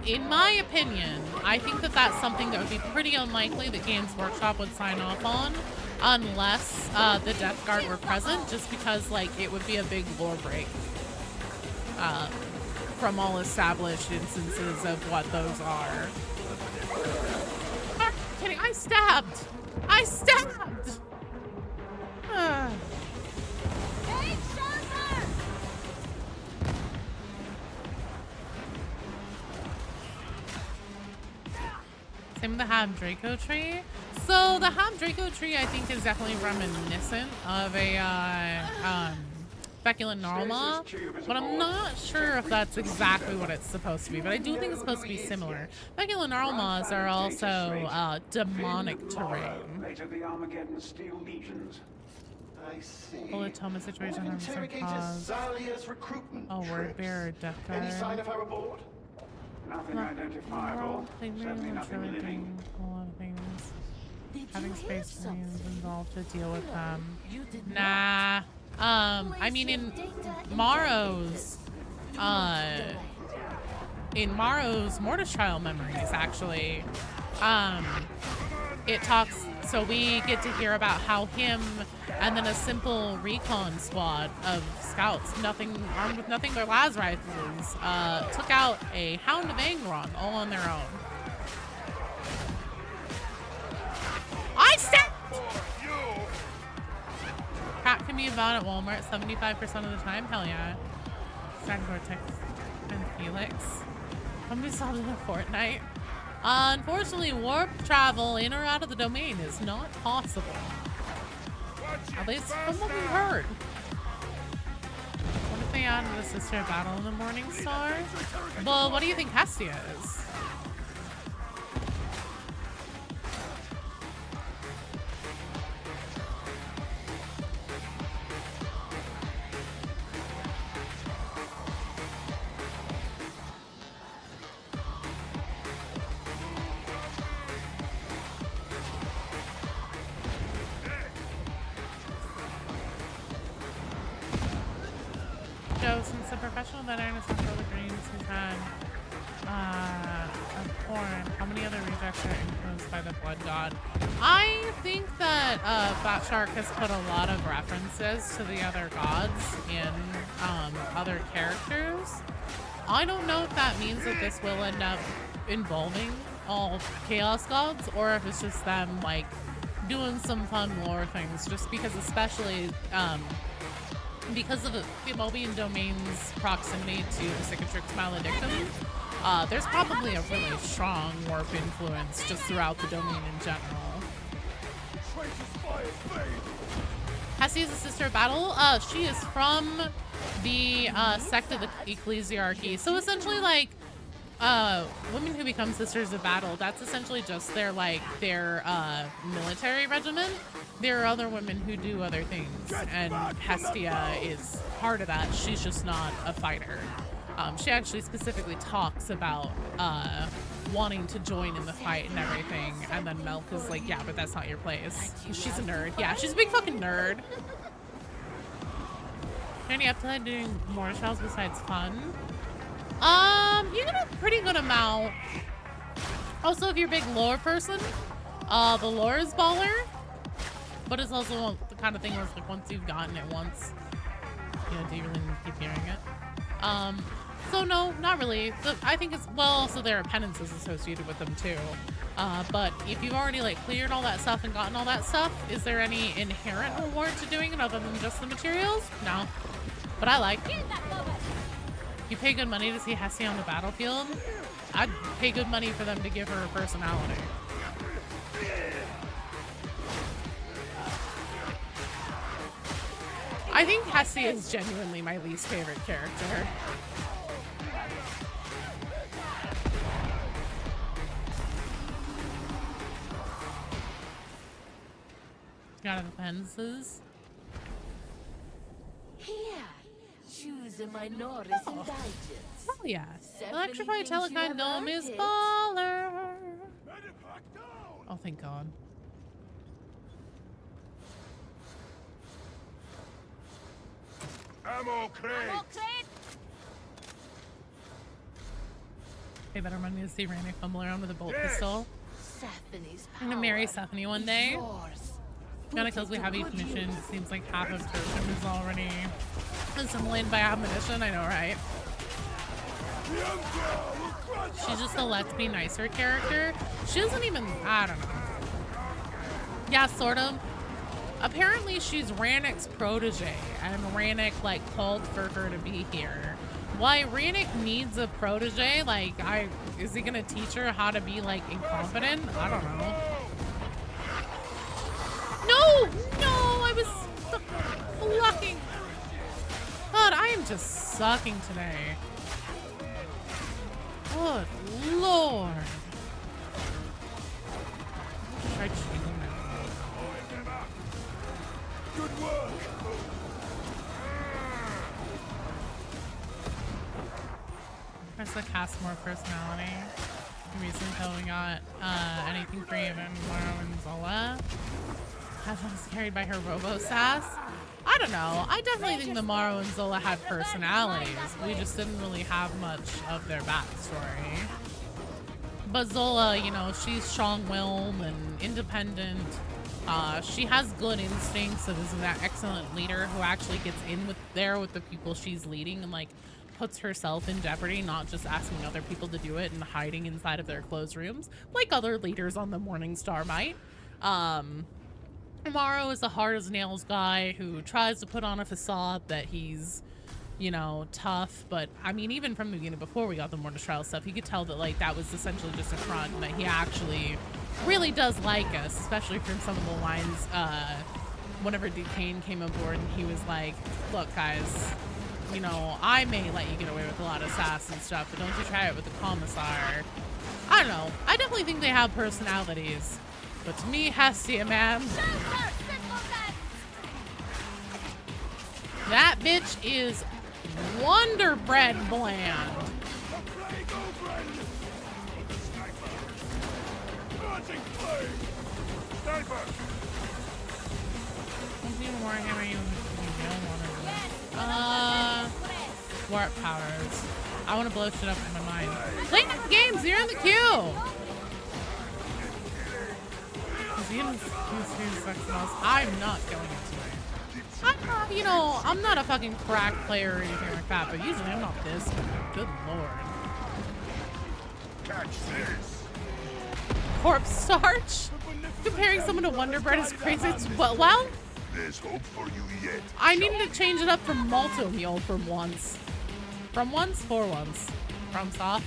In my opinion, I think that that's something that would be pretty unlikely that Games Workshop would sign off on unless the Death Guard were present, just because like it would be a big lore break from all established instances of what those are. I'm kidding, I stabbed! I stabbed! Same with the Ham Draco tree. So the Ham Draco tree, I think, is definitely reminiscent of a Feculent Gnarlmaw, but I'm not sure if that's exactly what it's supposed to be. But I do think it's supposed to be similar. Feculent Gnarlmaws are also demonic terrain. Bulletoma situation harms some cause. Oh, word bearer, Death Guard. Any sign of her aboard? Nothing identifiable. Nothing living. A lot of things. Having space means involved to deal with them. Nah. I mean in Morrow's Mortis Trial memories actually, it talks, so we get to hear about how him and then a simple recon squad of scouts, armed with nothing but las rifles, took out a Hound of Angron all on their own. I stabbed! Cat can be found at Walmart 75% of the time. Hell yeah. Stack Vortex and Felix. Somebody solved it in Fortnite. Unfortunately, warp travel in or out of the domain is not possible. At least from what we heard. What if they added a sister battle in the Morning Star? Well, what do you think Hestia is? Since the professional veteran is not the greens who's had a corn, how many other rejects are influenced by the blood god? I think that Fat Shark has put a lot of references to the other gods in other characters. I don't know if that means that this will end up involving all Chaos gods, or if it's just them like doing some fun lore things, just because especially because of the Mobian domain's proximity to the Cicatrix Maledictum, there's probably a really strong warp influence just throughout the domain in general. Hestia's a sister of battle. She is from the sect of the Ecclesiarchy. So essentially, like, women who become sisters of battle, that's essentially just their military regiment. There are other women who do other things, and Hestia is part of that. She's just not a fighter. She actually specifically talks about wanting to join in the fight and everything, and then Milk is like, yeah, but that's not your place. She's a nerd. Yeah, she's a big fucking nerd. Any upside doing more trials besides fun? You get a pretty good amount. Also, if you're a big lore person, the lore is baller, but it's also the kind of thing where it's like once you've gotten it once, you know, do you really need to keep hearing it? So no, not really. I think it's, well, also there are penances associated with them too. But if you've already like cleared all that stuff and gotten all that stuff, is there any inherent reward to doing it other than just the materials? No. But I like it. You pay good money to see Hessie on the battlefield? I'd pay good money for them to give her a personality. I think Hessie is genuinely my least favorite character. Got the fences. Here, choose a minority digest. Oh yeah. Electrified Telecon Dome is baller. Oh, thank God. Ammo crate. Hey, better money to see Randy fumble around with a bolt pistol. I'm gonna marry Stephanie one day. Kind of kills we have each mission. It seems like half of Tursham is already assimilated by ammunition. I know, right? She's just a let's be nicer character. She doesn't even, I don't know. Yeah, sort of. Apparently she's Rannick's protege, and Rannick like called for her to be here. Why Rannick needs a protege? Like, is he gonna teach her how to be like incompetent? I don't know. No, I was blocking. God, I am just sucking today. Good Lord. Try cheating now. Good work. Press the cast more personality. Reason until we got anything for even Maro and Zola. Was carried by her robo sass. I don't know. I definitely think the Maro and Zola had personalities. We just didn't really have much of their backstory. But Zola, you know, she's strong-willed and independent. She has good instincts and is that excellent leader who actually gets in there with the people she's leading and like puts herself in jeopardy, not just asking other people to do it and hiding inside of their closed rooms, like other leaders on the Morning Star might. Maro is a hard-as-nails guy who tries to put on a facade that he's, you know, tough, but I mean, even from the beginning, before we got the Mortis Trial stuff, you could tell that, like, that was essentially just a front and that he actually really does like us, especially from some of the lines, whenever Duquesne came aboard and he was like, look, guys, you know, I may let you get away with a lot of sass and stuff, but don't you try it with the Commissar. I don't know. I definitely think they have personalities. But to me, Hestia, man. That bitch is Wonder Bread bland. Warp powers. I want to blow shit up in my mind. Late night games, you're in the queue. I'm not going into it. You know, I'm not a fucking crack player or anything like that, but usually I'm not this good. Good Lord. Catch this. Corpse starch? Comparing someone to Wonder Bread is crazy. Well, there's hope for you yet. I needed to change it up from Malto Meal for once. From once for once. From soft.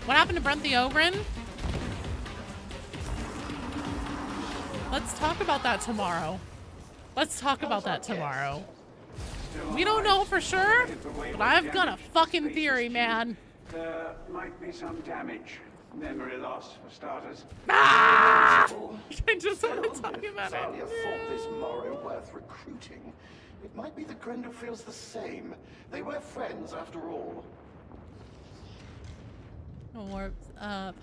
What happened to Brent the Ogren? Let's talk about that tomorrow. Let's talk about that tomorrow. We don't know for sure, but I've got a fucking theory, man. There might be some damage. Memory loss, for starters. Ah! I just want to talk about Zarya it. thought this Morrow worth recruiting. It might be that Grendel feels the same. They were friends after all. Warp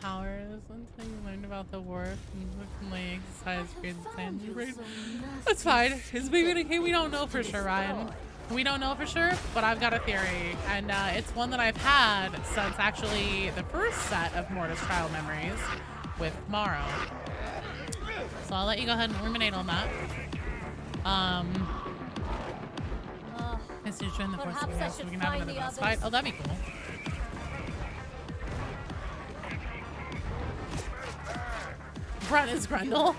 powers until you learned about the warp and like size grade sand. That's fine. It's beginning. Hey, we don't know for sure, Ryan. We don't know for sure, but I've got a theory, and it's one that I've had since actually the first set of Mortis Trial Memories with Morrow. So I'll let you go ahead and ruminate on that. As you join the force of the so we can have another boss fight. Oh, that'd be cool. Brunt is Grendel.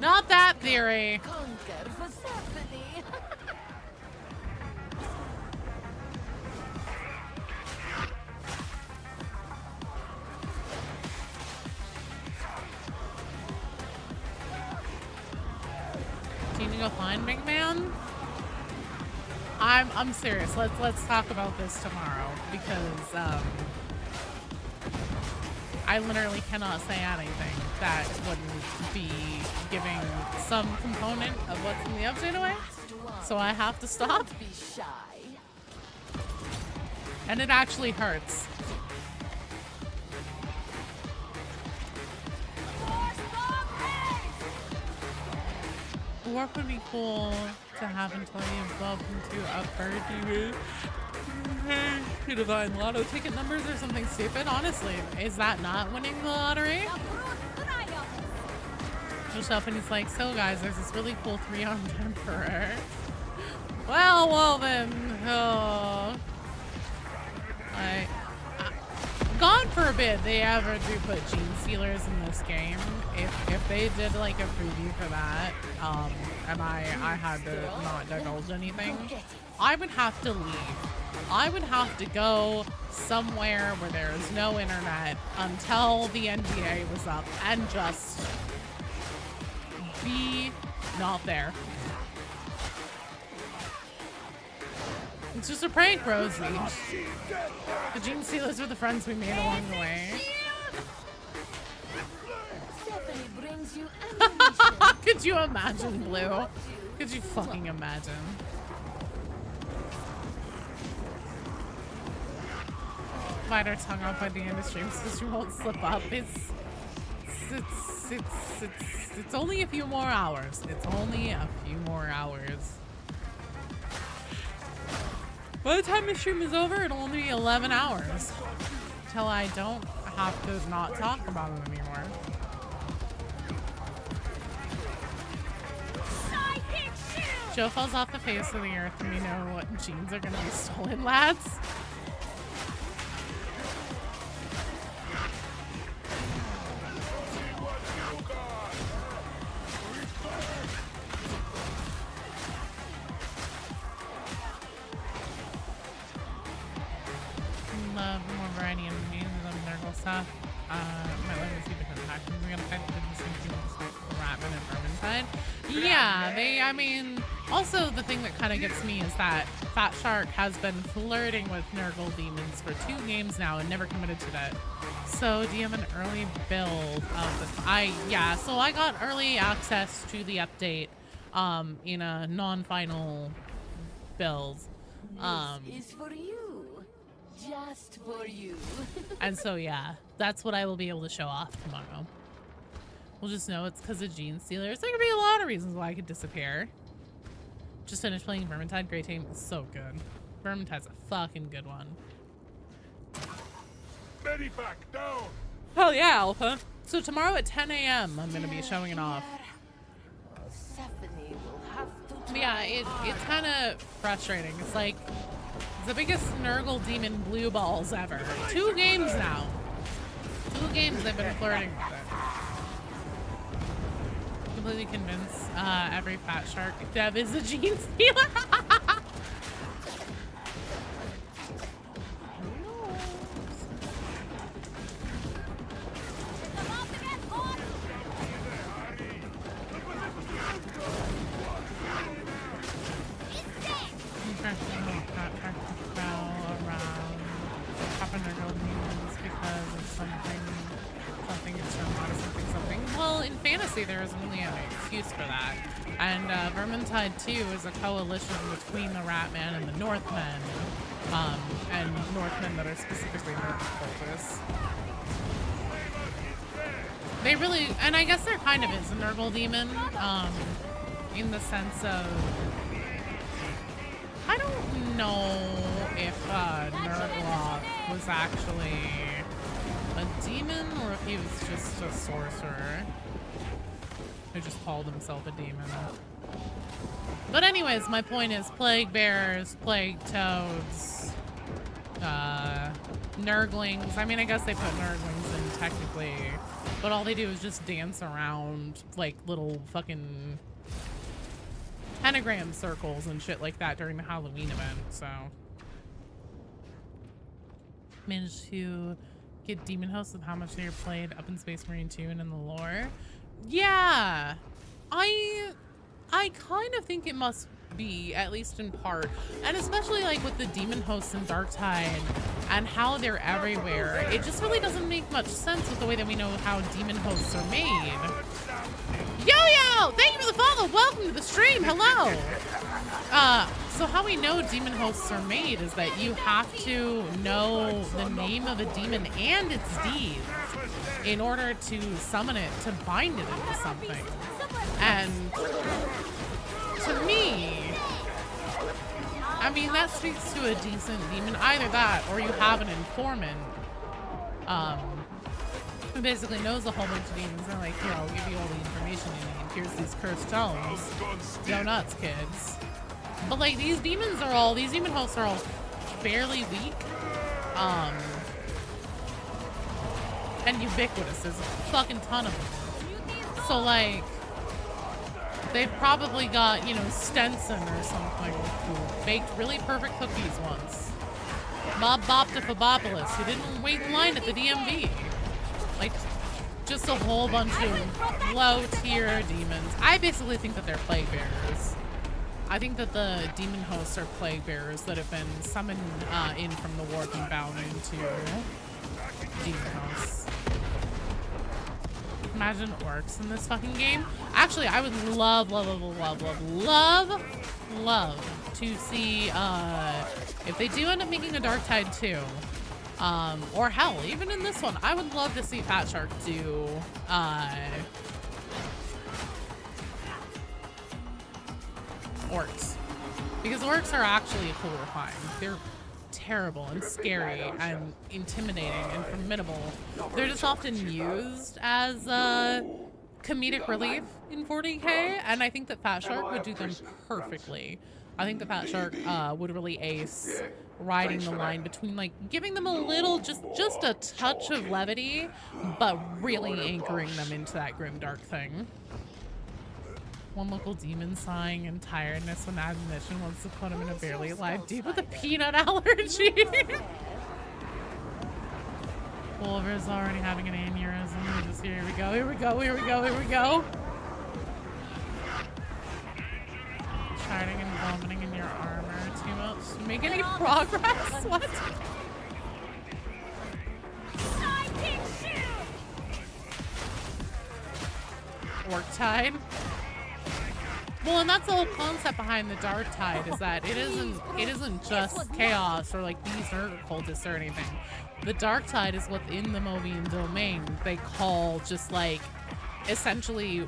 Not that theory. Do you need to go find Big Man? I'm serious. Let's talk about this tomorrow because I literally cannot say anything that wouldn't be giving some component of what's in the update away. So I have to stop. And it actually hurts. Warp would be cool to have until you evolve into a bird. To divine lotto ticket numbers or something stupid. Honestly, is that not winning the lottery? Just up and he's like, so guys, there's this really cool 3-armed emperor. Well then, oh. God forbid they ever do put gene stealers in this game. If they did like a preview for that, and I had to not divulge anything, I would have to leave. I would have to go somewhere where there is no internet until the NDA was up and just be not there. It's just a prank, Rosie. The gene stealers were the friends we made along the way. Could you imagine, Blue? Could you fucking imagine? Bite our tongue off by the end of stream so she won't slip up. It's only a few more hours. It's only a few more hours. By the time the stream is over, it'll only be 11 hours. Till I don't have to not talk about it anymore. Joe falls off the face of the earth and we know what genes are gonna be stolen, lads. Love more variety in the games and Nurgle stuff. Might like to see different factions. We gotta fight the different things just like Ratman and Vermintide. Yeah, I mean, also the thing that kind of gets me is that Fat Shark has been flirting with Nurgle demons for 2 games now and never committed to that. So do you have an early build of the, yeah, so I got early access to the update in a non-final build. This is for you. Just for you. And so yeah, that's what I will be able to show off tomorrow. We'll just know it's because of gene stealers. There could be a lot of reasons why I could disappear. Just finished playing Vermintide. Great team. It's so good. Vermintide's a fucking good one. Medivac down. Hell yeah, Alpha. So tomorrow at 10 a.m. I'm going to be showing it off. But yeah, it's kind of frustrating. It's like the biggest Nurgle demon blue balls ever. 2 games now. 2 games they've been flirting with it. Completely convinced every Fat Shark dev is a gene stealer. fantasy, there isn't really any excuse for that. And Vermintide 2 is a coalition between the Ratman and the Northmen, and Northmen that are specifically Nurgle cultists. They really, and I guess there kind of is a Nurgle demon, in the sense of, I don't know if Nurgle was actually a demon or if he was just a sorcerer who just called himself a demon. But anyways, my point is plague bears, plague toads, Nurglings. I mean, I guess they put Nurglings in technically, but all they do is just dance around like little fucking pentagram circles and shit like that during the Halloween event, so. Managed to get Demon Host of how much they played up in Space Marine 2 and in the lore. Yeah, I kind of think it must be, at least in part, and especially like with the Demon Hosts and Darktide and how they're everywhere. It just really doesn't make much sense with the way that we know how Demon Hosts are made. Yo-Yo! Thank you for the follow! Welcome to the stream! Hello! So how we know Demon Hosts are made is that you have to know the name of a demon and its deeds in order to summon it, to bind it into something. And to me, I mean, that speaks to a decent demon. Either that, or you have an informant who basically knows a whole bunch of demons. They're like, here, I'll give you all the information you need. Here's these cursed tomes. Go nuts, kids. But like, these demon hosts are all fairly weak. And ubiquitous. There's a fucking ton of them. So like, they've probably got, you know, Stenson or something who baked really perfect cookies once. Bob Boptifobopolis, who didn't wait in line at the DMV. Like, just a whole bunch of low-tier demons. I basically think that they're plague bearers. I think that the demon hosts are plague bearers that have been summoned in from the warp and bound into demon hosts. Imagine orcs in this fucking game. Actually, I would love to see if they do end up making a Darktide 2. Or hell, even in this one, I would love to see Fat Shark do orcs. Because orcs are actually horrifying. They're terrible and scary and intimidating and formidable. They're just often used as comedic relief in 40k, and I think that Fat Shark would do them perfectly. I think the Fat Shark would really ace riding the line between like giving them a little, just a touch of levity, but really anchoring them into that grim dark thing. One local demon sighing in tiredness when admonition wants to put him in a barely alive deep with a peanut allergy. Wolver's already having an aneurysm. Here we go, here we go, here we go, here we go. Charting and vomiting in your armor too much to make any progress? What? Darktide. Well, and that's the whole concept behind the Darktide, is that it isn't just chaos or like these Nurgle cultists or anything. The Darktide is within the Mobian domain. They call just like essentially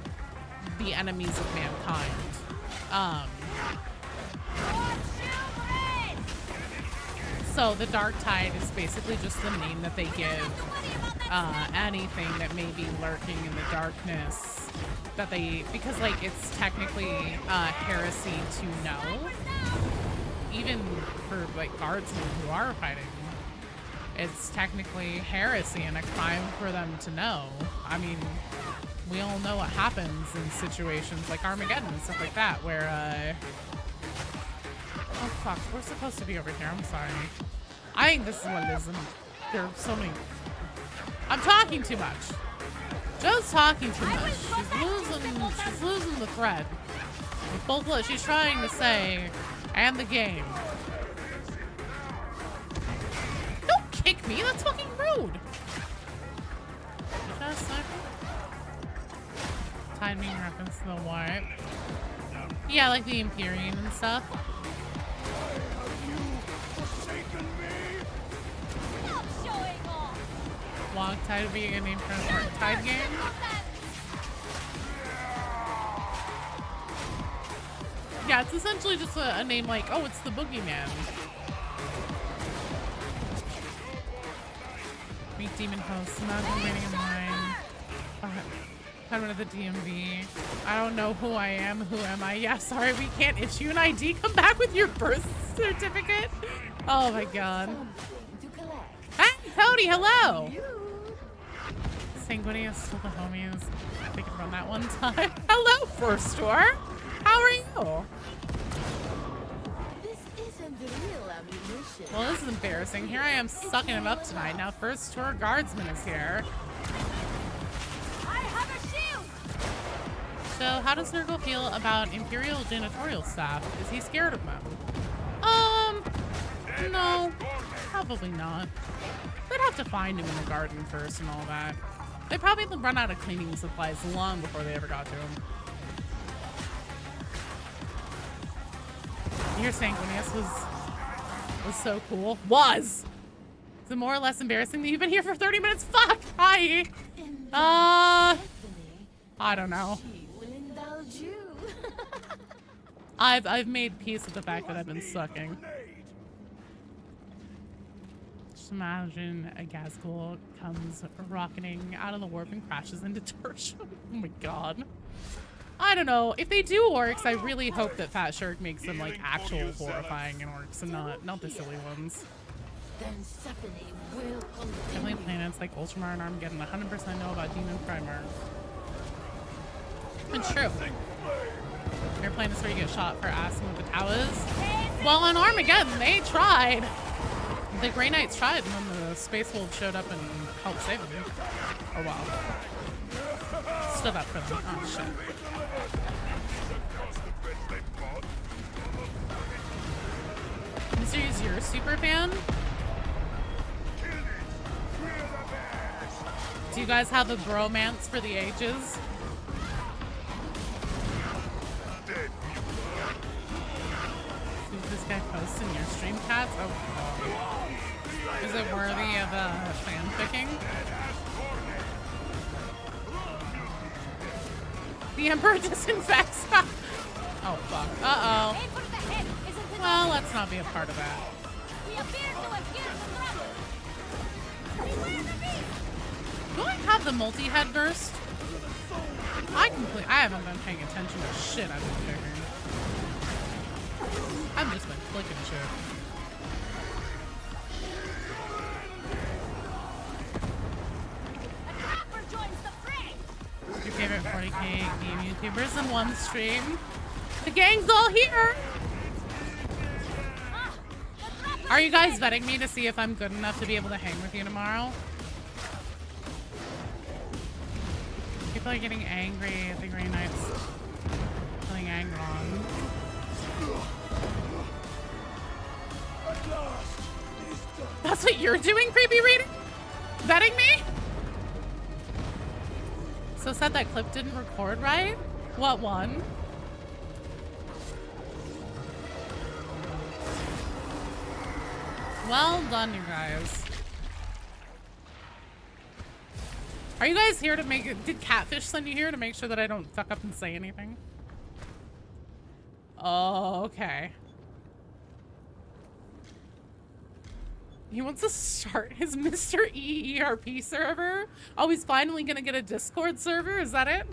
the enemies of mankind. So the Darktide is basically just the name that they give anything that may be lurking in the darkness. That they, because like it's technically heresy to know, even for like guardsmen who are fighting, it's technically heresy and a crime for them to know. I mean, we all know what happens in situations like Armageddon and stuff like that, where oh fuck, we're supposed to be over here. I'm sorry. I think this is what it is, and there are so many. I'm talking too much. Just talking too much. She's losing the thread. With both what she's trying to say and the game. Don't kick me, that's fucking rude. Darktide being referenced to the what? Yeah, like the Empyrean and stuff. Darktide would be a name for an Darktide game. Yeah, it's essentially just a name like, oh, it's the Boogeyman. Meet Demon Host, imagine waiting in line. Come to the DMV. I don't know who I am. Who am I? Yeah, sorry, we can't issue an ID. Come back with your birth certificate. Oh my god. Hey, Cody, hello. Sanguinius with the homies. I think I run that one time. Hello, First Store. How are you? This isn't real ammunition. Well, this is embarrassing. Here I am sucking him up tonight. Now First Tour Guardsman is here. I have a shield! So how does Nurgle feel about Imperial janitorial staff? Is he scared of them? No, probably not. They'd have to find him in the garden first and all that. They probably run out of cleaning supplies long before they ever got to him. Your Sanguinius was so cool. Was! Is it more or less embarrassing that you've been here for 30 minutes? Fuck! Hi! I don't know. I've made peace with the fact that I've been sucking. Just imagine a Gazgul comes rocketing out of the warp and crashes into Tertium. Oh my god. I don't know. If they do orcs, I really hope that Fat Shirk makes them like actual horrifying in orcs and not the silly ones. Definitely planets like Ultramar and Armageddon 100% know about Demon Primer. It's true. Your planets where you get shot for asking what the Tau is. Well, on Armageddon, they tried. The Grey Knights tried, and then the Space Wolves showed up and helped save them. Oh wow. Stood up for them. Oh shit. Mysteries, you're a super fan? Do you guys have a bromance for the ages? Who's this guy posting your stream cats? Oh, is it worthy of fanficking? The Emperor disinfects. Oh fuck. Uh oh. Well, let's not be a part of that. Do I have the multi-head burst? I haven't been paying attention to shit I've been figuring. I've just been clicking shit. Your favorite 40k game YouTubers in one stream? The gang's all here! Are you guys vetting me to see if I'm good enough to be able to hang with you tomorrow? People are getting angry at the Grey Knights playing Angron. That's what you're doing, Creepy Reader? Vetting me? So said that clip didn't record right? What one? Well done, you guys. Are you guys here to make it? Did Catfish send you here to make sure that I don't fuck up and say anything? Oh, okay. He wants to start his Mr. E ERP server? Oh, he's finally gonna get a Discord server? Is that it?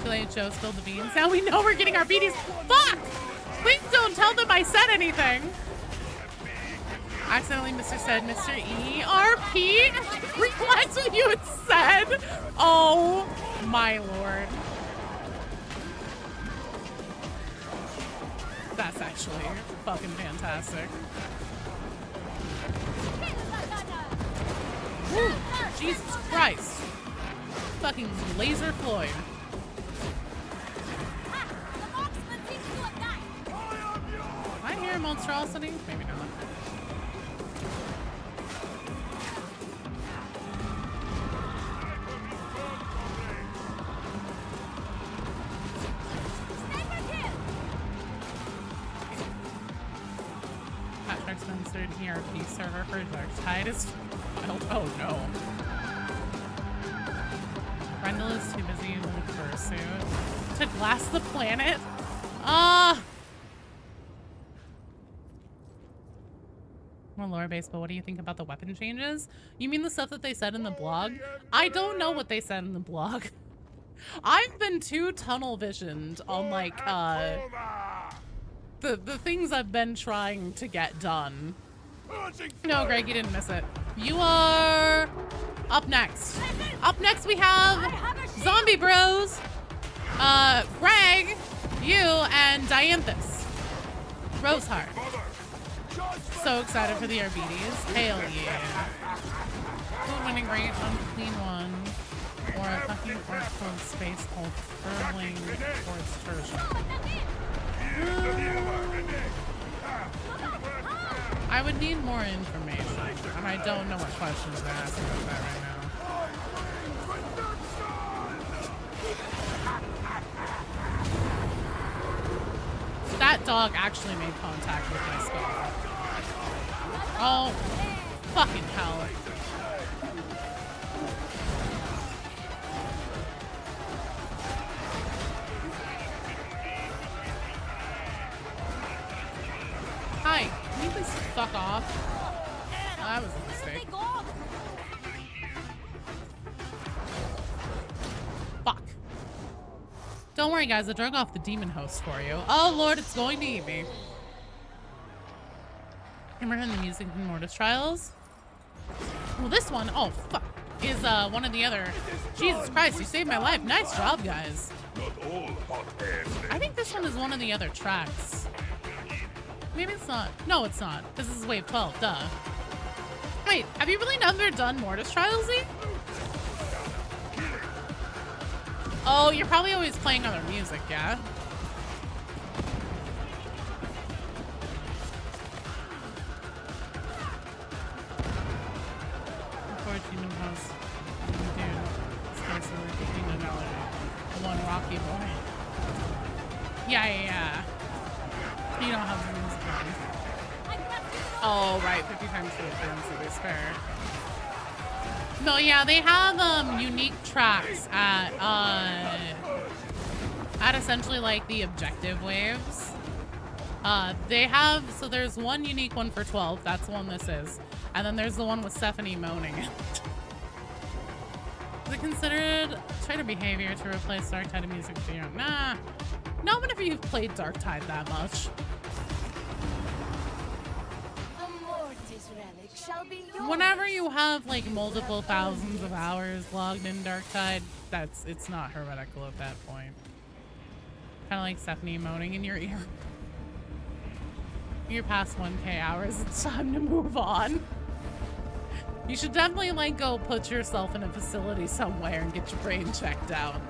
Too late, Joe spilled the beans. Now we know we're getting our BDs. Fuck! Please don't tell them I said anything. Accidentally, Mr. said Mr. ERP. Realize what you had said. Oh my lord. That's actually fucking fantastic. Woo, Jesus Christ. Fucking Laser Floyd. Did I hear a monstrosity? Maybe not. more censored ERP server for Darktide is oh no. Brendel is too busy in the fursuit to glass the planet. More lore based, but what do you think about the weapon changes? You mean the stuff that they said in the blog? I don't know what they said in the blog. I've been too tunnel visioned on like the things I've been trying to get done. No, Greg, you didn't miss it. You are up next. Up next we have Zombie Bros, Greg, you, and Dianthus. Roseheart. So excited for the Arbites. Hell yeah. Food winning great on clean one. Or a fucking orc called space called Furling Force Version. I would need more information, and I don't know what questions to ask about that right now. That dog actually made contact with my skull. Oh, fucking hell. Hi, can you please fuck off? Oh, that was a mistake. Fuck. Don't worry, guys. I drug off the demon host for you. Oh, Lord, it's going to eat me. Remember the music in Mortis Trials? Well, this one, oh, fuck, is one of the other. Jesus Christ, you saved my life. Nice job, guys. I think this one is one of the other tracks. Maybe it's not. No, it's not. This is wave 12, duh. Wait, have you really never done Mortis Trials, Z? Oh, you're probably always playing other music, yeah? Demon house. Dude, it's between another one rocky boy. Yeah. You don't have the music on. Oh, right. 50 times 2 so it's fair. No, yeah, they have unique tracks at essentially like the objective waves. They have, so there's one unique one for 12. That's the one this is. And then there's the one with Stephanie moaning. Is it considered traitor behavior to replace Darktide music video? Nah. Not whenever you've played Darktide that much. Whenever you have like multiple thousands of hours logged in Darktide, it's not heretical at that point. Kind of like Stephanie moaning in your ear. You're past 1K hours, it's time to move on. You should definitely like go put yourself in a facility somewhere and get your brain checked out.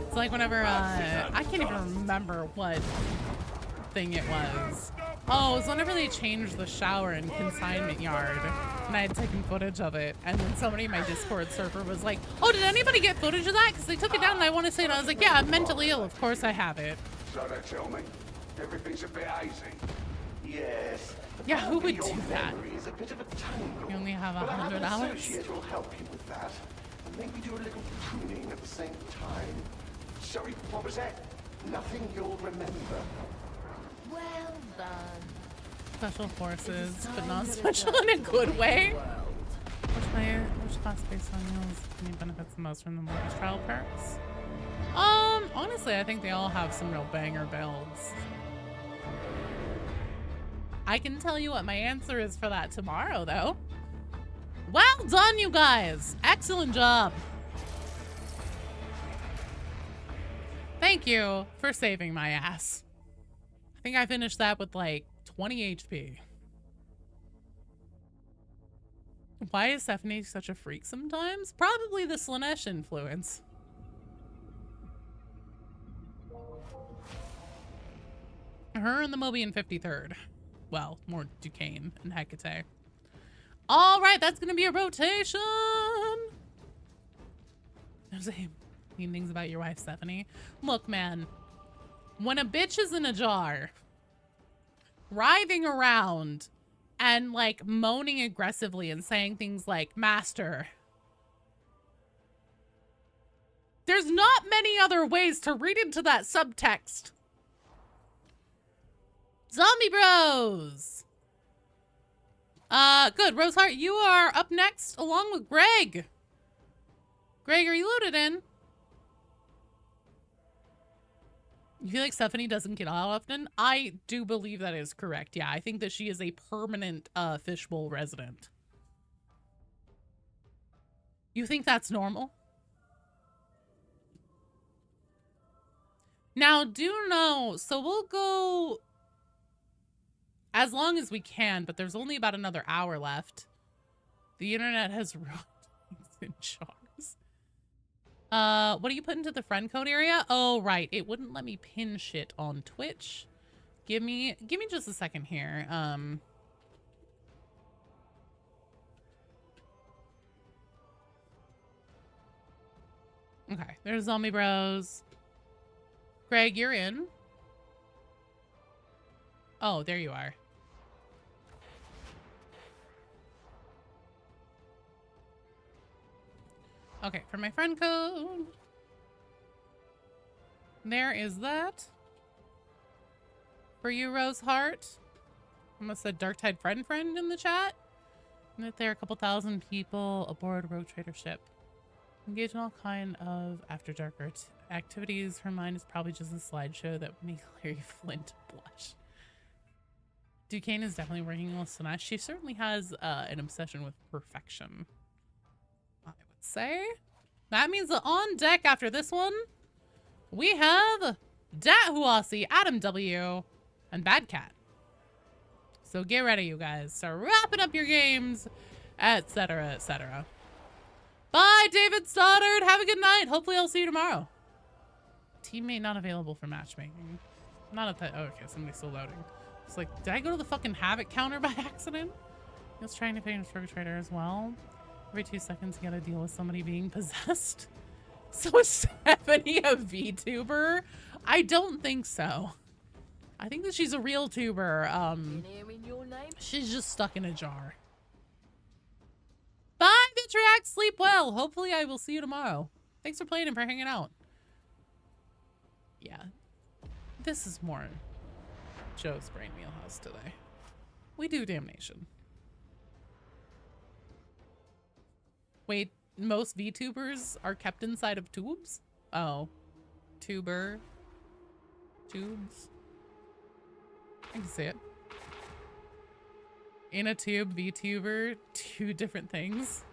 It's like whenever, I can't even remember what thing it was. Oh, it was whenever they changed the shower in Consignment Yard, and I had taken footage of it, and then somebody in my Discord server was like, oh, did anybody get footage of that? Because they took it down and I want to say it. I was like, yeah, I'm mentally ill. Of course I have it. So they tell me everything's a bit hazy. Yes. Yeah, who would do that? Is a bit of a tangle. You only have 100 But I have an hours? associate who will help you with that. And maybe do a little pruning at the same time. Sorry, what was that? Nothing you'll remember. Well done. Special forces, but not special in a good way. Which class based on heals can you benefits the most from the Mortis Trial perks? Honestly, I think they all have some real banger builds. I can tell you what my answer is for that tomorrow, though. Well done, you guys! Excellent job! Thank you for saving my ass. I think I finished that with like 20 HP. Why is Stephanie such a freak sometimes? Probably the Slanesh influence. Her and the Mobian 53rd. Well, more Duquesne and Hecate. All right, that's gonna be a rotation. There's a mean things about your wife, Stephanie. Look, man, when a bitch is in a jar, writhing around and like moaning aggressively and saying things like, "Master." There's not many other ways to read into that subtext. Zombie Bros. Good. Roseheart, you are up next along with Greg. Greg, are you loaded in? You feel like Stephanie doesn't get out often? I do believe that is correct. Yeah, I think that she is a permanent fishbowl resident. You think that's normal? Now, do know, so we'll go as long as we can, but there's only about another hour left. The internet has run in jars. What do you put into the friend code area? Oh, right. It wouldn't let me pin shit on Twitch. Give me just a second here. Okay, there's Zombie Bros. Greg, you're in. Oh, there you are. Okay, for my friend code. There is that. For you, Roseheart. Almost said Darktide friend in the chat. And that there are a couple thousand people aboard a rogue trader ship. Engage in all kind of after dark activities. Her mind is probably just a slideshow that would make Larry Flint blush. Duquesne is definitely working with Sinesh. She certainly has an obsession with perfection, I would say. That means that on deck after this one, we have Dat Huasi, Adam W, and Bad Cat. So get ready, you guys. Start wrapping up your games, etc., etc. Bye, David Stoddard. Have a good night. Hopefully I'll see you tomorrow. Teammate not available for matchmaking. Not at that. Oh, okay, somebody's still loading. It's like, did I go to the fucking Havoc counter by accident? I was trying to finish Rogue Trader as well. Every 2 seconds, you gotta deal with somebody being possessed. So is Stephanie a VTuber? I don't think so. I think that she's a real tuber. She's just stuck in a jar. Bye, Vitriac. Sleep well. Hopefully I will see you tomorrow. Thanks for playing and for hanging out. Yeah. This is more Joe's brain wheelhouse today. We do Damnation. Wait, most VTubers are kept inside of tubes? Oh. Tuber. Tubes. I can see it. In a tube, VTuber, two different things.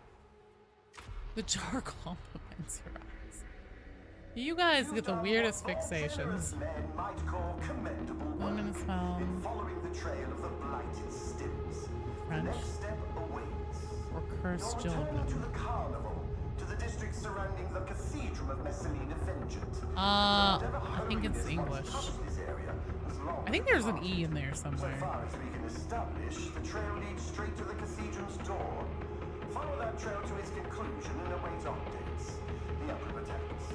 The jar compliments your eyes. You guys get the weirdest fixations. I'm gonna spell French or curse children. I think it's English. I think there's an E in there somewhere. So far as we can establish, the trail leads straight to the cathedral's door. Follow that trail to its conclusion and await updates. The upper protects.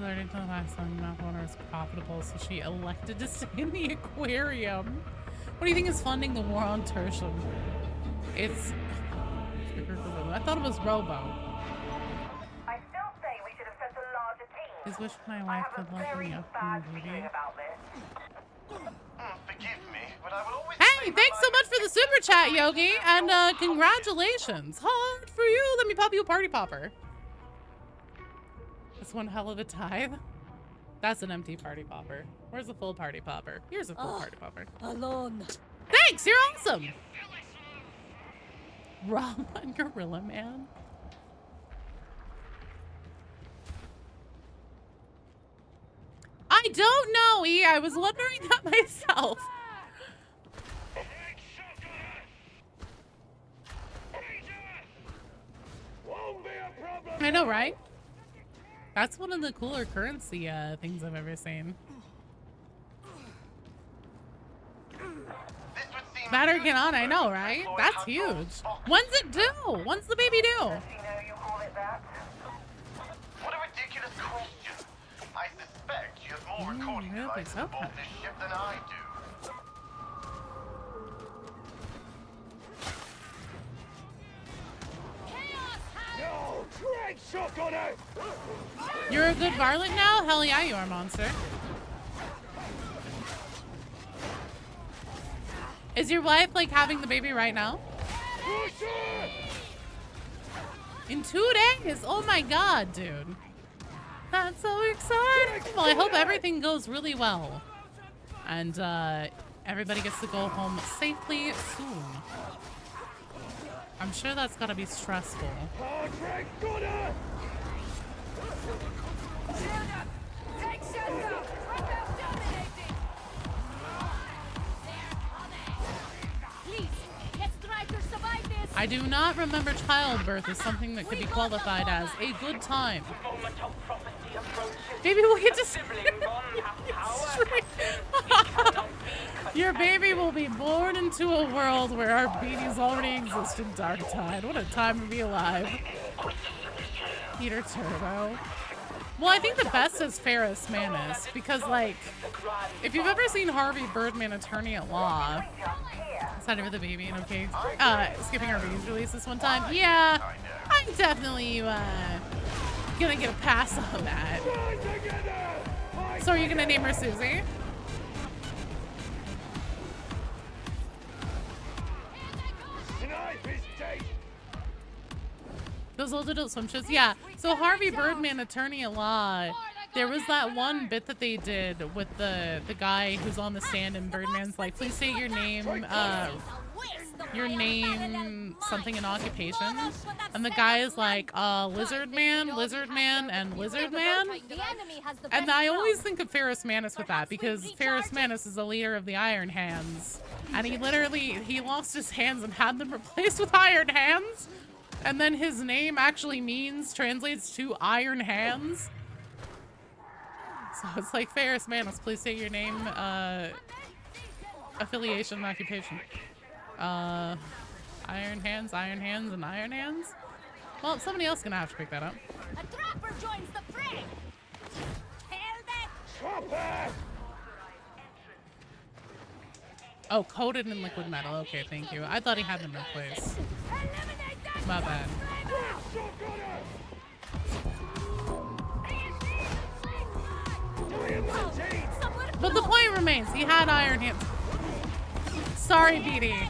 Learning to the last song, map owner is profitable, so she elected to stay in the aquarium. What do you think is funding the war on Tertium? It's... I thought it was Robo. I still say we should have sent a larger team. Is wish my wife could let me up in the movie. Forgive me, but I will always... Hey, thanks so much for the super chat, Yogi, and congratulations. Hard for you. Let me pop you a party popper. That's one hell of a tithe. That's an empty party popper. Where's the full party popper? Here's a full party popper. Alone. Thanks, you're awesome. Rum and Gorilla Man. I don't know, E. I was wondering that myself. I know, right? That's one of the cooler currency things I've ever seen. Matter get on, I know, right? That's huge. When's it due? When's the baby due? What a ridiculous question. I suspect more recording really? devices Okay. aboard this ship than I do. No, drag shotgun out! You're a good varlet now? Hell yeah, you are, monster. Is your wife like having the baby right now? In 2 days? Oh my god, dude. That's so exciting. Well, I hope everything goes really well. And everybody gets to go home safely soon. I'm sure that's gotta be stressful. I do not remember childbirth as something that could be qualified as a good time. Maybe we'll get to Your baby will be born into a world where our beanies already exist in Darktide. What a time to be alive. Peter Turbo. Well, I think the best is Ferris Manus, because, like, if you've ever seen Harvey Birdman, Attorney at Law, excited for the baby and okay, skipping our Reviews release this one time. Yeah, I'm definitely gonna get a pass on that. So are you gonna name her Susie? Those old adult swim shows? Yeah. So Harvey Birdman, Attorney at Law, there was that one bit that they did with the guy who's on the stand and Birdman's like, please say your name, something in occupation. And the guy is like, Lizard Man, and Lizard Man. And I always think of Ferris Manus with that because Ferris Manus is the leader of the Iron Hands. And he lost his hands and had them replaced with Iron Hands. And then his name actually translates to Iron Hands. So it's like Ferris Manus, please say your name, affiliation, occupation. Iron Hands, and Iron Hands? Well, somebody else is gonna have to pick that up. A dropper joins the fray! Oh, coated in liquid metal. Okay, thank you. I thought he had them replaced. My bad. But the point remains, he had Iron Hands. Sorry, BD.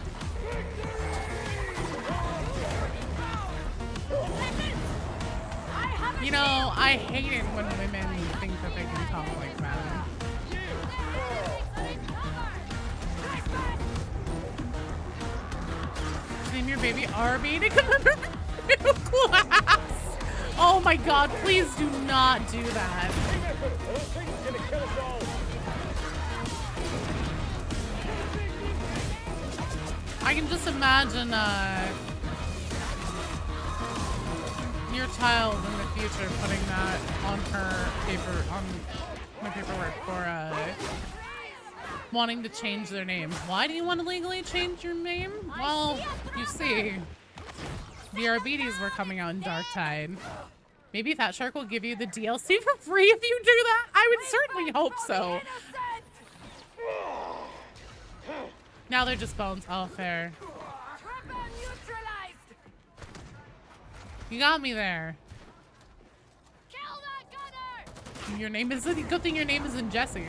You know, I hate it when women think that they can talk like that. Name your baby Arby to come under middle class. Oh my god, please do not do that. I can just imagine your child in the future putting that on my paperwork for wanting to change their name. Why do you want to legally change your name? Well, you see, the Arbites were coming out in Darktide. Maybe Fat Shark will give you the DLC for free if you do that. I would certainly hope so. Now they're just bones. Oh, fair. You got me there. Your name isn't. Good thing your name isn't Jesse.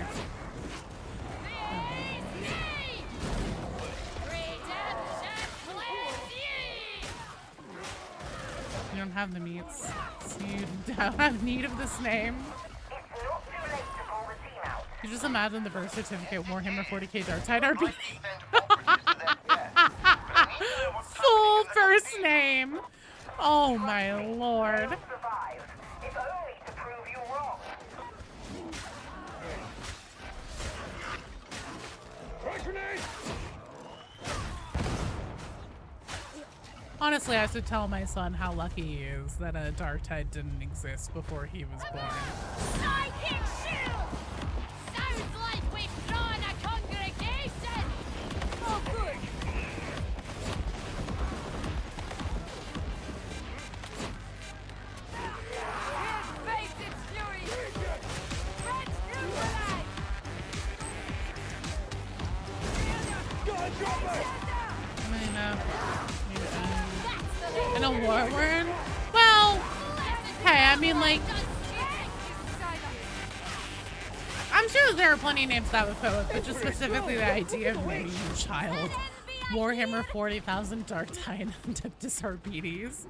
You don't have the meats. So you don't have need of this name. You just imagine the birth certificate Warhammer 40k Darktide RP. Full first name. Oh my lord. Honestly, I should tell my son how lucky he is that a Darktide didn't exist before he was born. Sidekick shield! Sounds like we've drawn a congregation! Oh, good! Face its fury! Let's neutralize! forward. Well, hey, I mean, like, I'm sure there are plenty of names that would fit with, but just specifically the idea of naming your child Warhammer 40,000 Darktide and Arbites.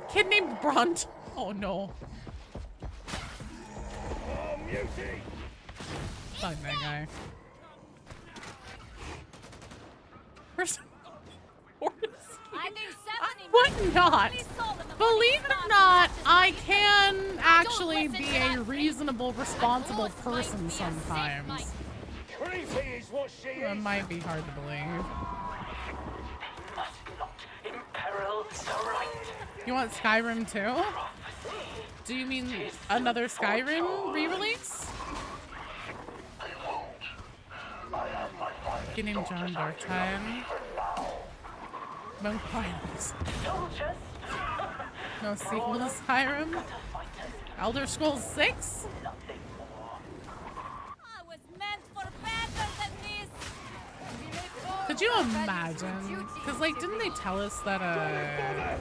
Kid named Brunt. Oh no. Fuck that guy. What not? Believe it or not, I can actually be a reasonable, responsible person sometimes. That might be hard to believe. You want Skyrim too? Do you mean another Skyrim re-release? Get named John Darktide. Vampires. No sequel to Skyrim? Elder Scrolls 6? Could you imagine? Because, like, didn't they tell us that,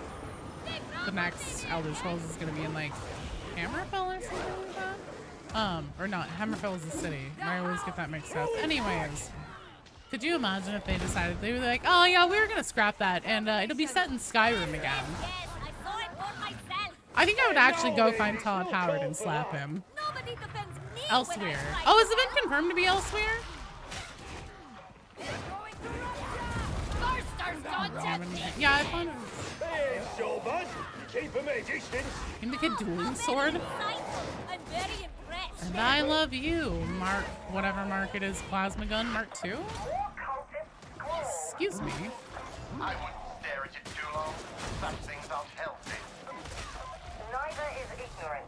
the next Elder Scrolls is gonna be in, like, Hammerfell or something like that? Or not, Hammerfell is the city. I always get that mixed up. Anyways. Could you imagine if they decided they were like, oh yeah, we were gonna scrap that and it'll be set in Skyrim again. I think I would actually go find Todd Howard and slap him. Elsewhere. Oh, has it been confirmed to be elsewhere? Yeah, I found him. The kid dueling sword. And I love you, Mark, whatever Mark it is, plasma gun, Mark 2? Excuse me. I wouldn't stare at it too long. Some things aren't healthy. Neither is ignorance.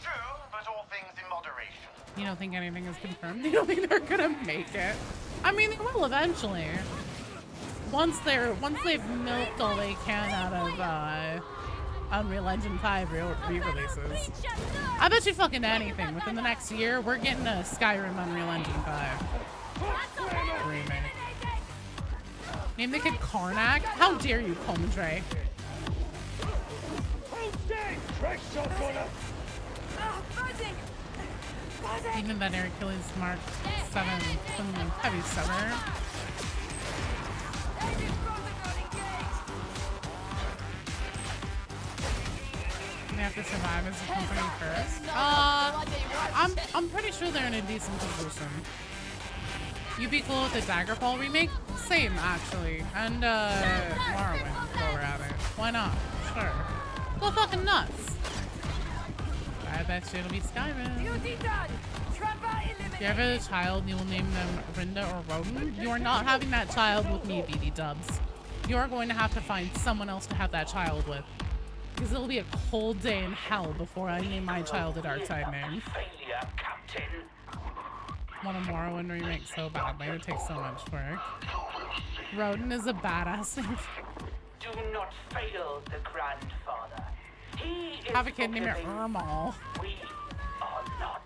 True, but all things in moderation. You don't think anything is confirmed? You don't think they're gonna make it? I mean, they will eventually. Once they've milked all they can out of Unreal Engine 5 re-releases. I bet you fucking anything. Within the next year, we're getting a Skyrim Unreal Engine 5 remake. Name the kid Karnak? How dare you, Comandre? Even that Achilles Mark 7 heavy summer. They have to survive as a company first. I'm pretty sure they're in a decent position. You be cool with the Daggerfall remake? Same, actually. And, Morrowind, while we're at it. Why not? Sure. Go fucking nuts. I bet you it'll be Skyrim. If you have a child, you will name them Rinda or Rodin. You are not having that child with me, BD Dubs. You are going to have to find someone else to have that child with. Because it'll be a cold day in hell before I name my child a Darktide name. Want a Morrowind remake so badly. It takes so much work. Rodin is a badass name. Do not fail the grandfather. He is have a kid named Ermal. We are not.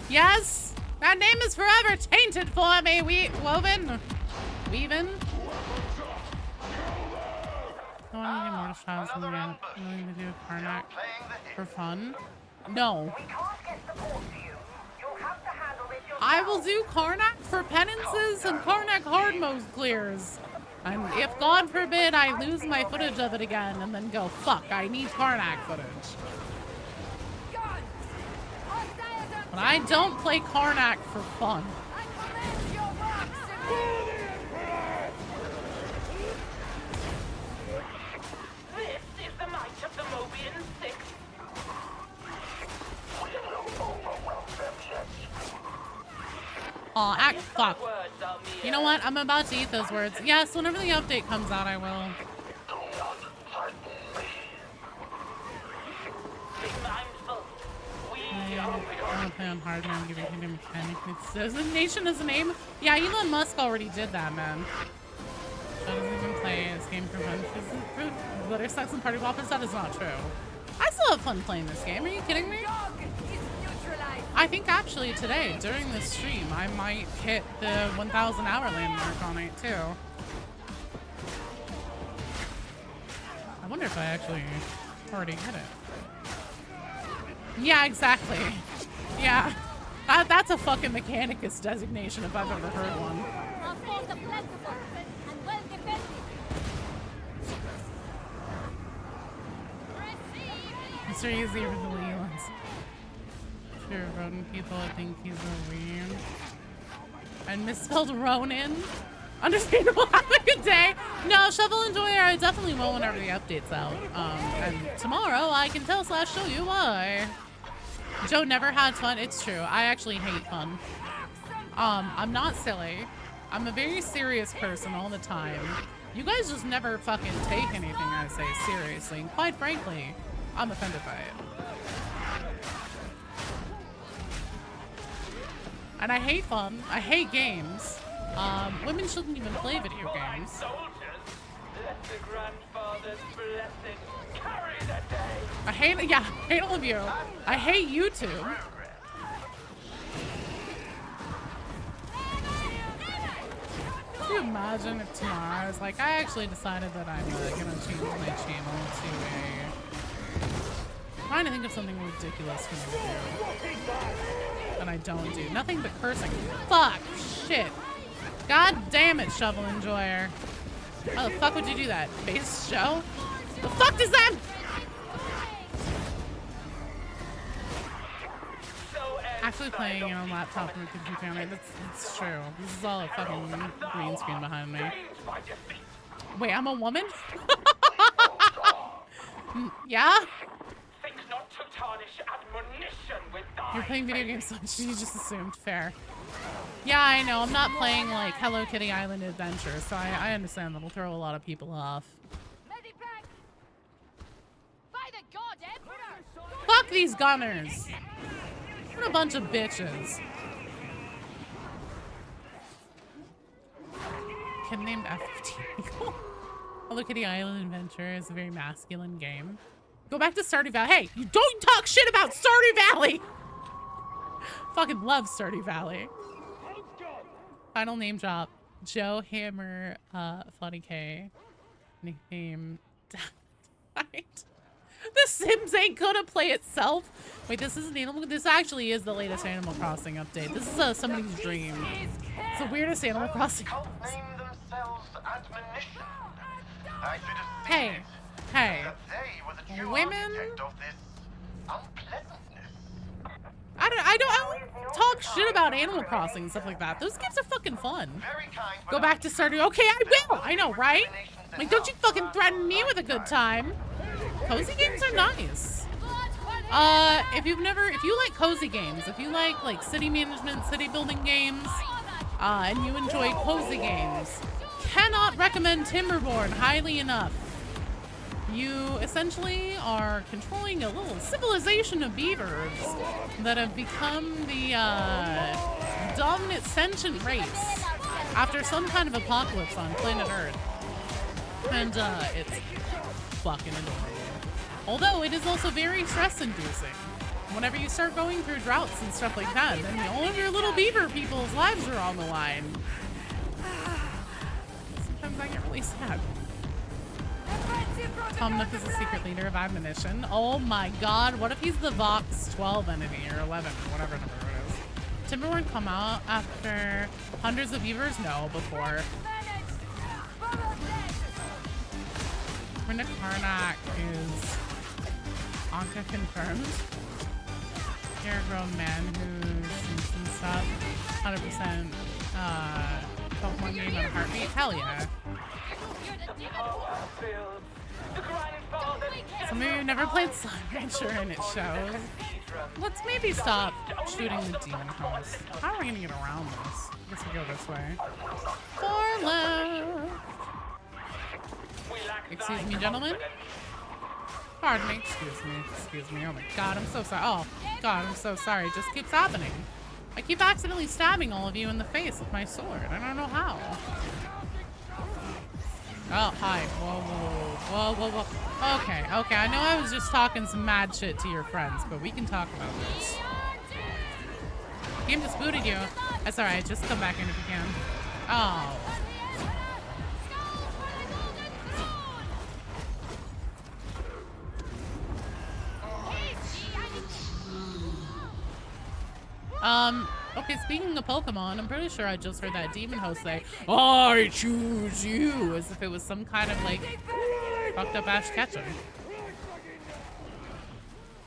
Yes! That name is forever tainted for me, Weavin. I want to get more trials than that. I'm willing to do a Karnak for fun. No. I will do Karnak for penances and Karnak hard mode clears. And if, God forbid, I lose my footage of it again and then go, fuck, I need Karnak footage. But I don't play Karnak for fun. This is the might of the Mobian Six. Aw, act fuck. You know what? I'm about to eat those words. Yes, whenever the update comes out, I will. I want to play on hard now, giving him a mechanic. Designation is a name? Yeah, Elon Musk already did that, man. That doesn't even play this game for fun. Glitter sucks and party poppers? That is not true. I still have fun playing this game. Are you kidding me? Dog is neutralized. I think actually today, during this stream, I might hit the 1,000 hour landmark on it too. I wonder if I actually already hit it. Yeah, exactly. Yeah. That's a fucking Mechanicus designation if I've ever heard one. Our forts are flexible and well defended. Mr. Easy with the Lelands. Sure, Ronin people, I think he's a weird. And misspelled Ronin. Understandable. Have a good day. No, Shovel Enjoyer, I definitely will whenever the update's out. And tomorrow I can tell / show you why. Joe never had fun. It's true. I actually hate fun. I'm not silly. I'm a very serious person all the time. You guys just never fucking take anything I say seriously. And quite frankly, I'm offended by it. And I hate fun. I hate games. Women shouldn't even play video games. I hate, yeah, I hate all of you. I hate YouTube. Can you imagine if tomorrow I was like, I actually decided that I'm gonna change my channel to I'm trying to think of something ridiculous for me to do. That I don't do. Nothing but cursing. Fuck. Shit. God damn it, Shovel Enjoyer. How the fuck would you do that? Face show? The fuck does that? Actually playing on a laptop with a computer, that's true. This is all a fucking green screen behind me. Wait, I'm a woman? Yeah? You're playing video games so much, you just assumed. Fair. Yeah, I know. I'm not playing like Hello Kitty Island Adventure, so I understand that'll throw a lot of people off. Fuck these gunners! What a bunch of bitches. Kid named F15. Hello Kitty Island Adventure is a very masculine game. Go back to Stardew Valley. Hey, you don't talk shit about Stardew Valley! Fucking love Stardew Valley. Final name drop. Joe Hammer, Funny K. Nickname. Right. The Sims ain't gonna play itself. Wait, this isn't Animal. This actually is the latest Animal Crossing update. This is somebody's dream. It's the weirdest Animal Crossing. Hey, hey, women. I don't talk shit about Animal Crossing and stuff like that. Those games are fucking fun. Go back to Stardew. Okay, I will. I know, right? Like, don't you fucking threaten me with a good time. Cozy games are nice. If you like cozy games, if you like city management, city building games, and you enjoy cozy games, cannot recommend Timberborn highly enough. You essentially are controlling a little civilization of beavers that have become the dominant sentient race after some kind of apocalypse on planet Earth. And it's fucking adorable. Although it is also very stress-inducing. Whenever you start going through droughts and stuff like that, then all of your little beaver people's lives are on the line. Sometimes I get really sad. Tom Nook is the secret leader of Admonition. Oh my god, what if he's the Vox 12 entity, or 11, or whatever number it is? Timberborn come out after hundreds of beavers? No, before. Brenda Karnak is Anka confirmed. You're a grown man who's seen stuff. 100% Pokemon game on a heartbeat. Hell yeah. Some of you never played Slime Rancher and it shows. Let's maybe stop shooting the demon house. How are we gonna get around this? I guess we go this way. For love. Excuse me, gentlemen. Pardon me. Excuse me. Excuse me. Oh my god, I'm so sorry. Oh god, I'm so sorry. It just keeps happening. I keep accidentally stabbing all of you in the face with my sword. I don't know how. Oh, hi. Whoa, whoa, whoa, whoa, whoa. Okay, okay. I know I was just talking some mad shit to your friends, but we can talk about this. Game just booted you. That's alright, just come back in if you can. Oh. Okay, speaking of Pokemon, I'm pretty sure I just heard that demon host say, I choose you, as if it was some kind of, like, fucked up Ash Ketchum.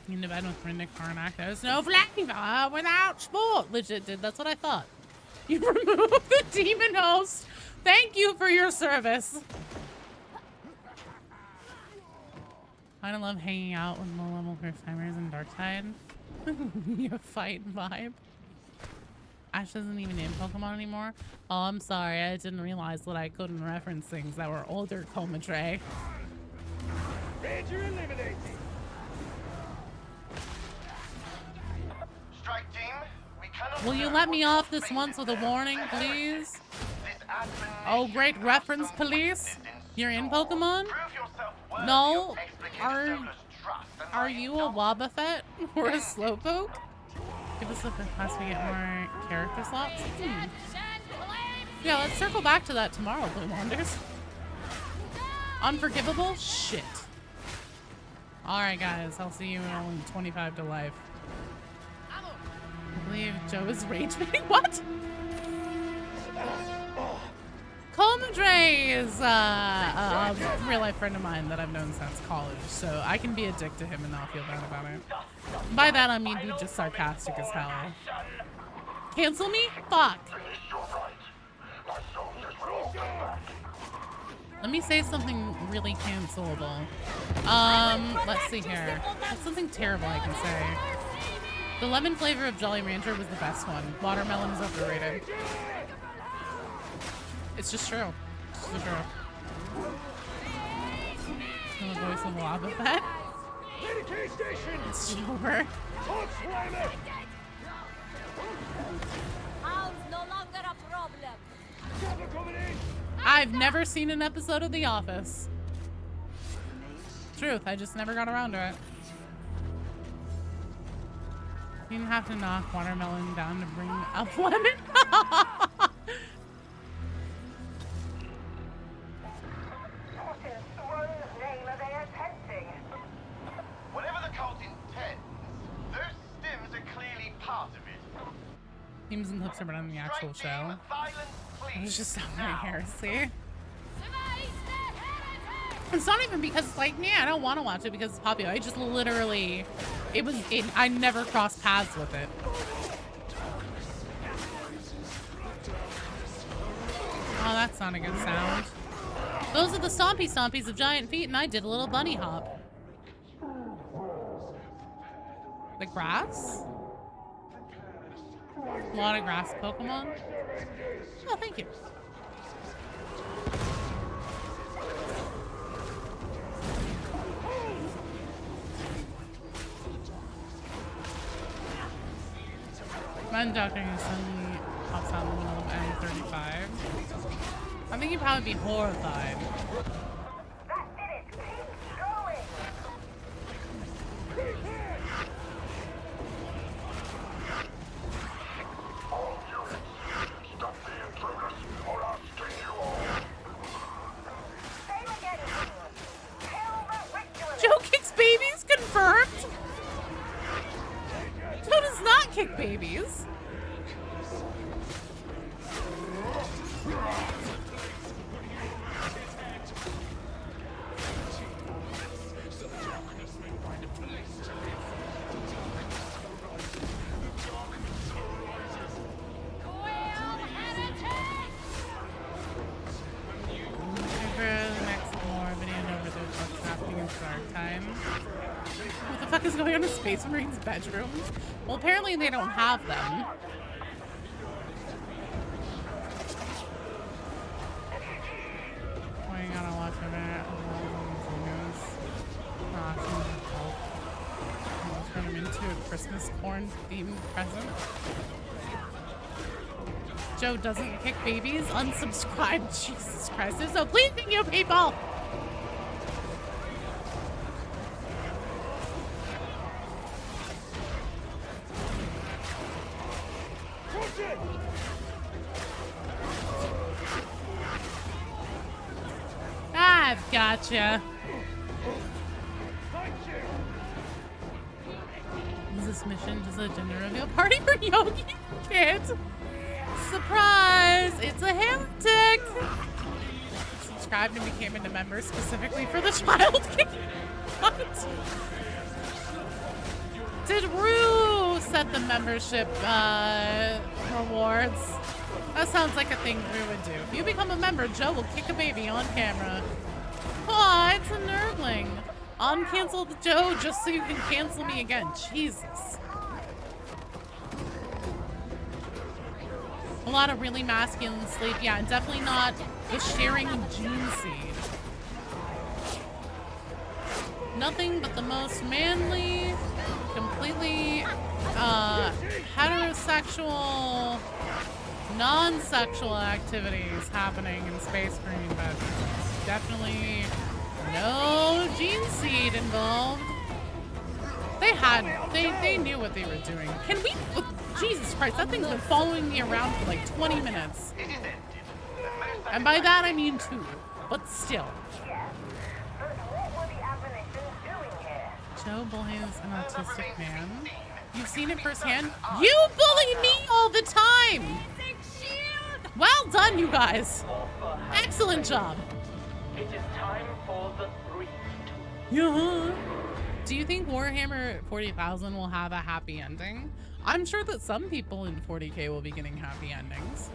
In the bed with Rindic Karnak, there's no flying without sport. Legit, dude, that's what I thought. You removed the demon host. Thank you for your service. I love hanging out with low-level first-timers in Darktide. You fight vibe. Ash isn't even in Pokemon anymore. Oh, I'm sorry. I didn't realize that I couldn't reference things that were older Comadre. Ranger eliminated. Strike team, we cannot. Will you let me off this once with a warning, please? Oh, great reference, police. You're in Pokemon? No. Are you a Wobbuffet or a Slowpoke? Give us a class to get more character slots. Yeah, let's circle back to that tomorrow, Blue Wanders. Unforgivable? Shit. Alright, guys. I'll see you in only 25 to life. I believe Joe is rage baiting. What? Comadre is a real-life friend of mine that I've known since college, so I can be a dick to him and not feel bad about it. By that I mean he's just sarcastic as hell. Cancel me? Fuck. Let me say something really cancelable. Let's see here. That's something terrible I can say. The lemon flavor of Jolly Rancher was the best one. Watermelon is overrated. It's just true. It's just true. The voice of Wobbuffet. It's over. No longer a problem. I've never seen an episode of The Office. Truth, I just never got around to it. You didn't have to knock Watermelon down to bring up Lemon. Whatever the cult intends, those stims are clearly part of it. Memes and clips are better than the actual show. It was just so many heresy. It's not even because it's like, yeah, I don't want to watch it because it's popular. I just literally, I never crossed paths with it. Oh, that's not a good sound. Those are the stompy stompies of giant feet, and I did a little bunny hop. The grass? A lot of grass Pokemon. Oh, thank you. My doctor who suddenly pops out in the middle of M35. I think he'd probably be horrified. Joe kicks babies? Confirmed? Joe does not kick babies. What the fuck is going on in Space Marine's bedroom? Well, apparently they don't have them. Oh, you gotta watch a minute. I'll turn him into a Christmas corn themed present. Joe doesn't kick babies. Unsubscribe. Jesus Christ. There's no pleasing you people. I've gotcha. Is this mission just a gender reveal party for Yogi kids? Surprise! It's a heretic! Subscribed and became a member specifically for the child game. What? Did Rue set the membership rewards? That sounds like a thing Rue would do. If you become a member, Joe will kick a baby on camera. Aw, it's a nerdling. Uncancel Joe just so you can cancel me again. Jesus. A lot of really masculine sleep. Yeah, and definitely not the sharing gene seed. Nothing but the most manly, completely heterosexual, non-sexual activities happening in Space Marine bedrooms. Definitely no gene seed involved. They knew what they were doing. Can we, Jesus Christ, that thing's been following me around for like 20 minutes. And by that I mean 2, but still. Joe bullies an autistic man. You've seen it firsthand? You bully me all the time! Well done, you guys. Excellent job. It is time for the breed. Yeah. Do you think Warhammer 40,000 will have a happy ending? I'm sure that some people in 40K will be getting happy endings.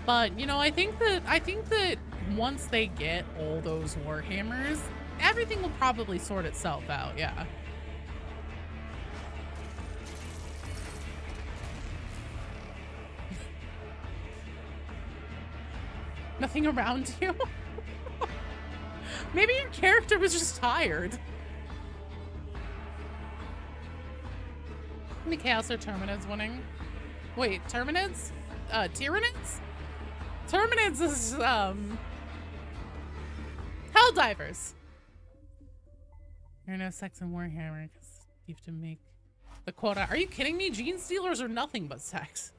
But you know, I think that once they get all those Warhammers, everything will probably sort itself out, yeah. Nothing around you? Maybe your character was just tired. How many Chaos or Terminids winning? Wait, Terminids? Tyranids? Terminids is, Helldivers. You're no sex in Warhammer because you have to make the quota. Are you kidding me? Gene stealers are nothing but sex.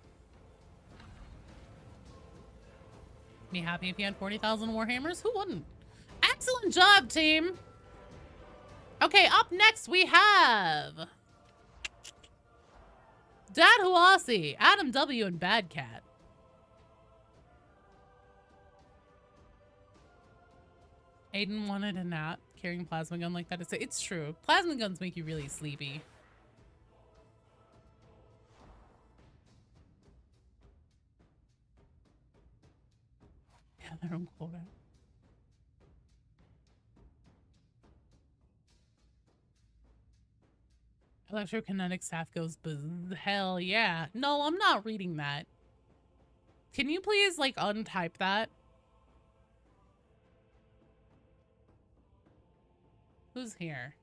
Be happy if you had 40,000 Warhammers? Who wouldn't? Excellent job, team. Okay, up next we have Dad Huasi, Adam W, and Bad Cat. Aiden wanted a nap. Carrying plasma gun like that. It's true. Plasma guns make you really sleepy. Yeah, their own quota. Electrokinetic staff goes hell yeah. No, I'm not reading that. Can you please like untype that? Who's here?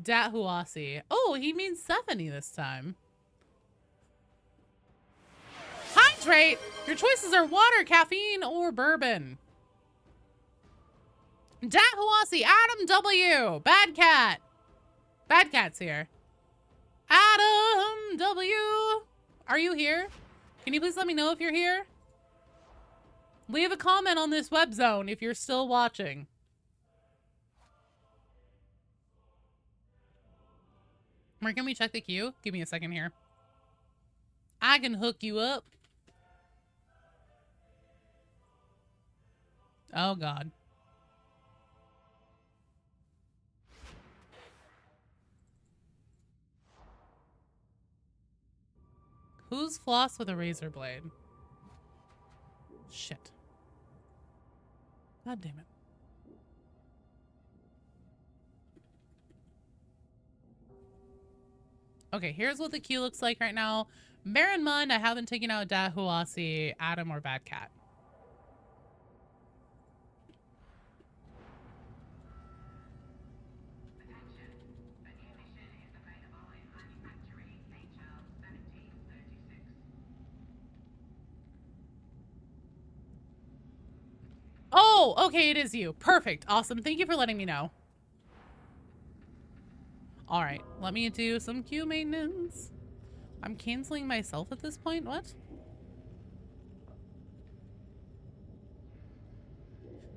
Dat Huasi. Oh, he means Stephanie this time. Hydrate! Your choices are water, caffeine, or bourbon. Dat Huasi, Adam W. Bad Cat. Bad Cat's here. Adam W. Are you here? Can you please let me know if you're here? Leave a comment on this web zone if you're still watching. Where can we check the queue? Give me a second here. I can hook you up. Oh, God. Who's floss with a razor blade? Shit. God damn it. Okay, here's what the queue looks like right now. Bear in mind, I haven't taken out Dat Huasi, Adam, or Bad Cat. Oh, okay, it is you. Perfect. Awesome. Thank you for letting me know. All right, let me do some queue maintenance. I'm canceling myself at this point? What?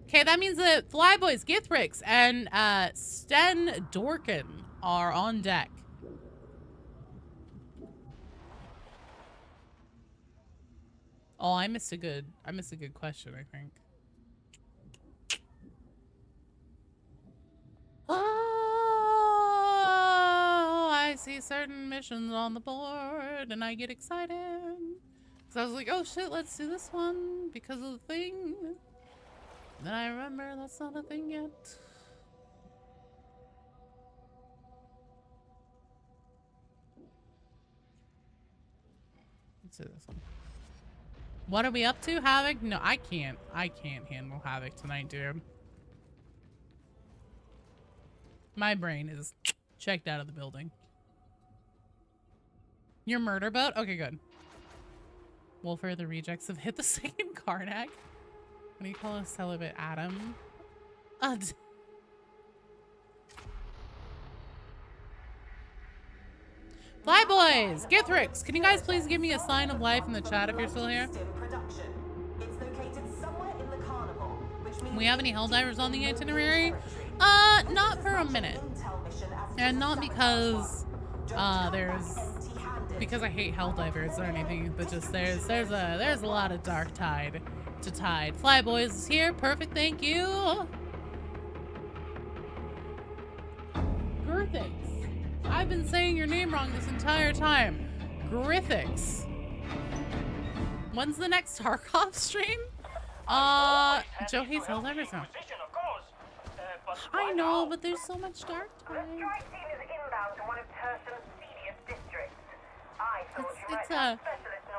Okay, that means that Flyboys, Githrix, and Sten Dorkin are on deck. Oh, I missed a good question, I think. Oh, I see certain missions on the board and I get excited. So I was like, oh shit, let's do this one because of the thing. Then I remember that's not a thing yet. Let's do this one. What are we up to, Havoc? No, I can't handle Havoc tonight, dude. My brain is checked out of the building. Your murder boat? Okay, good. Wolfer, the rejects have hit the second Karnak. What do you call a celibate Adam? Flyboys! Githrix! Can you guys please give me a sign of life in the chat if you're still here? We have any Helldivers on the itinerary? Not for a minute. And not because because I hate Helldivers or anything, but just there's a lot of Darktide to tide. Flyboys is here. Perfect, thank you. Girthix. I've been saying your name wrong this entire time. Grithix. When's the next Tarkov stream? Joe hates Helldivers now. I know, but there's so much Darktide. It's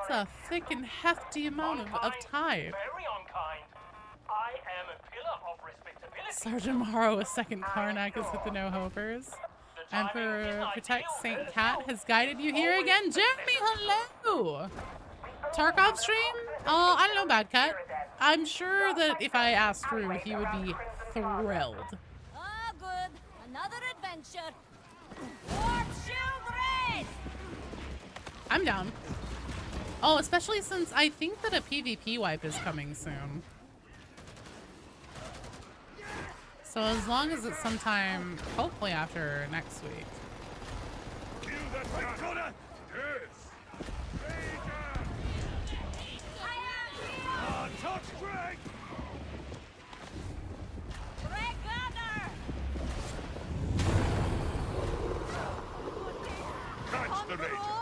a thick and hefty amount of tide. Sergeant Morrow, a second Karnak, has hit the no-hopers. Emperor Protect Saint Cat has guided you here again. Jeremy, hello! Tarkov stream? Oh, I don't know, Bad Cat. I'm sure that if I asked Drew, he would be thrilled. Ah, good. Another adventure. War children! I'm down. Oh, especially since I think that a PvP wipe is coming soon. So as long as it's sometime, hopefully after next week. Catch the Ranger.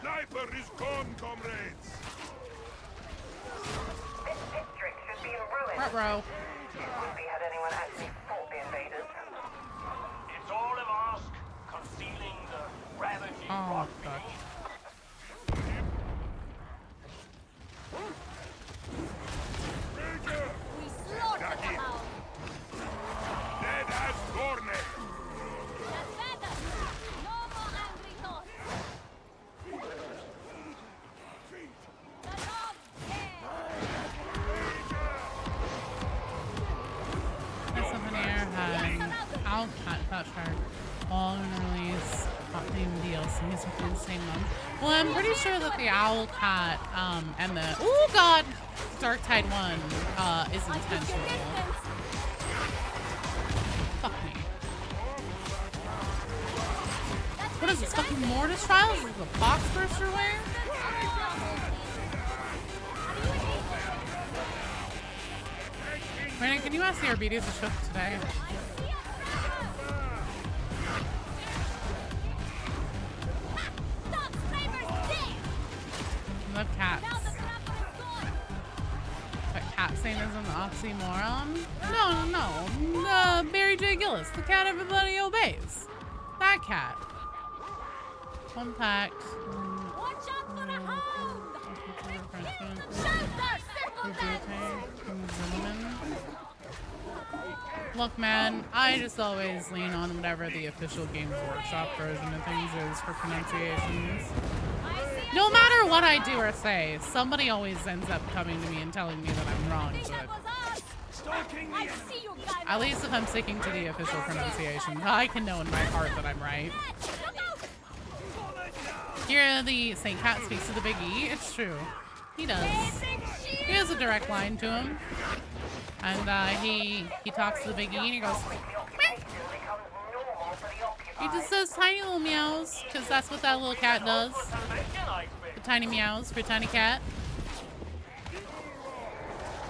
Sniper is gone, comrades. This district should be in ruins. Front row. Would be had anyone actually fought the invaders. It's all a mask, concealing the ravaging rot beneath. We slaughtered them out. Dead as Gorne. That's better. No more angry thoughts. The dog This souvenir has Outcat Touch Card. All release theme DLCs within the same month. Well, I'm pretty sure that the Owlcat and the Darktide one is intentional. Fuck me. What is this, fucking Mortis Trials? Is this a box burster wear? Brandon, can you ask the Arbites to show up today? I love cats. But cat saying is an oxymoron? No. Barry J. Gillis, the cat everybody obeys. That cat. Compact. Watch out for a hound! Look, man, I just always lean on whatever the official Games Workshop version of things is for pronunciations. No matter what I do or say, somebody always ends up coming to me and telling me that I'm wrong, but at least if I'm sticking to the official pronunciation, I can know in my heart that I'm right. Here, the Saint Cat speaks to the Big E. It's true. He does. He has a direct line to him. And he talks to the Big E and he goes, meow. He just says tiny little meows, because that's what that little cat does. The tiny meows for tiny cat.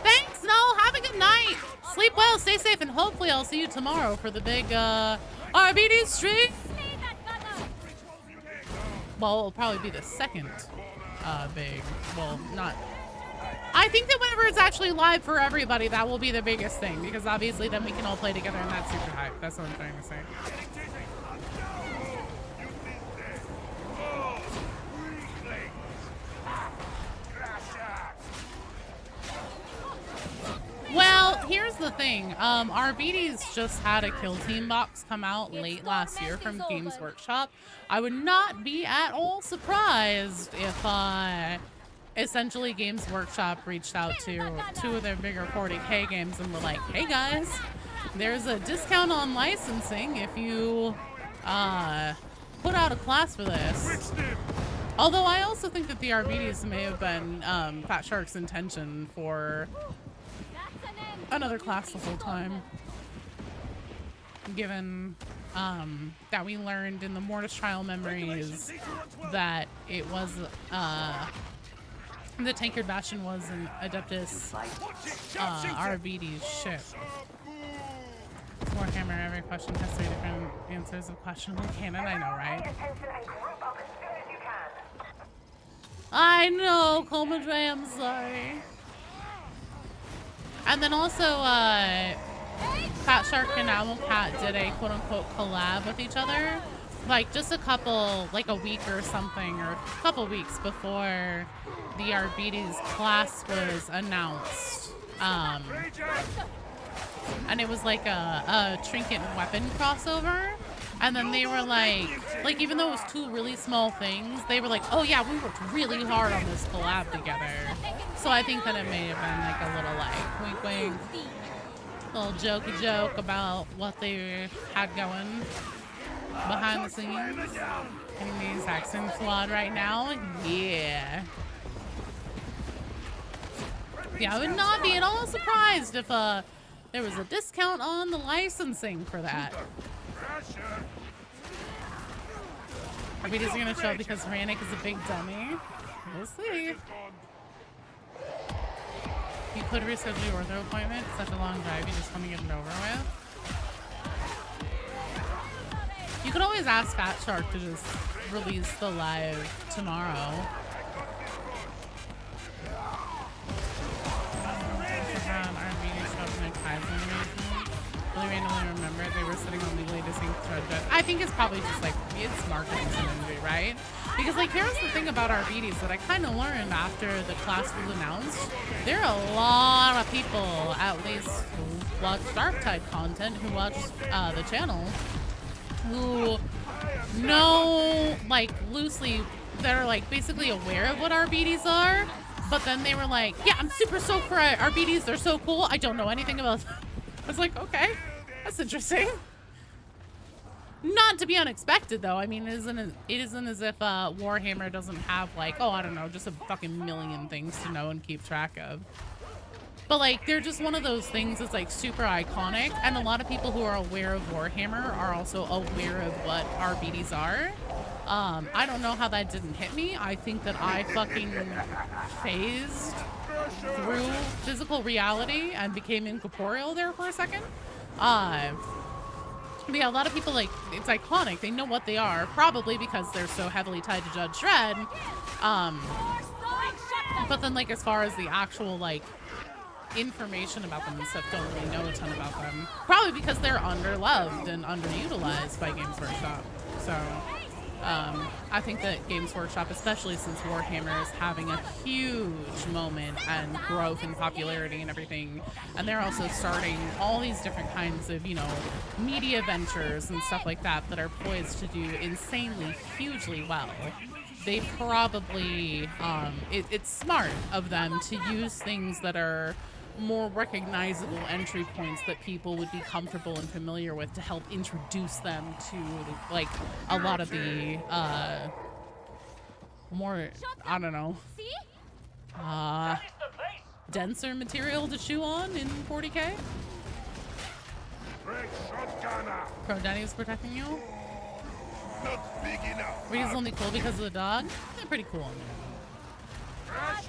Thanks, Noel. Have a good night. Sleep well, stay safe, and hopefully I'll see you tomorrow for the big Arbites stream. Well, it'll probably be the second big, well, not. I think that whenever it's actually live for everybody, that will be the biggest thing, because obviously then we can all play together and that's super hype. That's what I'm trying to say. Well, here's the thing. Arbites just had a kill team box come out late last year from Games Workshop. I would not be at all surprised if essentially Games Workshop reached out to two of their bigger 40K games and were like, hey guys, there's a discount on licensing if you put out a class for this. Although I also think that the Arbites may have been Fat Shark's intention for another class the whole time, given that we learned in the Mortis Trial memories that it was the Tankard Bastion was an Adeptus Arbites ship. Warhammer, every question has 3 different answers of questionable canon. I know, right? I know, Comadre, I'm sorry. And then also, Fat Shark and Owl Cat did a quote-unquote collab with each other, like just a couple, like a week or something, or a couple weeks before the Arbites class was announced. And it was like a trinket and weapon crossover. And then they were like even though it was 2 really small things, they were like, oh yeah, we worked really hard on this collab together. So I think that it may have been like a little like wink wink, little jokey joke about what they had going behind the scenes. In these accent squad right now, yeah. Yeah, I would not be at all surprised if there was a discount on the licensing for that. Arbites are gonna show up because Rannick is a big dummy. We'll see. You could reschedule your ortho appointment. It's such a long drive. You just want to get it over with. You could always ask Fat Shark to just release the live tomorrow. Really randomly remembered they were sitting on legally distinct thread. I think it's probably just like, it's marketing synergy, right? Because like, here's the thing about Arbites that I kind of learned after the class was announced. There are a lot of people, at least who watch Darktide content, who watch the channel, who know, like, loosely, that are like basically aware of what Arbites are, but then they were like, yeah, I'm super stoked for Arbites, they're so cool, I don't know anything about them. I was like, okay, that's interesting. Not to be unexpected, though. I mean, it isn't as if Warhammer doesn't have, like, oh, I don't know, just a fucking million things to know and keep track of. But, like, they're just one of those things that's, like, super iconic, and a lot of people who are aware of Warhammer are also aware of what Arbites are. I don't know how that didn't hit me. I think that I fucking phased through physical reality and became incorporeal there for a second. But yeah, a lot of people, like, it's iconic. They know what they are, probably because they're so heavily tied to Judge Dredd. But then, like, as far as the actual, like, information about them and stuff, don't really know a ton about them. Probably because they're underloved and underutilized by Games Workshop. So I think that Games Workshop, especially since Warhammer is having a huge moment and growth in popularity and everything, and they're also starting all these different kinds of, you know, media ventures and stuff like that that are poised to do insanely, hugely well. They probably, it's smart of them to use things that are more recognizable entry points that people would be comfortable and familiar with to help introduce them to, like, a lot of the more, I don't know, denser material to chew on in 40K. Pro Danny's protecting you. Not big enough. But he's only cool because of the dog. They're pretty cool.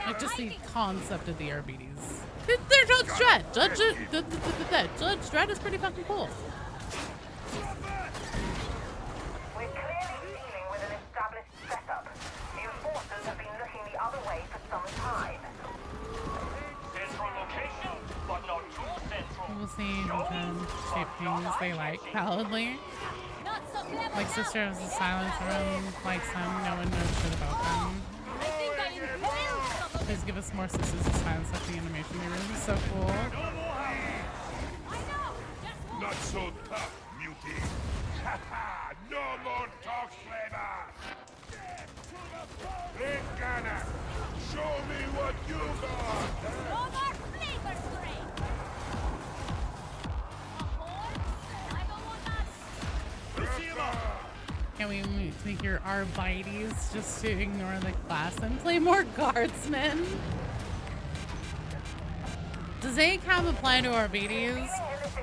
Like just the concept of the Arbites. They're Judge Dredd. Judge Dredd is pretty fucking cool. We're clearly dealing with an established setup. The enforcers have been looking the other way for some time. Central location, but not too central. We'll see which shape things they like. Validly. Like Sister of the Silence Room likes them. No one knows shit about them. Please give us more Sisters of Silence like the animation they really so cool. Not so tough, mutie. Haha, no more talk flavor. Big Gunner, show me what you got. No more flavor strain. Can we make your Arbites just to ignore the class and play more guardsmen? Does ACAB apply to Arbites?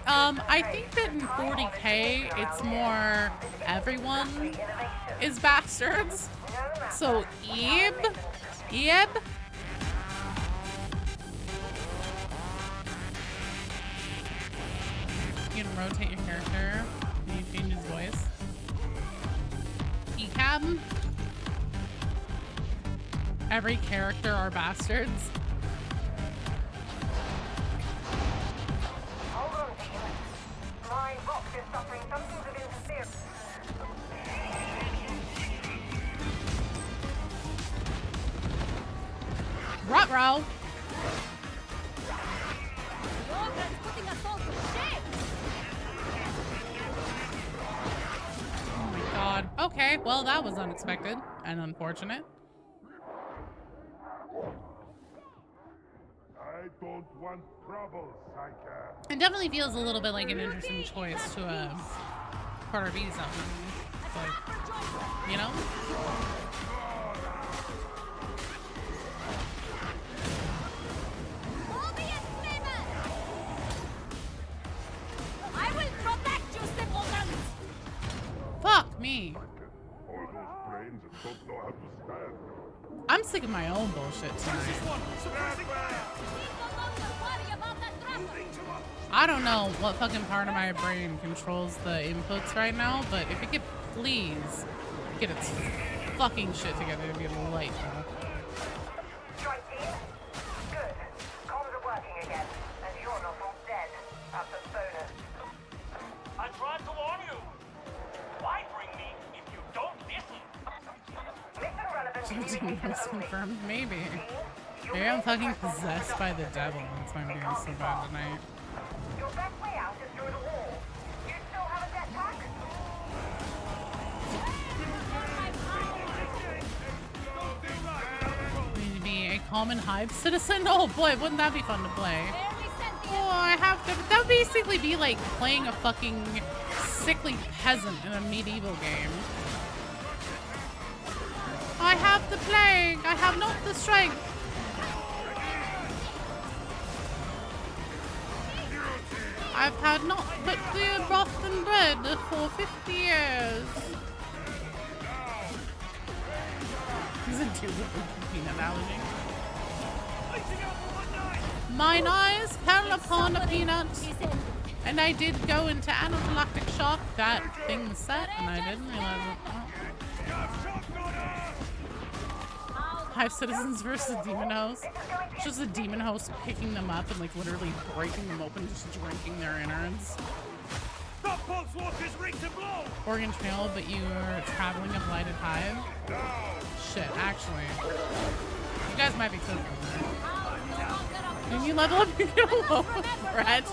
I think that in 40K, it's more everyone is bastards. So, Eb. You can rotate your character. Can you change his voice? ECAB. Every character are bastards. Hold on, team. My box is suffering some sort of interference. Ruh-roh. Oh my god. Okay, well that was unexpected and unfortunate. I don't want trouble, Psyker. It definitely feels a little bit like an interesting choice to put our bees out. But, you know? I will protect you, simpletons! Fuck me. All those brains that don't know how to stand. I'm sick of my own bullshit tonight. I don't know what fucking part of my brain controls the inputs right now, but if it could please get its fucking shit together, it'd be delightful. Strike team. Good. Comms are working again, and you're not all dead. That's a bonus. I tried to warn you. Why bring me if you don't listen? Mission relevant. Confirmed? Maybe. Maybe I'm fucking possessed by the devil. That's why I'm doing so bad tonight. Your best way out is through the wall. You still have a jetpack? Need to be a common hive citizen? Oh boy, wouldn't that be fun to play? Oh, I have to. That would basically be like playing a fucking sickly peasant in a medieval game. I have the plague. I have not the strength. I've had not but the broth and bread for 50 years. He's a dude with a peanut allergy. Mine eyes fell upon a peanut, and I did go into anaphylactic shock. That thing was set, and I didn't realize it. Oh. Hive citizens versus demon host. It's just a demon host picking them up and like literally breaking them open, just drinking their innards. Oregon Trail, but you're traveling a blighted hive. Shit, actually, you guys might be cooking there. When you level up, you get a loaf of bread.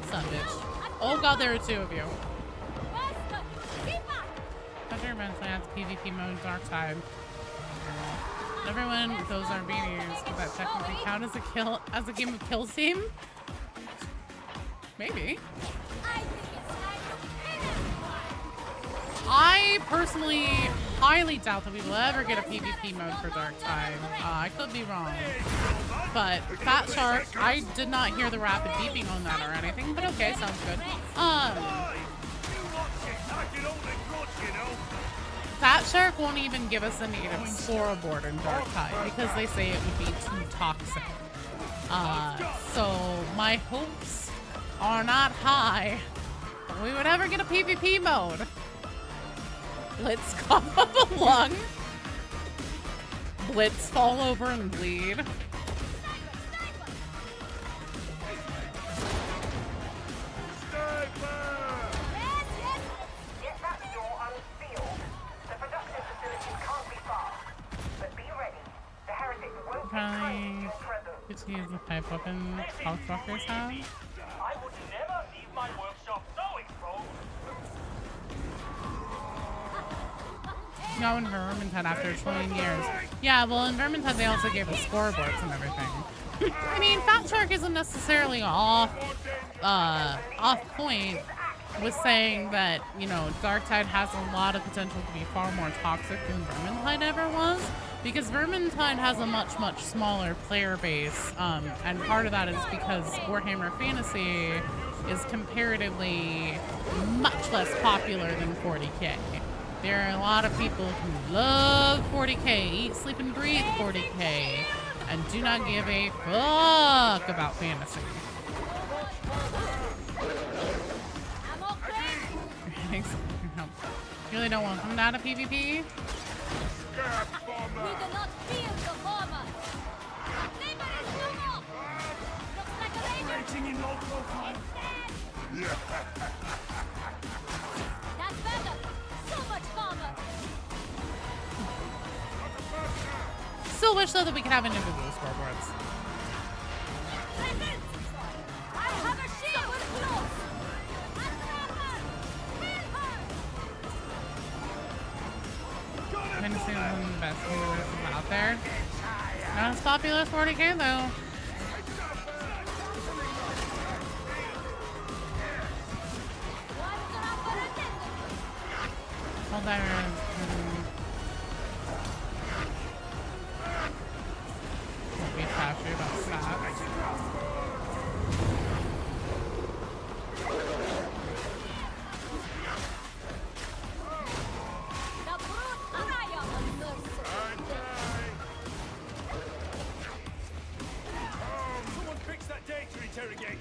Son bitch. Oh god, there are two of you. After eventually adds PvP mode Darktide. Everyone, those are beanies. Does that technically count as a kill, as a game of kill team? Maybe. I personally highly doubt that we will ever get a PvP mode for Darktide. I could be wrong. But Fat Shark, I did not hear the rapid beeping on that or anything, but okay, sounds good. Fat Shark won't even give us a native scoreboard in Darktide because they say it would be too toxic. So my hopes are not high that we would ever get a PvP mode. Blitz cough up a lung. Blitz fall over and bleed. Probably get to use the pipe weapon Housekeepers have. I would never leave my workshop so exposed. No, in Vermintide after 20 years. Yeah, well, in Vermintide they also gave us scoreboards and everything. I mean, Fat Shark isn't necessarily off point with saying that, you know, Darktide has a lot of potential to be far more toxic than Vermintide ever was. Because Vermintide has a much, much smaller player base, and part of that is because Warhammer Fantasy is comparatively much less popular than 40k. There are a lot of people who love 40k, eat, sleep, and breathe 40k, and do not give a fuck about fantasy. You really don't want them out of PvP? We do not fear the former. Labor is no more. Looks like a ranger. In low profile. That's better. So much farmer. Still wish though that we could have individual scoreboards. I have a shield. Close. Fantasy is one of the best movies out there. Not as popular as 40k though. All that won't be trashy about stats.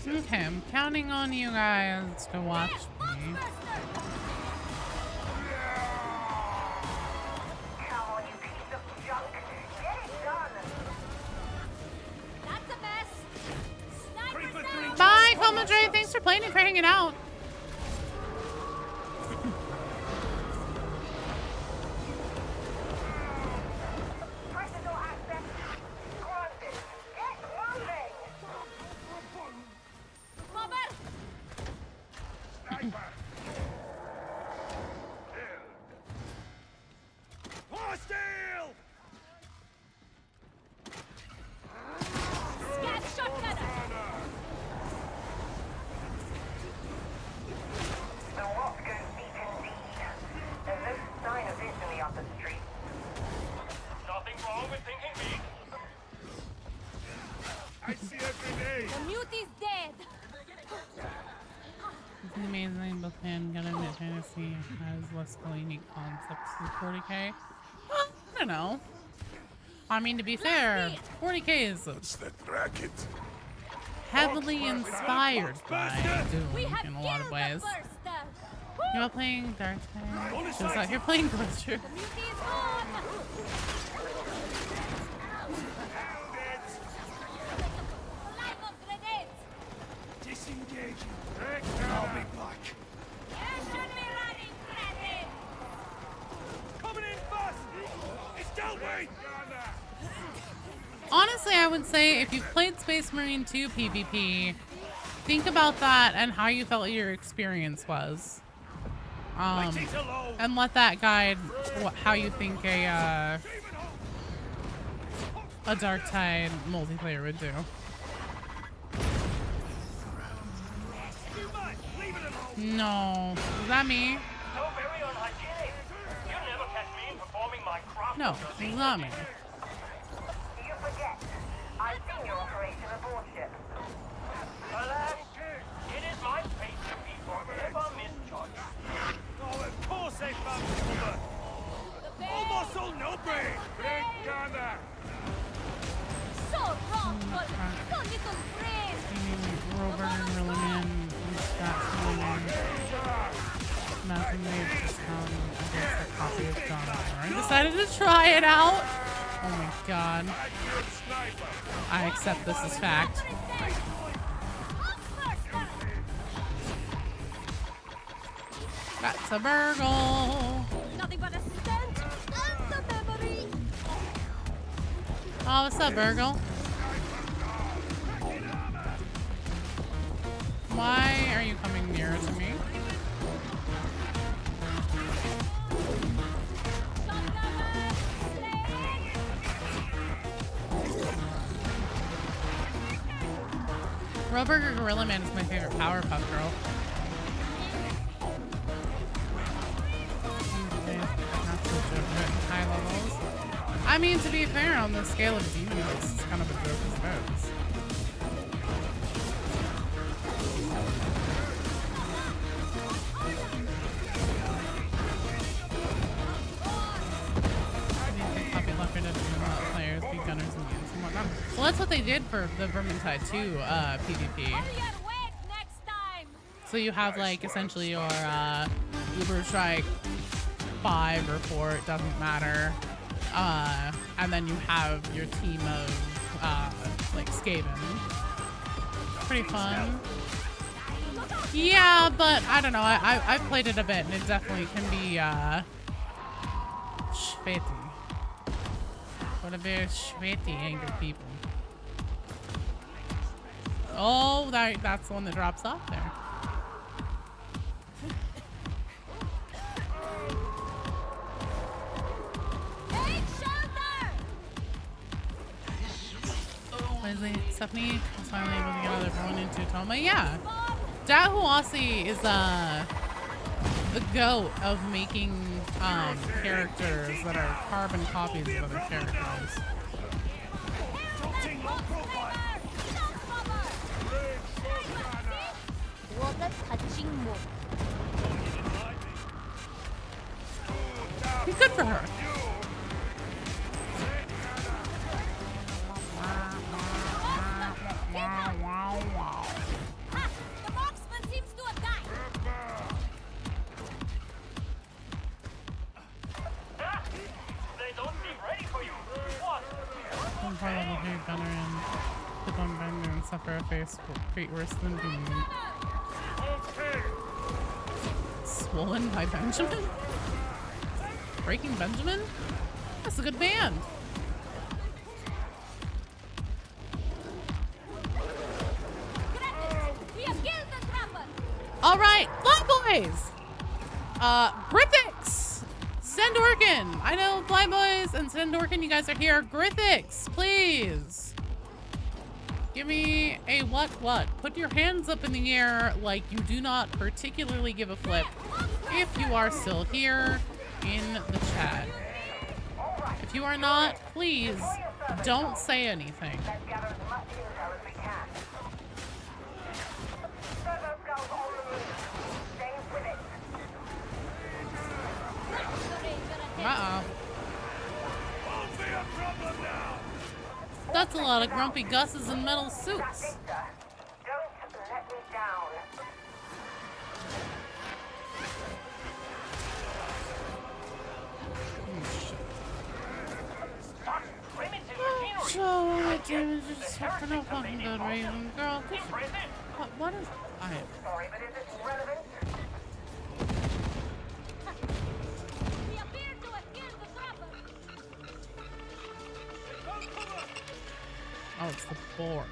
Okay, I'm counting on you guys to watch me. Bye, Comadre. Thanks for playing and for hanging out. Less unique concepts than 40k. Well, I don't know. I mean, to be fair, 40k is heavily inspired by Doom in a lot of ways. You're not playing Darktide? Just out here playing Ghost. I'll be back. Honestly, I would say if you've played Space Marine 2 PvP, think about that and how you felt your experience was. And let that guide how you think a Darktide multiplayer would do. No. Is that me? So very unhygienic. You never catch me performing my craft. No, it's not me. You forget. I've seen your operation aboard ship. Alas, it is my fate to be forever misjudged. Oh, of course they found the cover. Almost all no brain. Big gunner. So wrong, but so little brain. Robert and Rilliman and Scott Rilliman. Nothing made just come against a copy of John Moore and decided to try it out. Oh my god. I accept this as fact. That's a burgle. Nothing but a stench and a memory. Oh, what's up, burgle? Why are you coming nearer to me? Roburger Gorilla Man is my favorite Powerpuff Girl. Not so joke, but high levels. I mean, to be fair, on the scale of Dino, it's kind of a joke as goes. Players, be gunners, and games and whatnot. Well, that's what they did for the Vermintide 2 PvP. So you have like essentially your Uber Strike 5 or 4, it doesn't matter. And then you have your team of like Skaven. Pretty fun. Yeah, but I don't know. I've played it a bit and it definitely can be shvetty. What a very shvetty angry people. Oh, that's the one that drops off there. Leslie, Stephanie was finally able to get out of everyone into Toma. Yeah. Dahuasi is the goat of making characters that are carbon copies of other characters. Good for her. Level 3 gunner and hit on Bender and suffer a face fate worse than being swollen by Benjamin? Breaking Benjamin? That's a good band. Alright, Fly Boys! Grithix! Sendorkin! I know Fly Boys and Sendorkin, you guys are here. Grithix, please! Give me a what? Put your hands up in the air like you do not particularly give a flip if you are still here in the chat. If you are not, please don't say anything. Uh-oh. That's a lot of grumpy Gus's in metal suits. So, what damage is for no fucking good reason, girl? What is I? Sorry, but is this relevant? Oh, it's the board.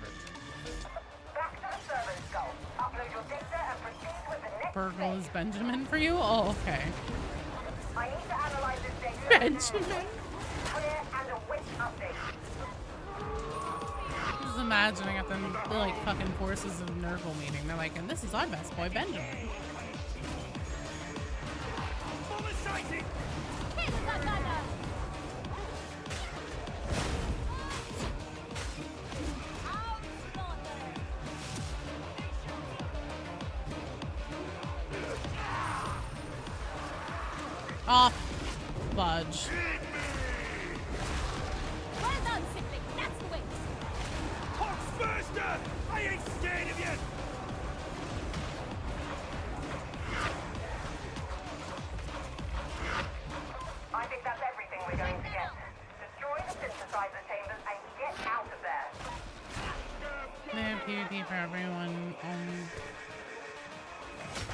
Back to the servant skull. Upload your data and proceed with the next Burgle is Benjamin for you? Oh, okay. I need to analyze this data. Benjamin. Clear and await update. Just imagining at the like fucking forces of Nurgle meeting. They're like, and this is our best boy Benjamin. Off. Budge. Well done, sibling. That's the way. Hawks faster! I ain't scared of you! I think that's everything we're going to get. Destroy the synthesizer chambers and get out of there. They have PvP for everyone.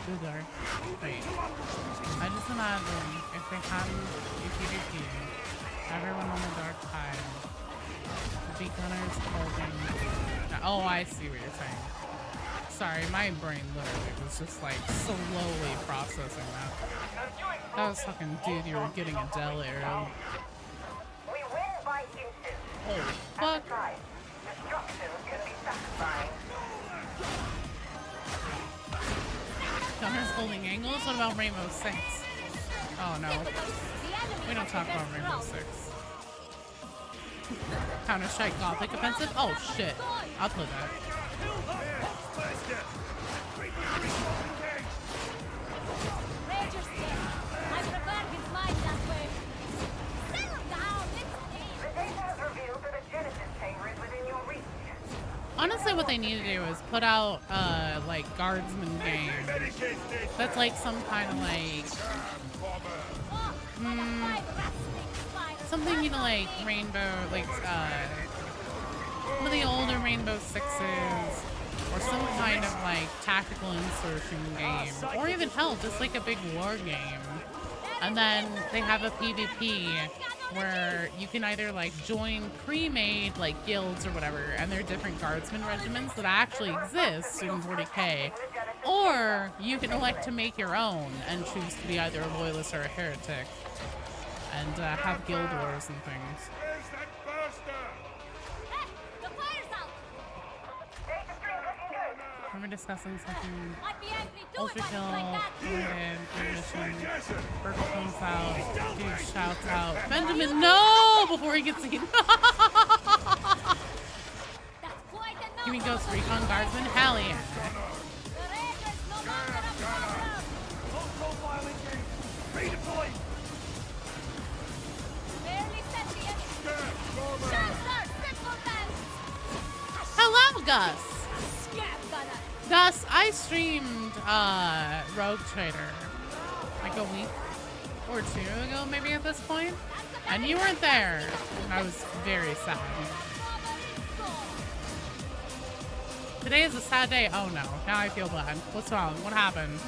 Bizarre. Wait. I just imagine if they hadn't a PvP, everyone on the Darktide would be gunners holding. Oh, I see what you're saying. Sorry, my brain literally was just like slowly processing that. That was fucking dude, you were getting a Del arrow. We win by inches. Oh, fuck. Destruction can be satisfying. Gunners holding angles? What about Rainbow Six? Oh no. We don't talk about Rainbow Six. Counter-Strike Gothic Offensive? Oh shit. I'll play that. Ranger skin. I prefer his mind that way. Settle down, it's me. The data has revealed that a Genesis chamber is within your reach. Honestly, what they need to do is put out, like, guardsman game. That's like some kind of like, something, you know, like Rainbow, like, some of the older Rainbow Sixes, or some kind of like tactical insertion game, or even hell, just like a big war game. And then they have a PvP where you can either like join pre-made like guilds or whatever, and there are different guardsman regiments that actually exist in 40k, or you can elect to make your own and choose to be either a loyalist or a heretic, and have guild wars and things. The fire's out. We're discussing something. I'd be angry too Ultra if I kill, was like that. mission. Burger comes out. Dude shouts out, Benjamin, no! Before he gets eaten. You mean Ghost Recon Guardsman? Hell yeah. Hello, Gus. Gus, I streamed Rogue Trader like a week or two ago, maybe at this point, and you weren't there. And I was very sad. Today is a sad day. Oh no, now I feel bad. What's wrong? What happened?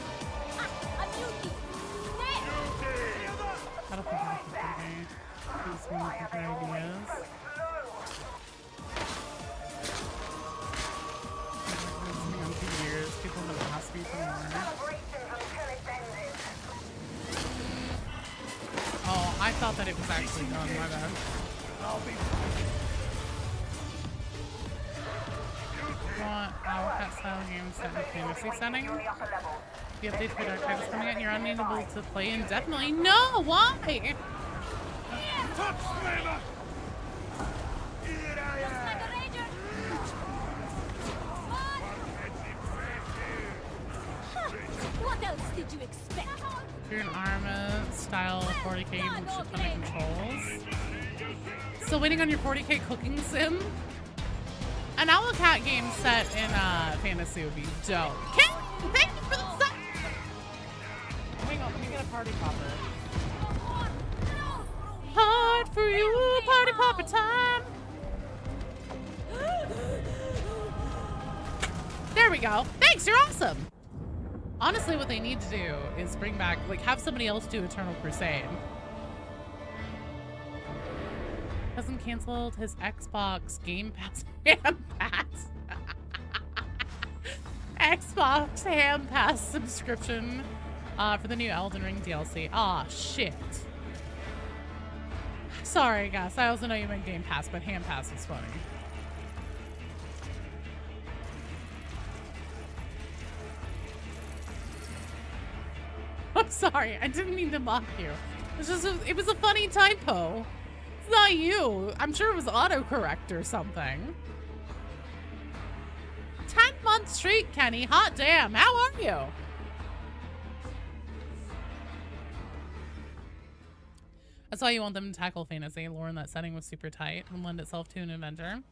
I don't think I can please me with good ideas. Years, people in the past me for more. Oh, I thought that it was actually done, my bad. Want our pet style games set in fantasy setting? The update for Darktide is coming out and you're unable to play indefinitely. No, why? What else did you expect? You're an Arma style 40k shit controls. Still waiting on your 40k cooking sim? An Owl Cat game set in fantasy would be dope. King, thank you for the set! Hang on, let me get a party popper. Hard for you, party popper time! There we go. Thanks, you're awesome! Honestly, what they need to do is bring back, like, have somebody else do Eternal Crusade. Hasn't canceled his Xbox Game Pass Ham Pass. Xbox Ham Pass subscription for the new Elden Ring DLC. Aw, shit. Sorry, guys. I also know you meant Game Pass, but Ham Pass is funny. I'm sorry. I didn't mean to mock you. It was a funny typo. It's not you. I'm sure it was autocorrect or something. 10-month streak, Kenny. Hot damn. How are you? That's why you want them to tackle fantasy. Lore in that setting was super tight and lend itself to an adventure.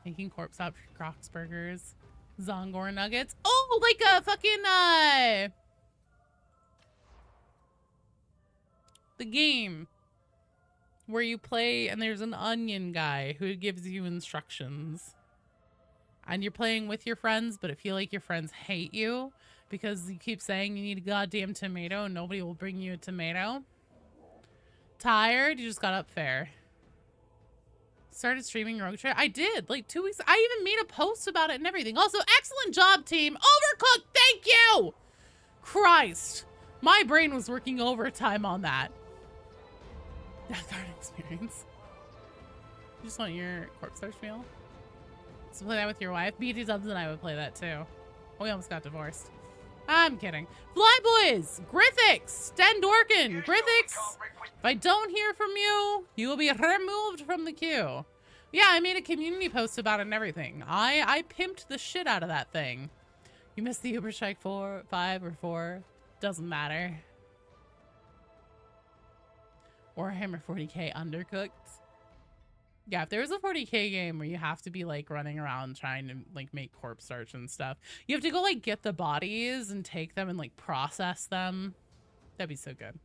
Making corpse up Crocs burgers. Zongor nuggets. Oh, like a fucking, the game where you play and there's an onion guy who gives you instructions. And you're playing with your friends, but I feel like your friends hate you because you keep saying you need a goddamn tomato and nobody will bring you a tomato. Tired? You just got up fair. Started streaming Rogue Trader. I did, like 2 weeks. I even made a post about it and everything. Also, excellent job, team. Overcooked, thank you! Christ. My brain was working overtime on that. Death Guard experience. You just want your corpse search meal? So play that with your wife? BT Dubs and I would play that too. We almost got divorced. I'm kidding. Flyboys, Grithix, Stendorkin, Grithix. If I don't hear from you, you will be removed from the queue. Yeah, I made a community post about it and everything. I pimped the shit out of that thing. You missed the Uber Strike 4, 5, or 4. Doesn't matter. Warhammer 40k Undercooked. Yeah, if there was a 40k game where you have to be like running around trying to like make corpse search and stuff, you have to go like get the bodies and take them and like process them. That'd be so good.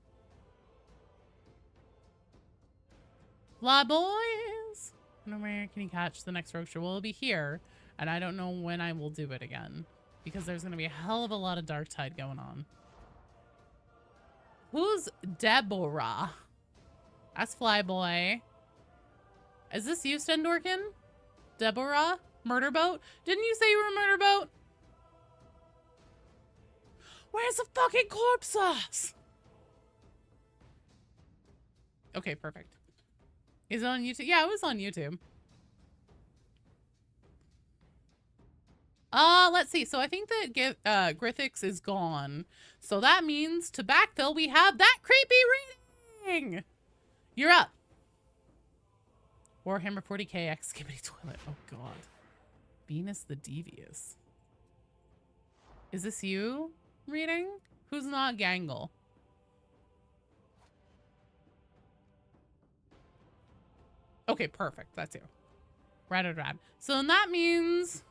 La boys! Where can you catch the next Rogue Show? Well, it'll be here, and I don't know when I will do it again because there's going to be a hell of a lot of Darktide going on. Who's Deborah? That's Flyboy. Is this you, Stendorkin? Deborah? Murderboat? Didn't you say you were a murderboat? Where's the fucking corpse sauce? Okay, perfect. Is it on YouTube? Yeah, it was on YouTube. Let's see. So I think that Grithix is gone. So that means to backfill, we have that creepy reading. You're up. Warhammer 40k Excavating Toilet. Oh god. Venus the Devious. Is this you reading? Who's not Gangle? Okay, perfect. That's you. Rad. So then that means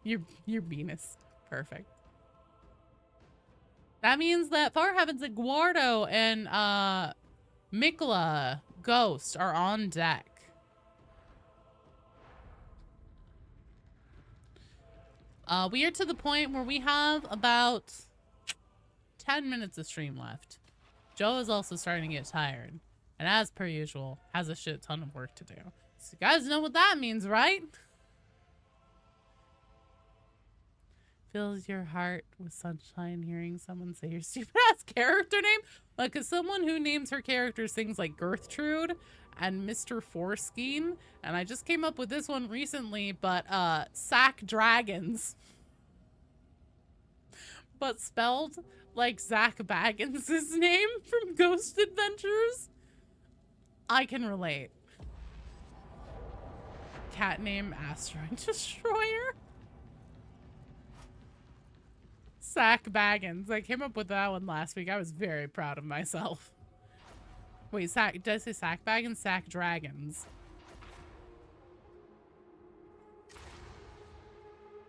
you're Venus. Perfect. That means that Far Heavens Eduardo and Mikla Ghost are on deck. We are to the point where we have about 10 minutes of stream left. Joe is also starting to get tired. And as per usual, has a shit ton of work to do. So you guys know what that means, right? Fills your heart with sunshine hearing someone say your stupid ass character name. Like, as someone who names her characters things like Gertrude and Mr. Foreskin, and I just came up with this one recently, but Sack Dragons. But spelled like Zach Baggins' name from Ghost Adventures. I can relate. Cat name Asteroid Destroyer. Sack Baggins. I came up with that one last week. I was very proud of myself. Wait, did I say Sack Baggins? Sack Dragons.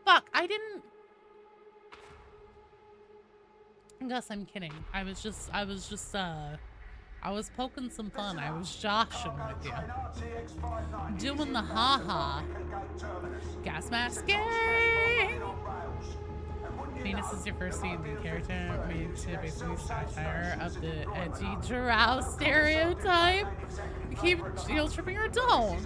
Fuck, I didn't... I guess I'm kidding. I was poking some fun. I was joshing with you. Doing the haha. Gas masking. Venus is your first D&D character made to basically satire of the edgy drow stereotype. You keep guilt tripping or don't.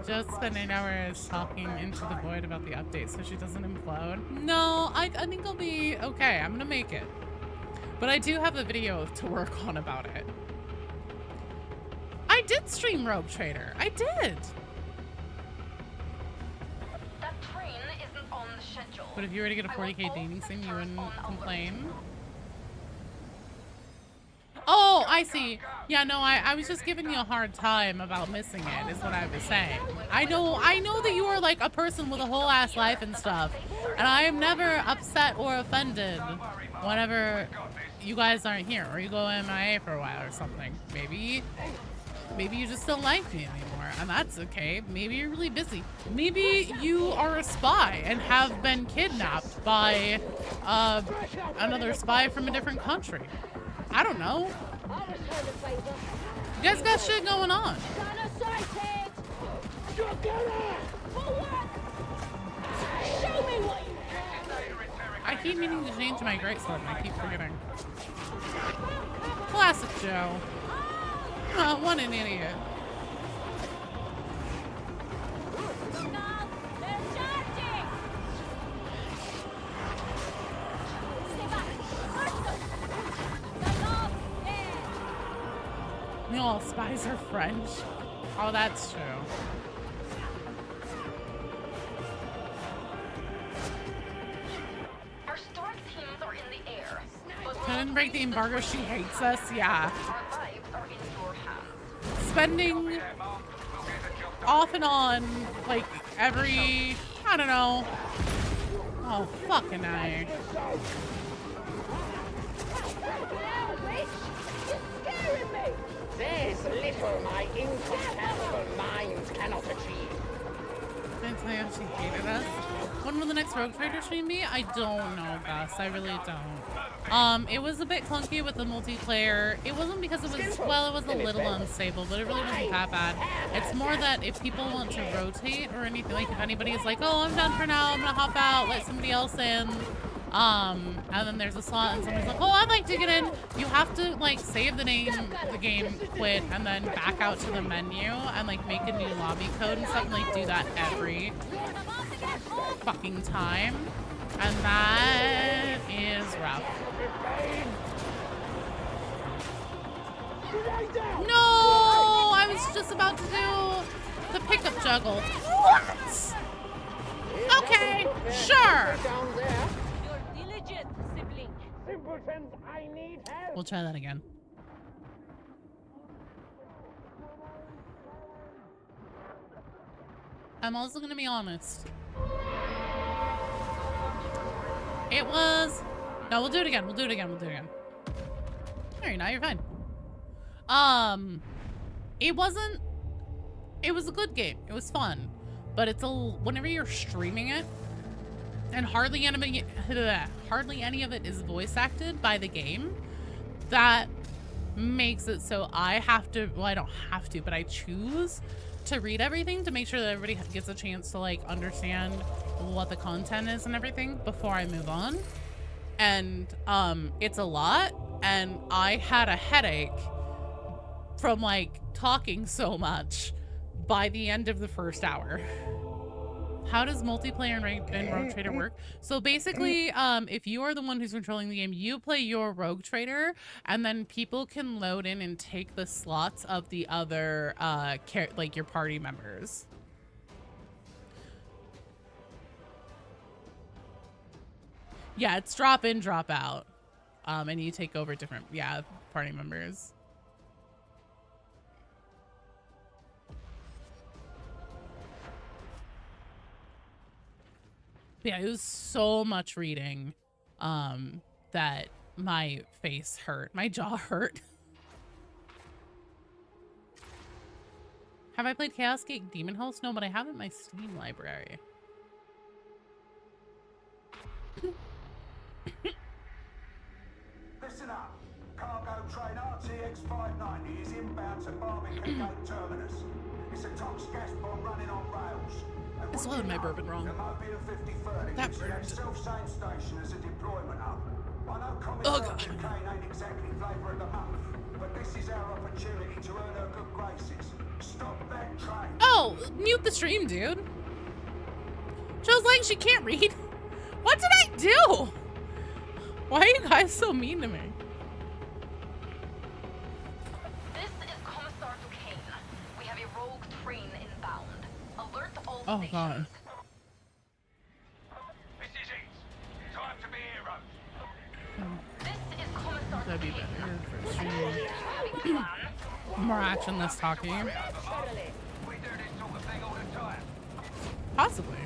Just spend 8 hours talking into the void about the update so she doesn't implode. No, I think I'll be okay. I'm gonna make it. But I do have a video to work on about it. I did stream Rogue Trader. I did. That train isn't on the schedule. But if you were to get a 40K dating sim, you wouldn't complain. Oh, I see. Yeah, no, I was just giving you a hard time about missing it, is what I was saying. I know that you are like a person with a whole ass life and stuff, and I am never upset or offended whenever you guys aren't here or you go MIA for a while or something. Maybe you just don't like me anymore, and that's okay. Maybe you're really busy. Maybe you are a spy and have been kidnapped by another spy from a different country. I don't know. You guys got shit going on. I keep meaning to change my greatsword and I keep forgetting. Classic Joe. Oh, what an idiot. You know, all spies are French. Oh, that's true. Our storm teams are in the air. Couldn't break the embargo, she hates us, yeah. Our lives are in your hands. Spending off and on, like, every, I don't know. Oh, fucking A. There's little my incompatible minds cannot achieve. Can I tell you she hated us? When will the next Rogue Trader stream be? I don't know, Gus. I really don't. It was a bit clunky with the multiplayer. It wasn't because it was, well, it was a little unstable, but it really wasn't that bad. It's more that if people want to rotate or anything, like if anybody is like, oh, I'm done for now, I'm gonna hop out, let somebody else in. And then there's a slot and somebody's like, oh, I'd like to get in. You have to like save the game, quit, and then back out to the menu and like make a new lobby code and stuff and like do that every fucking time. And that is rough. No! I was just about to do the pickup juggle. What? Okay, sure. We'll try that again. I'm also gonna be honest. It was... No, we'll do it again. We'll do it again. We'll do it again. Alright, now you're fine. It wasn't... It was a good game. It was fun. But it's a... Whenever you're streaming it, and hardly any of it is voice acted by the game, that makes it so I have to, well, I don't have to, but I choose to read everything to make sure that everybody gets a chance to like understand what the content is and everything before I move on. And it's a lot, and I had a headache from like talking so much by the end of the first hour. How does multiplayer and Rogue Trader work? So basically, if you are the one who's controlling the game, you play your Rogue Trader, and then people can load in and take the slots of the other, like your party members. Yeah, it's drop in, drop out, and you take over different, party members. Yeah, it was so much reading that my face hurt. My jaw hurt. Have I played Chaos Gate Demon Host? No, but I have it in my Steam library. Listen up. Cargo train RTX-590 is inbound to Barbican Gate Terminus. It's a tox gas bomb running on rails. I swallowed my bourbon wrong. That burned. Self-same station as a deployment hub. I know Commissar Cocaine ain't exactly flavour of the month, but this is our opportunity to earn her good graces. Stop that train. Oh, mute the stream, dude. Joe's like, she can't read. What did I do? Why are you guys so mean to me? This is Commissar Duquesne. We have a rogue train inbound. Alert all Oh, God. This is it. be better for stream. More action, less talking. Possibly.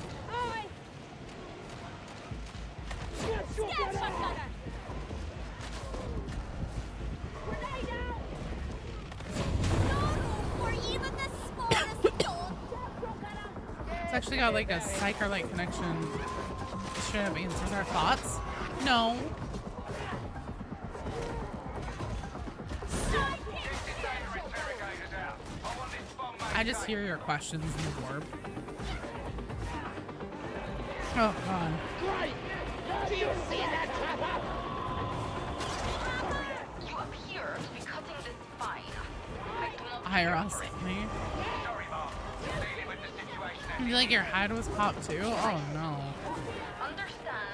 It's actually got like a psycho-like connection. Straight up answers our thoughts. No. I just hear your questions in the warp. Oh god. Great! Do you see that, Trapper? You appear to be cutting this fine. I do not Hyros me. You feel like your hide was popped too? Oh no.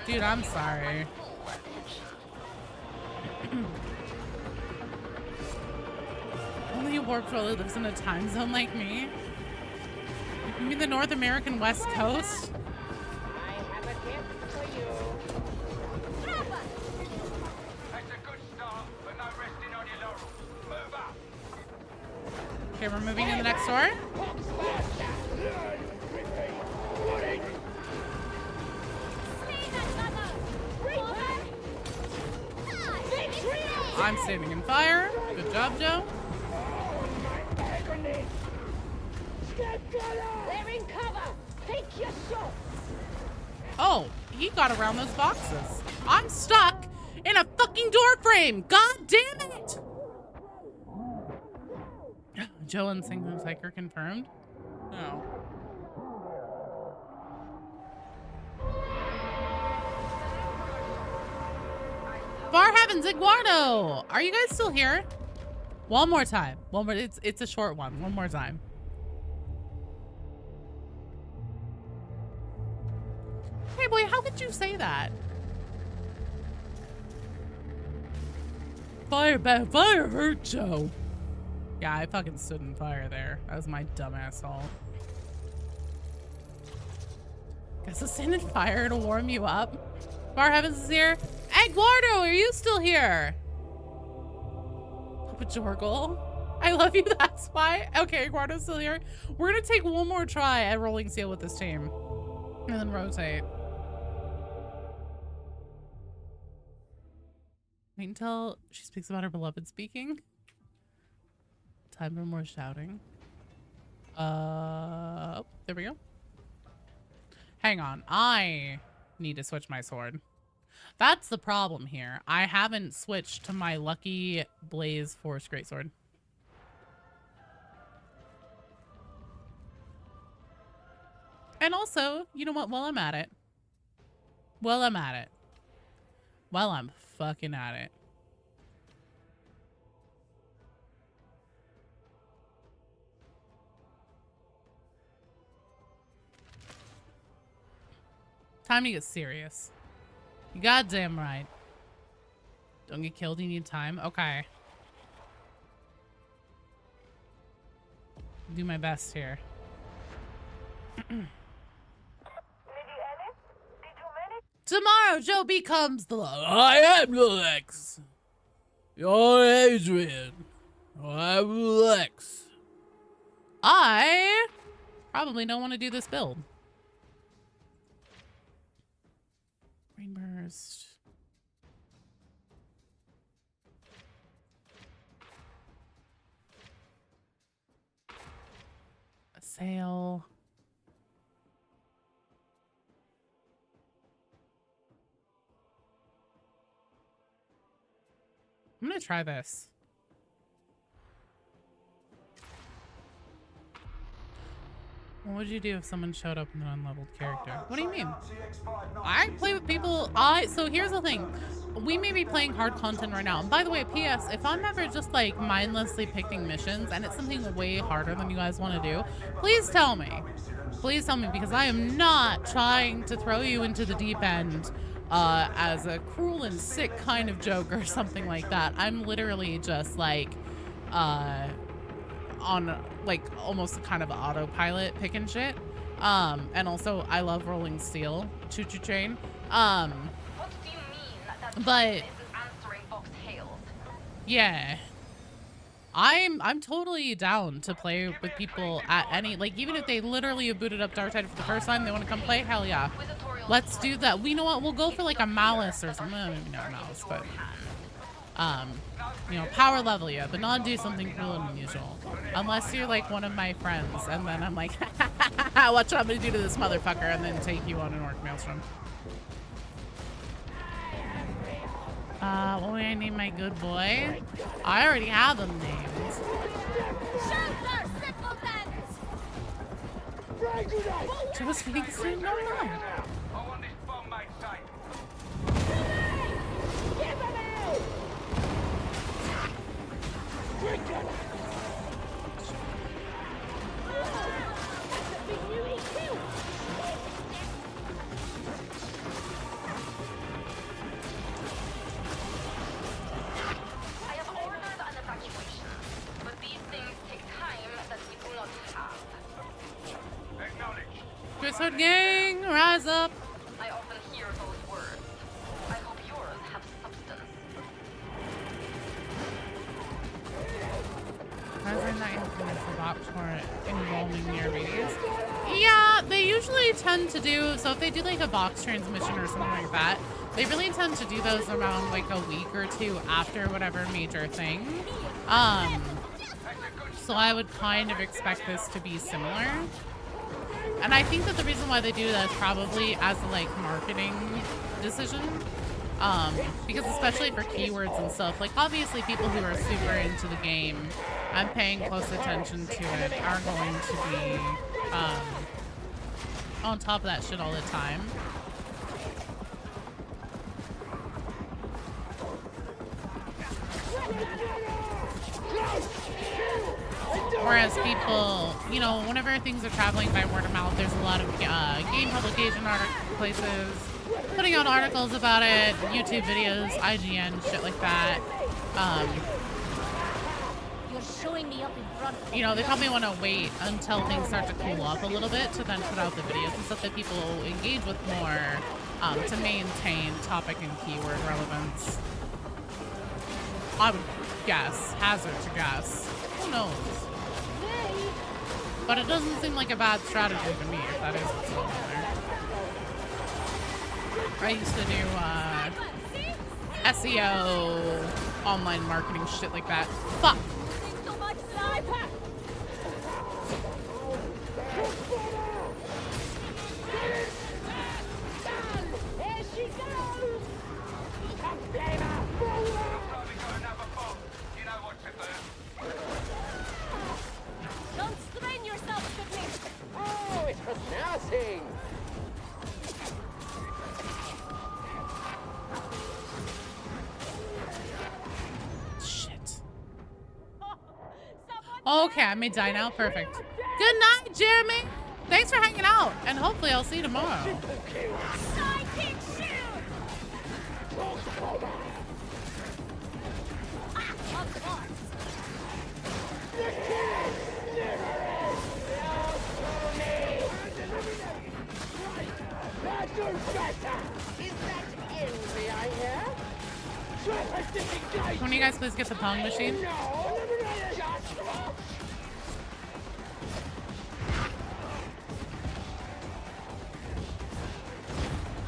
Dude, I'm sorry. Only a warp troller lives in a time zone like me? You mean the North American West Coast? I have a gift for you. That's a good start, but no resting on your laurels. Move up. Okay, we're moving to the next door. I'm standing in fire. Good job, Joe. They're in cover. Take your shot. Oh, he got around those boxes. I'm stuck in a fucking door frame. God damn it. Joe and Single Psycher confirmed. No. Bar Heavens, Eduardo! Are you guys still here? One more time. One more. It's a short one. One more time. Hey boy, how could you say that? Fire hurt Joe. Yeah, I fucking stood in fire there. That was my dumbass fault. Guess I'll stand in fire to warm you up. Bar Heavens is here. Eduardo, are you still here? Papa Jorgle. I love you, that's why. Okay, Eduardo's still here. We're gonna take one more try at rolling seal with this team. And then rotate. Wait until she speaks about her beloved speaking. Time for more shouting. Oh, there we go. Hang on, I need to switch my sword. That's the problem here. I haven't switched to my lucky Blaze Force Greatsword. And also, you know what? While I'm at it. While I'm fucking at it. Time to get serious. You goddamn right. Don't get killed, you need time. Okay. Do my best here. Tomorrow, Joe becomes the... I am Lex. You're Adrian. I'm Lex. I probably don't want to do this build. Rainburst. Assail. I'm gonna try this. What would you do if someone showed up in an unleveled character? What do you mean? I play with people. So here's the thing. We may be playing hard content right now. And by the way, PS, if I'm ever just like mindlessly picking missions and it's something way harder than you guys want to do, please tell me. Please tell me, because I am not trying to throw you into the deep end as a cruel and sick kind of joke or something like that. I'm literally just like on like almost a kind of autopilot picking shit. And also I love rolling steel, choo-choo train. What do you mean that But isn't answering Vox hails? Yeah. I'm totally down to play with people at any, like, even if they literally have booted up Darktide for the first time, they want to come play, hell yeah. Let's do that. We know what, we'll go for like a malice or something. Maybe not a malice, but you know, power level you, but not do something cool and unusual. Unless you're like one of my friends, and then I'm like, watch what I'm gonna do to this motherfucker, and then take you on an orc maelstrom. What will I name my good boy? I already have them named. Just thinks no, no. Twisthood gang, rise up. I often hear those words. I hope yours have substance. Present that influence the box for involving near radius. Yeah, they usually tend to do, so if they do like a box transmission or something like that, they really tend to do those around like a week or two after whatever major thing. So I would kind of expect this to be similar. And I think that the reason why they do that is probably as a like marketing decision. Because especially for keywords and stuff, like obviously people who are super into the game and paying close attention to it are going to be on top of that shit all the time. Whereas people, you know, whenever things are traveling by word of mouth, there's a lot of game publication places putting out articles about it, YouTube videos, IGN, shit like that. You're showing me up in front. You know, they probably want to wait until things start to cool off a little bit to then put out the videos and stuff that people engage with more to maintain topic and keyword relevance. I would guess, hazard to guess. Who knows? But it doesn't seem like a bad strategy to me, if that is what's going on there. I used to do SEO, online marketing, shit like that. Fuck! Don't strain yourself, Sydney. Oh, it was nothing. Shit. Okay, I may die now. Perfect. Good night, Jeremy. Thanks for hanging out, and hopefully I'll see you tomorrow. Sidekick shoot! Of course. Can you guys please get the pong machine? I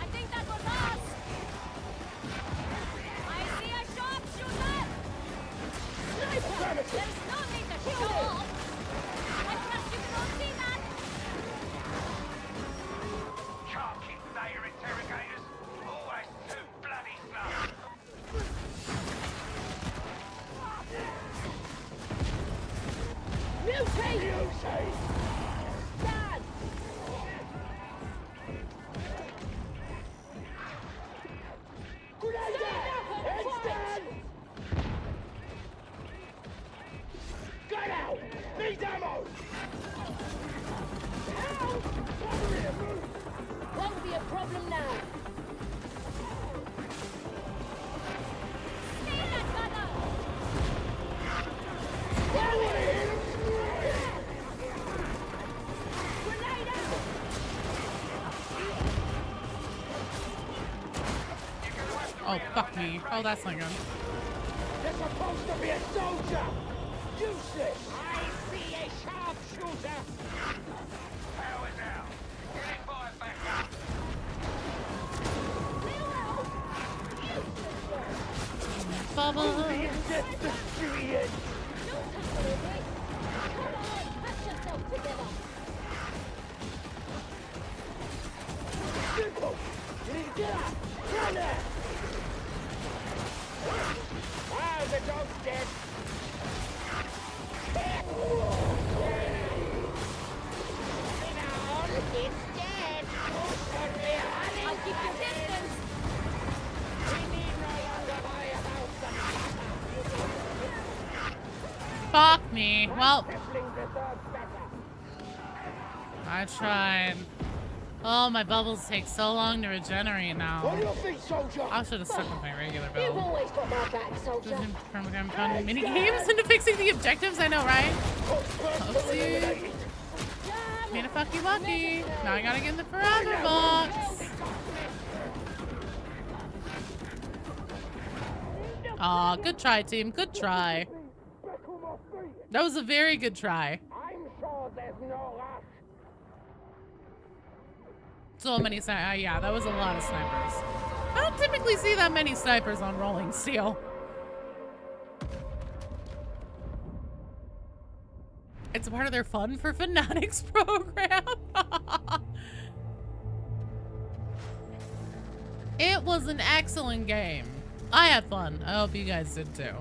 think that was us. I see a sharpshooter. Sniper! There's no need to show off. I trust you can all see that. Can't keep layer interrogators. Always too bloody slow. Mutate! Dad! Get out! Need ammo! Won't be a problem now. See that brother? Grenade out! Oh, fuck me. Oh, that's not good. They're supposed to a soldier! Useless! I see a sharpshooter! Power down. Getting fire back up. Bubble. Ah, the dog's dead. It's dead. I'll keep your distance. We need no longer buy a house. Fuck me. Well, I tried. Oh, my bubbles take so long to regenerate now. What do you think, soldier? I should have stuck with my regular You've build. always got my back, soldier. I'm turning mini games into fixing the objectives. I know, right? Oopsie. Made a fucky wucky. Now I gotta get in the forever box. Aw, good try, team. Good try. That was a very good try. I'm sure there's no rush. So many snipers. Yeah, that was a lot of snipers. I don't typically see that many snipers on Rolling Steel. It's part of their Fun for Fanatics program. It was an excellent game. I had fun. I hope you guys did too.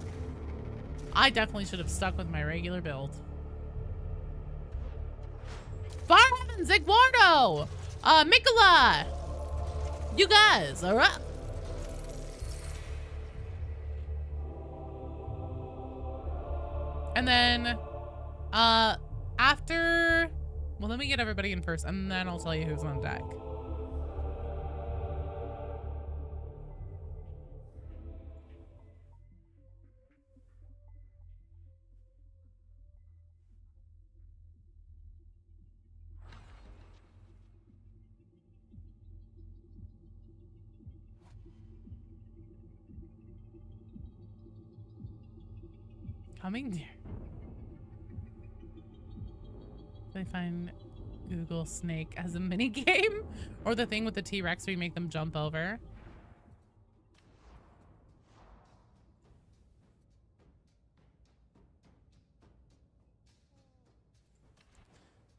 I definitely should have stuck with my regular build. Fire Heavens, Eduardo! Mikola! You guys are up. And then, after... Well, let me get everybody in first, and then I'll tell you who's on deck. Coming near. They find Google Snake as a mini game, or the thing with the T-Rex where you make them jump over.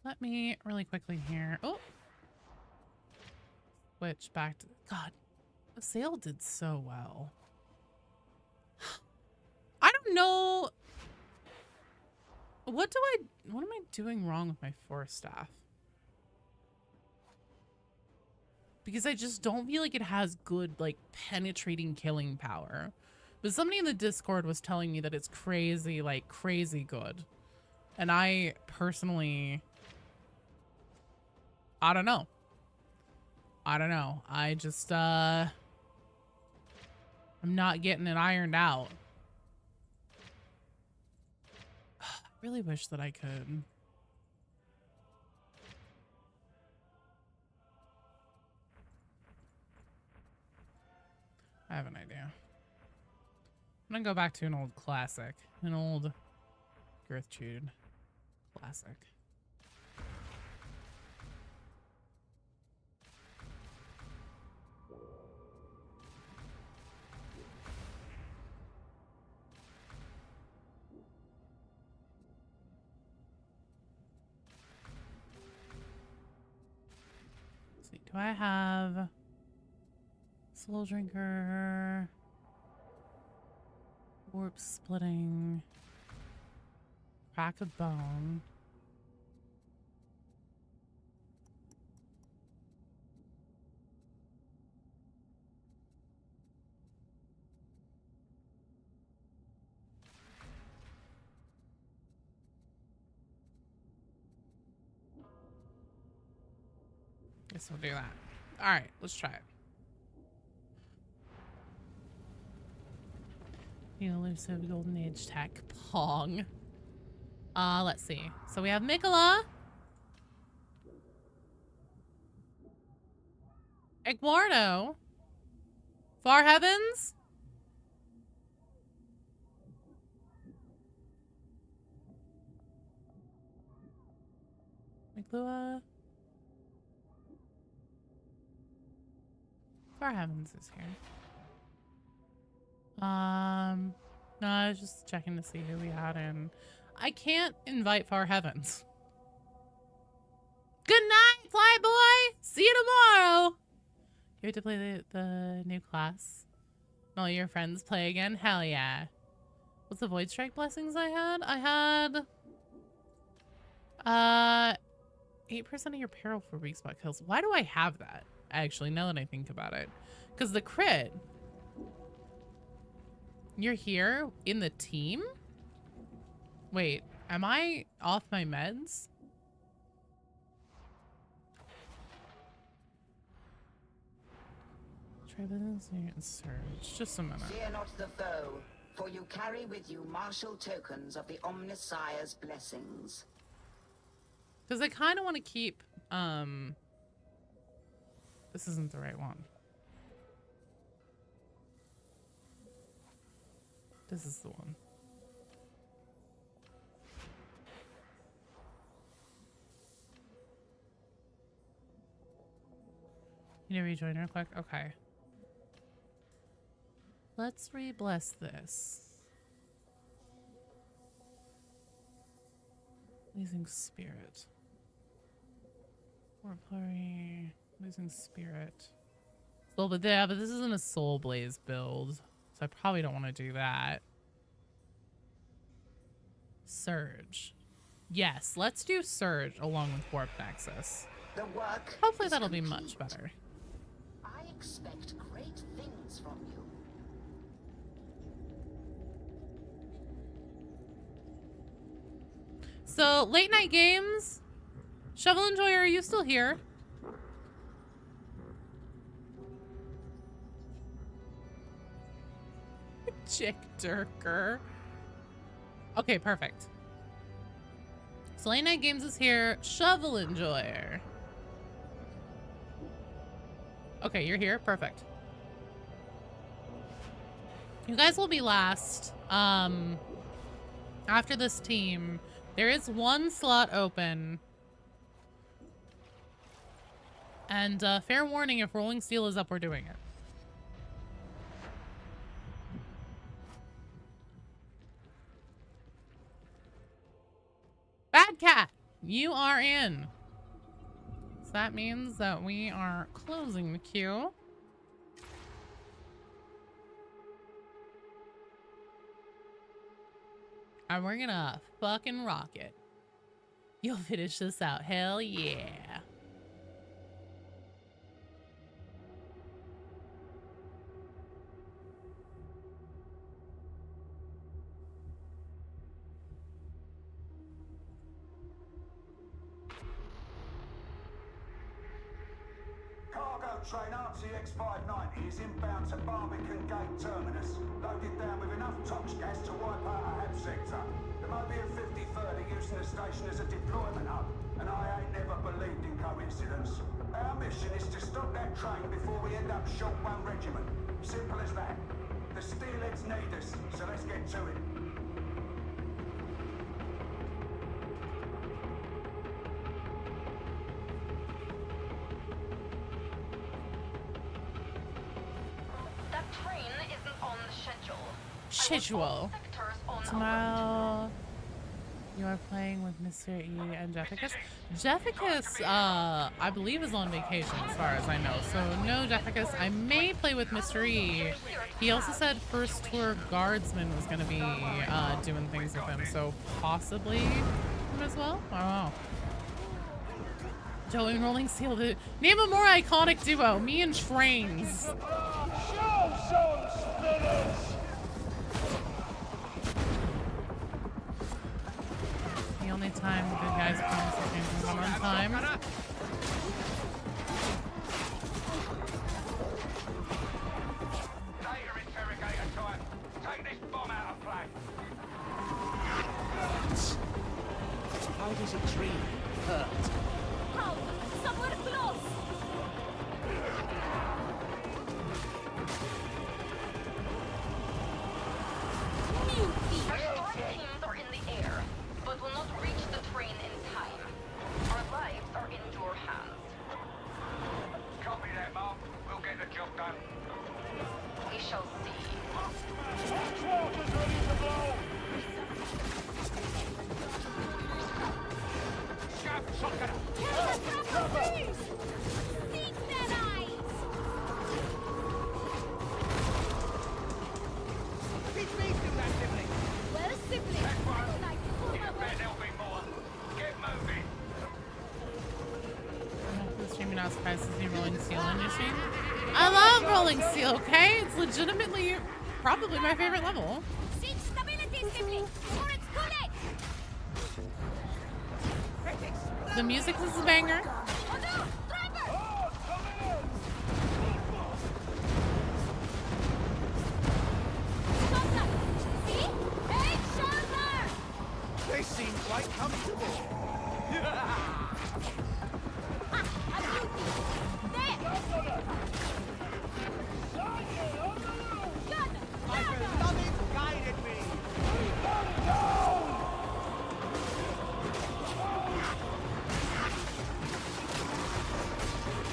Let me really quickly here. Oh, switch back to God. The sale did so well. I don't know. What am I doing wrong with my Force Staff? Because I just don't feel like it has good, like, penetrating killing power. But somebody in the Discord was telling me that it's crazy, like, crazy good. And I personally, I don't know. I just, I'm not getting it ironed out. I really wish that I could. I have an idea. I'm gonna go back to an old classic. An old Girthtude classic. Do I have Soul Drinker, Warp Splitting, Crack of Bone? Guess we'll do that. All right, let's try it. Elusive Golden Age Tech Pong. Let's see. So we have Mikola, Eduardo, Far Heavens, McLua. Far Heavens is here. No, I was just checking to see who we had in. I can't invite Far Heavens. Good night, Flyboy! See you tomorrow! You have to play the new class. All your friends play again? Hell yeah. What's the Void Strike blessings I had? I had 8% of your peril for weak spot kills. Why do I have that? Actually, now that I think about it. Because the crit. You're here in the team? Wait, am I off my meds? Try this and surge. Just a minute. Fear not the foe, for you carry with you martial tokens of the Omnissiah's blessings. Because I kind of want to keep, this isn't the right one. This is the one. You need to rejoin real quick? Okay. Let's re-bless this. Losing Spirit. Warplary. Losing Spirit. A little bit there, but this isn't a Soul Blaze build. So I probably don't want to do that. Surge. Yes, let's do Surge along with Warp Nexus. The work Hopefully that'll be much better. I expect great things from you. So, late night games. Shovel Enjoyer, are you still here? Chick Durker. Okay, perfect. So, late night games is here. Shovel Enjoyer. Okay, you're here. Perfect. You guys will be last. After this team, there is one slot open. And fair warning, if Rolling Steel is up, we're doing it. Bad Cat, you are in. So that means that we are closing the queue. And we're gonna fucking rock it. You'll finish this out. Hell yeah. Cargo train RTX-590 is inbound to Barbican Gate Terminus, loaded down with enough tox gas to wipe out a HAB sector. There might be a 50-30 using the station as a deployment hub, and I ain't never believed in coincidence. Our mission is to stop that train before we end up short one regiment. Simple as that. The Steelheads need us, so let's get to it. That train isn't on the schedule. Schedule. Tomorrow you are playing with Mr. E and Jefficus. Jefficus, I believe is on vacation as far as I know. So no Jefficus. I may play with Mr. E. He also said First Tour Guardsman was going to be doing things with him. So possibly him as well. I don't know. Joey and Rolling Steel. Name a more iconic duo. Me and Trains. Show some spinners! The only time the good guys promise to change them on time. Data interrogator time. Take this bomb out of play. How does a tree hurt? Help! Somewhere close! Our strike teams are in the air, but will not reach the train in time. Our lives Streaming out spices and rolling steel on your stream. I love rolling steel, okay? It's legitimately probably my favorite level. The music is a banger. They seem quite comfortable. My beloved guided me.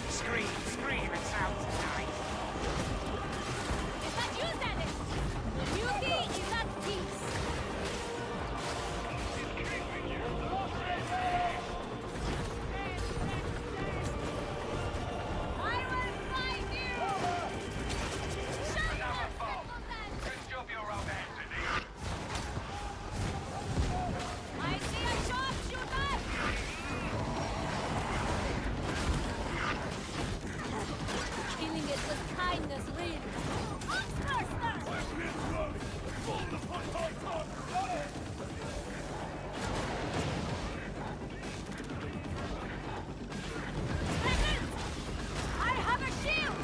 Scream, scream, it sounds nice. Is that you, Dennis? The beauty is at peace. Killing it with kindness wins. I have a shield.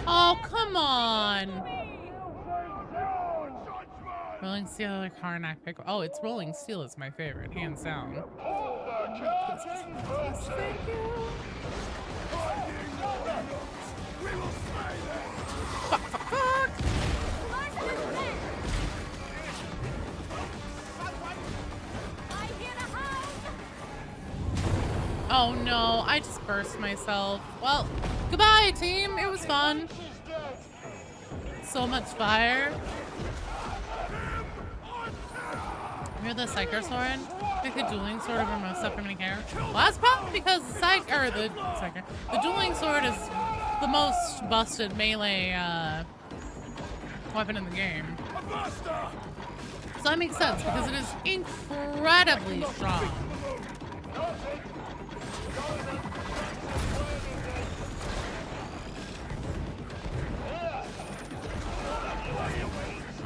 Oh, come on. Rolling Steel or Karnak pick. Oh, it's Rolling Steel is my favorite, hands down. Thank you. Fuck, fuck, fuck. Oh no, I just burst myself. Well, goodbye team, it was fun. So much fire. You're the Psyker Sword? I think the dueling sword over most supplementary care. Well, that's probably because the dueling sword is the most busted melee weapon in the game. So that makes sense because it is incredibly strong.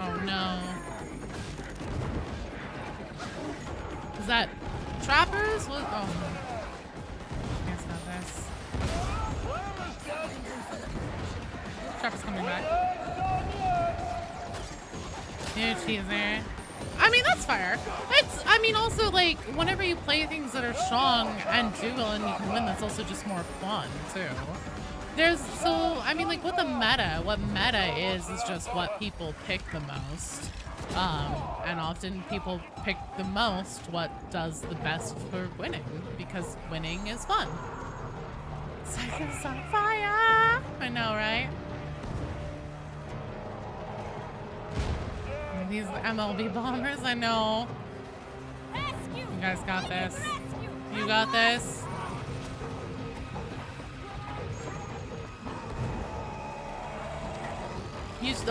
Oh no. Is that trappers? What? Oh no. It's not this. Trappers coming back. New cheeser. I mean, that's fair. It's, I mean, also, like, whenever you play things that are strong and do well and you can win, that's also just more fun, too. I mean, like, what meta is just what people pick the most. And often people pick the most what does the best for winning, because winning is fun. Psycho's on fire! I know, right? These MLB bombers, I know. You guys got this. You got this.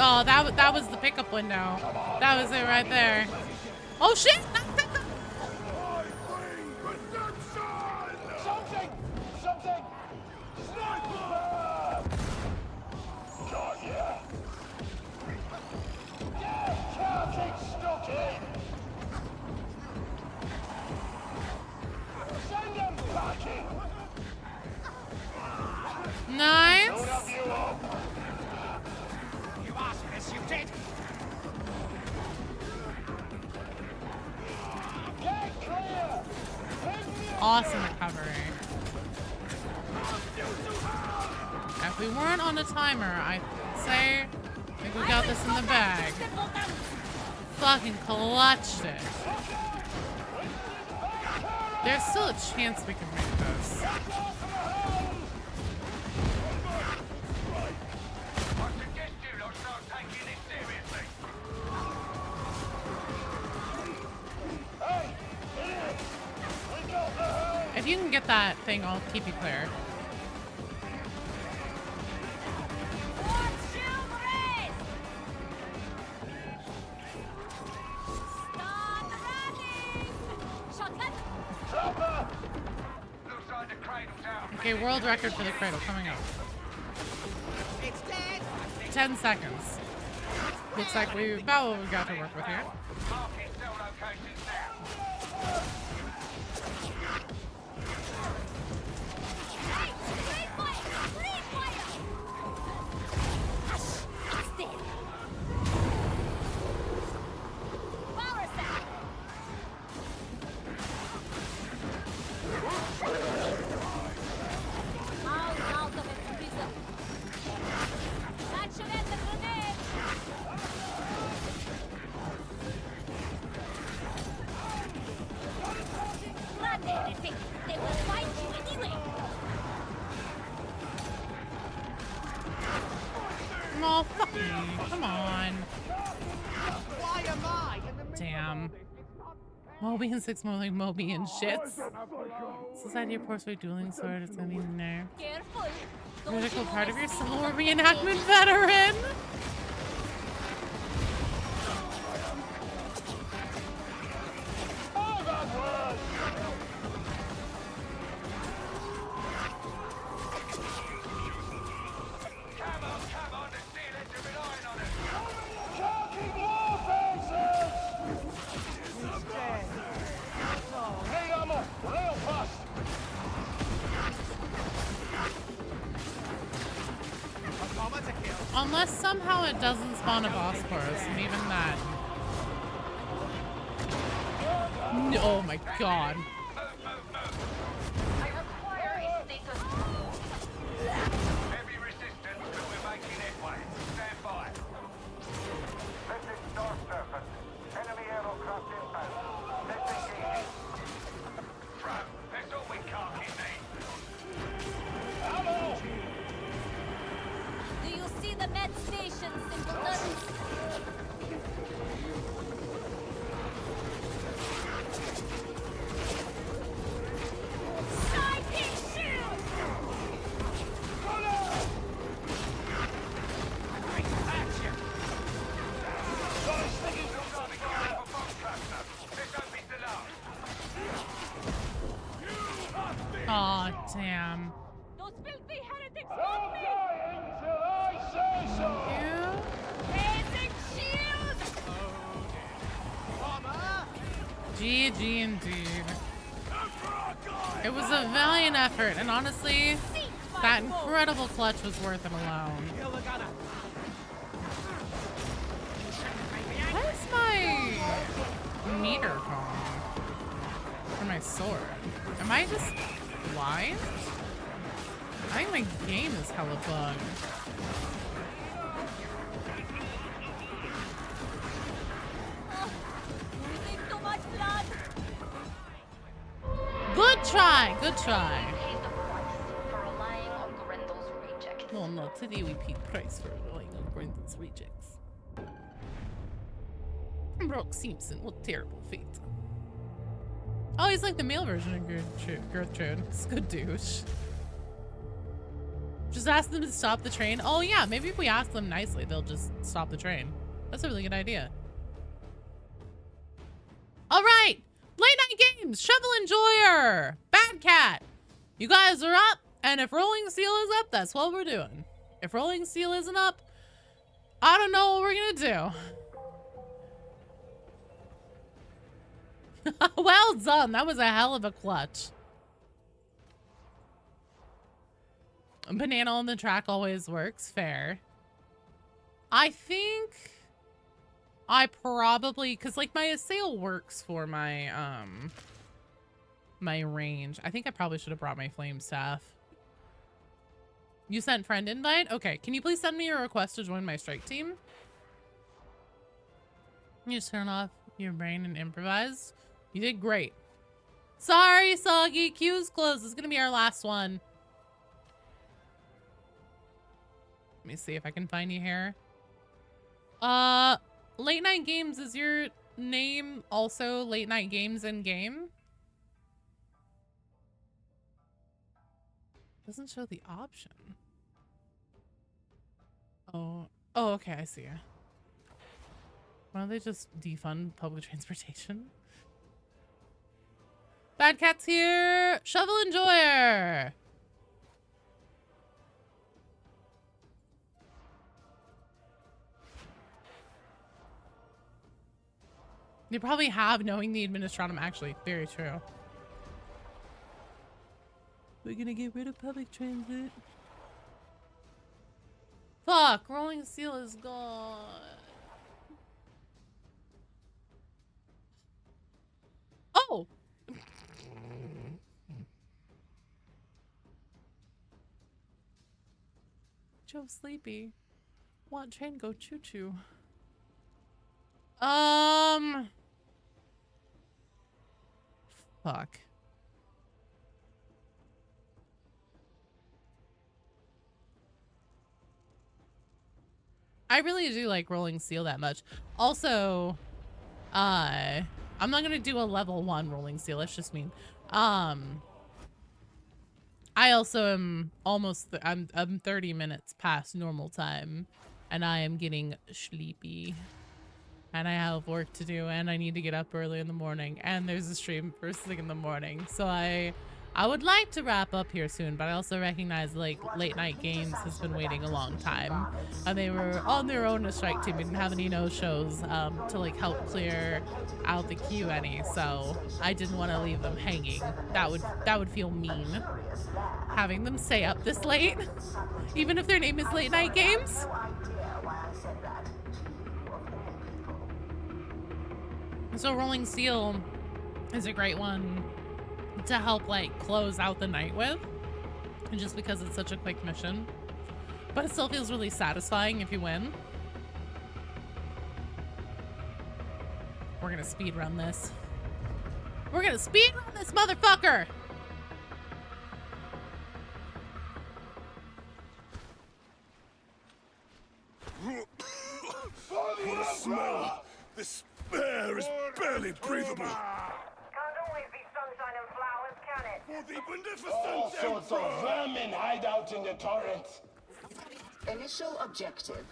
Oh, that was the pickup window. That was it right there. Oh shit! Something! Something! Sniper! Not yet. Counting stocking! Send them packing! Nice. You asked for this, you did. Get clear! Awesome recovery. If we weren't on a timer, I'd say I think we got this in the bag. Fucking clutched it. There's still a chance we can make this. If you can get that thing, I'll keep you clear. Okay, world record for the cradle coming up. 10 seconds. Looks like we've about what we've got to work with here. Oh, fuck me. Come on. Why am I in the Damn. Moby and 6 more like Moby and shits. Society of Porcelain Dueling Sword, it's gonna be in there. Critical part of your Civil War reenactment veteran! Unless somehow it doesn't spawn a boss for us, and even that. No, oh my god. Heavy resistance, but we're making headway. Stand by. This is Star Surface. Enemy aerocraft inbound. Let's engage. Bro, that's all we can't hit me. Do you see the med station, simpletons? Sidekick shield! Aw, damn. Those filthy heretics I'm want me! dying till I say so! Raising shield! GG indeed. It was a valiant effort, and honestly, that incredible clutch was worth it alone. What is my meter calling? For my sword? Am I just blind? I think my game is hella bugged. Losing too much blood! Good try, good try. For relying on Grendel's reject. Well, no, today we paid price for relying on Brendan's rejects. Brooke Simpson, what terrible fate. Oh, he's like the male version of Gertrude. It's good douche. Just ask them to stop the train. Oh yeah, maybe if we ask them nicely, they'll just stop the train. That's a really good idea. All right, late night games, Shovel Enjoyer, Bad Cat. You guys are up, and if Rolling Steel is up, that's what we're doing. If Rolling Steel isn't up, I don't know what we're gonna do. Well done, that was a hell of a clutch. A banana on the track always works, fair. I think I probably, cause like my assail works for my my range. I think I probably should have brought my flame staff. You sent friend invite? Okay, can you please send me a request to join my strike team? You just turn off your brain and improvise. You did great. Sorry, Soggy, queue's closed. This is gonna be our last one. Let me see if I can find you here. Late Night Games, is your name also Late Night Games in game? Doesn't show the option. Oh, okay, I see. Why don't they just defund public transportation? Bad Cat's here! Shovel Enjoyer! They probably have, knowing the Administratum, actually. Very true. We're gonna get rid of public transit. Fuck! Rolling Seal is gone. Oh! Joe sleepy. Want train go choo choo. Fuck. I really do like Rolling Seal that much. Also, I'm not gonna do a level 1 Rolling Seal. That's just mean. I also am almost. I'm 30 minutes past normal time, and I am getting sleepy. And I have work to do, and I need to get up early in the morning, and there's a stream first thing in the morning. So I would like to wrap up here soon, but I also recognize like Late Night Games has been waiting a long time, and they were on their own to strike team. We didn't have any no-shows to like help clear out the queue any, so I didn't want to leave them hanging. That would feel mean, having them stay up this late, even if their name is Late Night Games. So Rolling Seal is a great one to help like close out the night with, and just because it's such a quick mission, but it still feels really satisfying if you win. We're gonna speed run this. We're gonna speed run this motherfucker. What a smell! This air is barely breathable. Can't always be sunshine and flowers, can it? For the beneficent All sorts of vermin hide out in the torrents. Initial objective.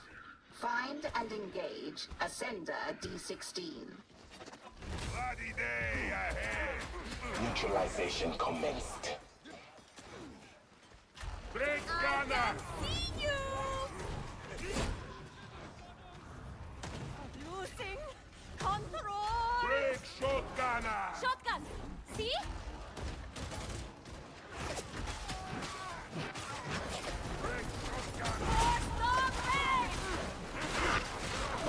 Find and engage Ascender D16. Bloody day ahead. Neutralization commenced. Big gunner! See you! Losing control! Big shotgunner! Shotgun! See? Big shotgunner!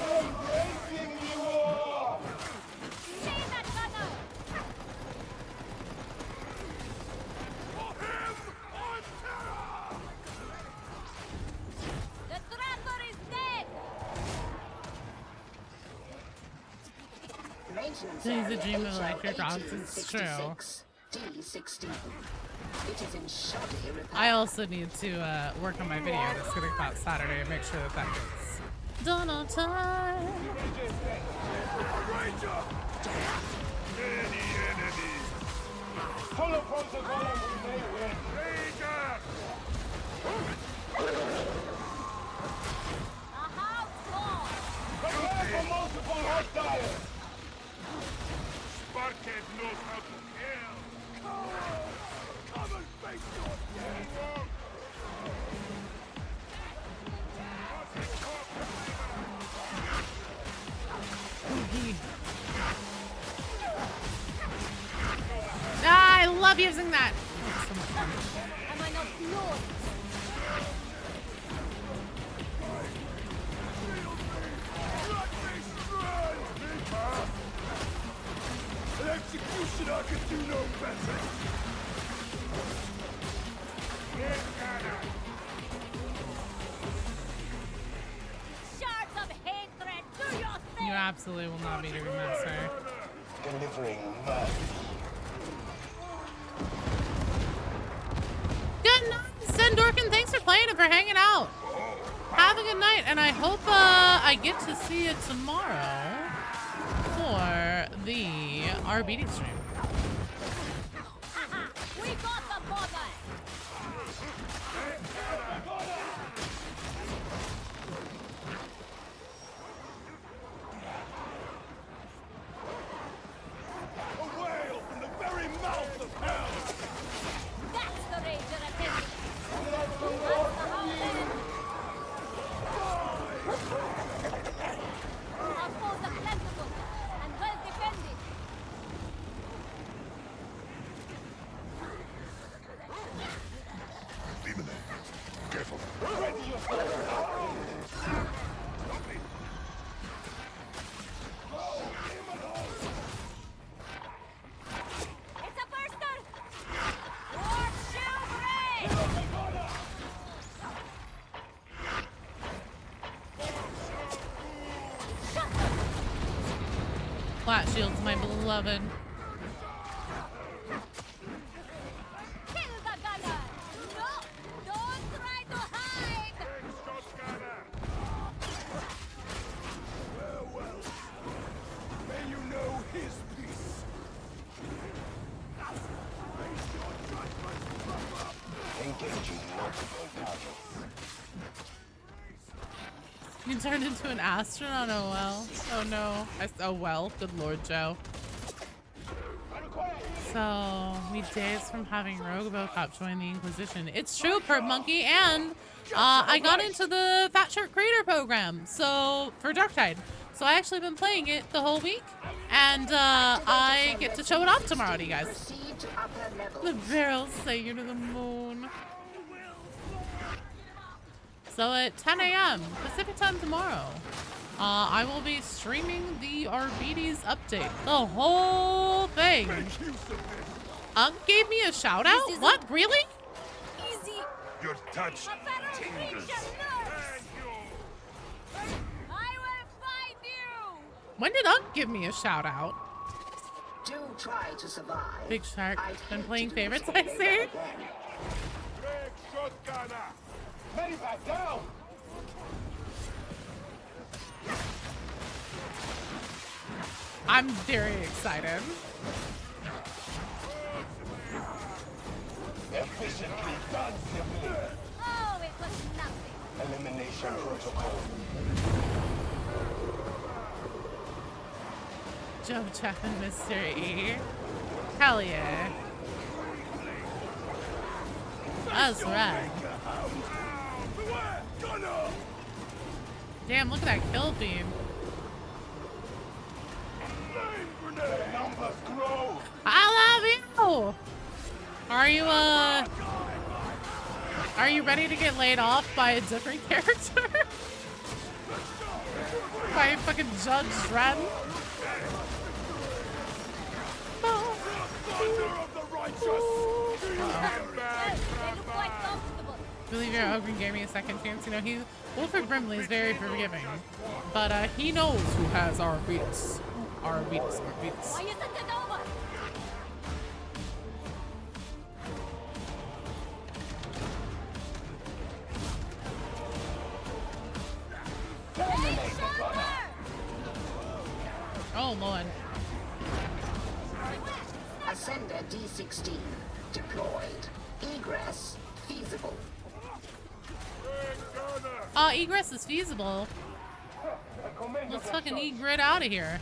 Embracing the war! See that gunner! For him on terror! The tractor is dead! Maintenance He's a area dream of HL electric dogs, it's true. 1866, D16. It is in shoddy repair. I also need to work on my video that's gonna come out Saturday and make sure that gets done on time. Ranger! Any enemy! Follow protocol and we may win. Ranger! Aha! Gone! Prepare for multiple hostiles! Sparkhead knows how to kill! Come and face your death! I love using that. Am I not glorious? An executioner could do no better! Shards of hatred, do your thing! You absolutely will not be doing that, sir. Delivering vermin. Good night, Sendorkin. Thanks for playing and for hanging out. Have a good night, and I hope I get to see you tomorrow for the Arbites stream. We got the bother! shields, my beloved. Kill the gunner! No! Don't try to hide! Well, may you know his peace. Engaging multiple targets. You turned into an astronaut, oh well. Oh no. Oh well. Good lord, Joe. So, we days from having Rogue Cop join the Inquisition. It's true, Perp Monkey, and I got into the Fat Shirt Creator program, so, for Darktide. So I actually been playing it the whole week, and I get to show it off tomorrow to you guys. The barrels say you to the moon. So at 10 a.m. Pacific time tomorrow, I will be streaming the Arbites update. The whole thing. Gave me a shout out? What? Really? Easy! Your touch tingles. I will find you! When did give me a shout out? Do try to survive. Big Shark. Been playing favorites, I see. Back down! I'm very excited. Efficiently done, sibling. Oh, it was nothing. Elimination protocol. Joe, Jeff, and Mr. E. Hell yeah. That's right. Damn, look at that kill feed. I love you! Are you ready to get laid off by a different character? By fucking Judge Dredd? Believe your ogre gave me a second chance. You know, Wilfred Brimley is very forgiving, but he knows who has Arbites. Arbites. Why isn't it over? Oh Lord. Ascender D16 deployed. Egress feasible. Egress is feasible. Let's fucking egret out of here.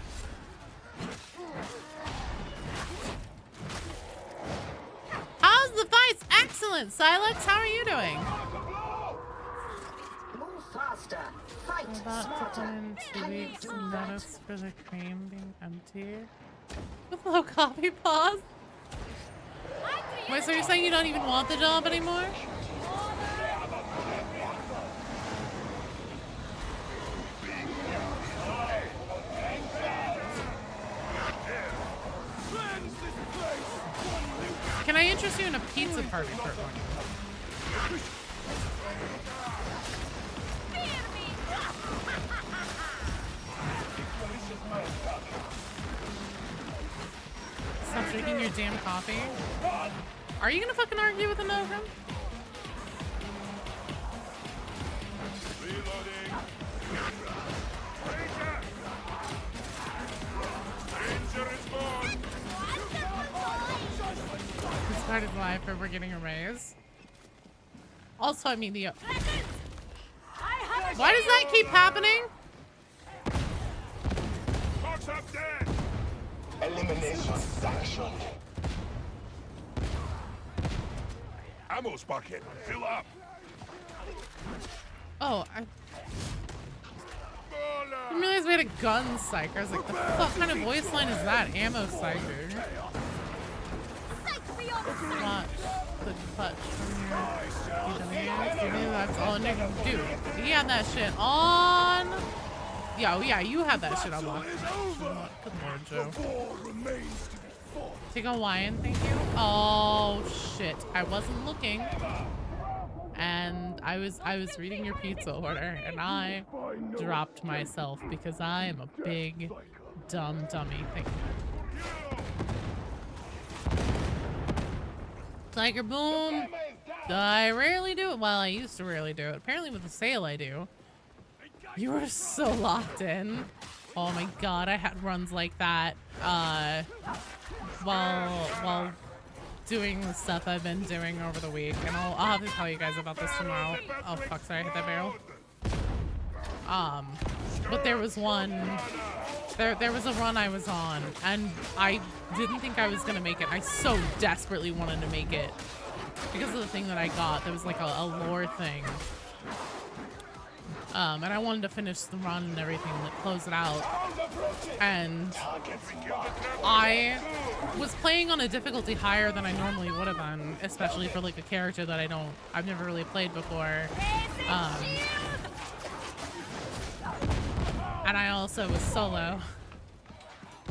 How's the fights? Excellent, Silex. How are you doing? Move faster. Fight About to smarter. come in 2 weeks. Notice for the cream being empty. With low coffee pause. Wait, so you're saying you don't even want the job anymore? Can I interest you in a pizza party for one? Stop drinking your damn coffee. Are you gonna fucking argue with an ogre? He started live for we're getting a raise. Also, I mean the. Why does that keep happening? Elimination sanctioned. Ammo's bucket. Fill up. Oh, I didn't realize we had a gun psych. I was like, the fuck kind of voice line is that? Ammo psycher. Watch the clutch from your PWs. That's all a nigga can do. He had that shit on. Yeah, yeah, you have that shit on lock. Good lord, Joe. Take a wine, thank you. Oh shit, I wasn't looking, and I was reading your pizza order, and I dropped myself because I am a big Dumb dummy thing. Tiger boom. I rarely do it. Well, I used to rarely do it. Apparently with the sale I do. You were so locked in. Oh my god, I had runs like that while doing the stuff I've been doing over the week, and I'll have to tell you guys about this tomorrow. Oh fuck, sorry, I hit that barrel. But there was one, there was a run I was on, and I didn't think I was gonna make it. I so desperately wanted to make it because of the thing that I got. There was like a lore thing. And I wanted to finish the run and everything, like close it out. And I was playing on a difficulty higher than I normally would have been, especially for like a character that I've never really played before. And I also was solo.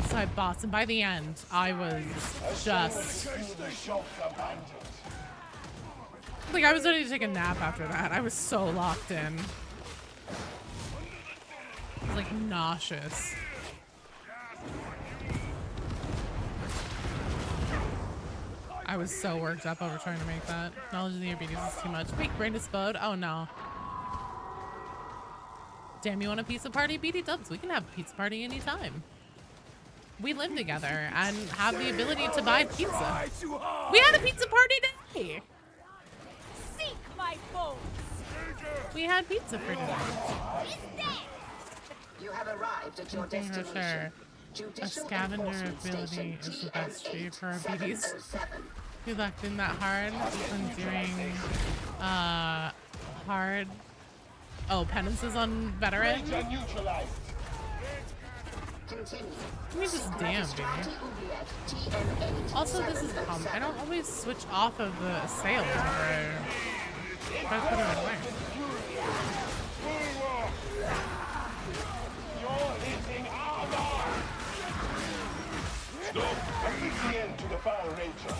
So I bossed, and by the end, I was just like, I was ready to take a nap after that. I was so locked in. I was like nauseous. I was so worked up over trying to make that. Knowledge of the Arbites is too much. Make brain explode. Oh no. Damn, you want a pizza party? BD Dubs, we can have a pizza party anytime. We live together and have the ability to buy pizza. We had a pizza party today. Seek my foes. We had pizza for today. You have arrived at your destination. A scavenger ability is the best tree for Arbites. We lucked in that hard. We've been doing hard penances on veteran. Let me just damn, baby. Also, this is I don't always switch off of the sails whenever I try to put it away. Stop! I'm putting the end to the Fire Ranger.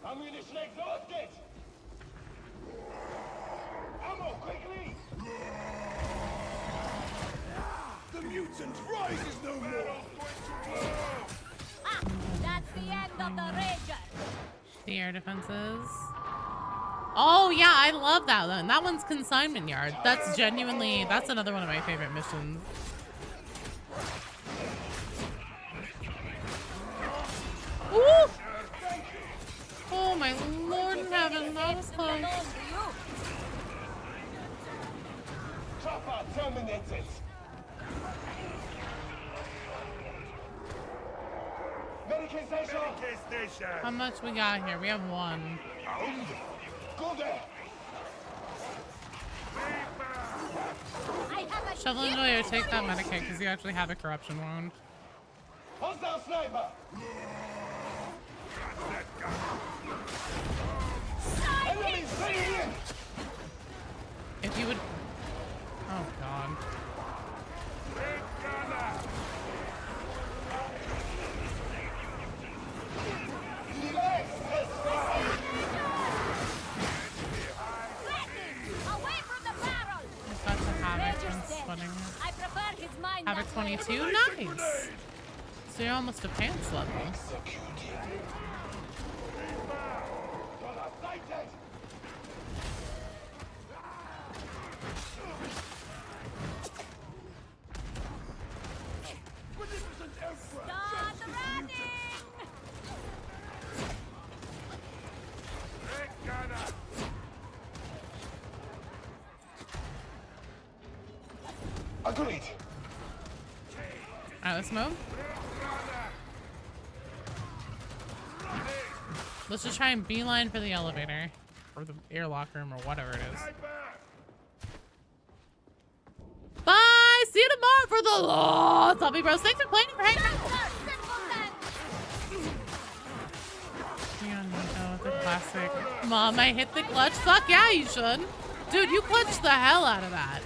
Ammunition exhausted! Ammo, quickly! The mutant rises no more! That's the end of the Ranger. The air defenses. Oh yeah, I love that one. That one's Consignment Yard. That's genuinely, that's another one of my favorite missions. Ooh! Oh my lord in heaven, that was close. Chopper terminated! Medication station! How much we got here? We have one. Go there! Shovel Enjoyer, take that medikit because you actually have a corruption wound. Hostile sniper! If you would... Oh god. That's a Havoc and splitting. Havoc 22? Nice! So you're almost a pants level. Agreed. Alright, let's move. Let's just try and beeline for the elevator. Or the airlock room or whatever it is. Bye, See you tomorrow for the law. Zombie Bros. Thanks for playing and for hanging out. Yeah, Nico, the classic. Mom, I hit the clutch. Fuck yeah, you should. Dude, you clutched the hell out of that.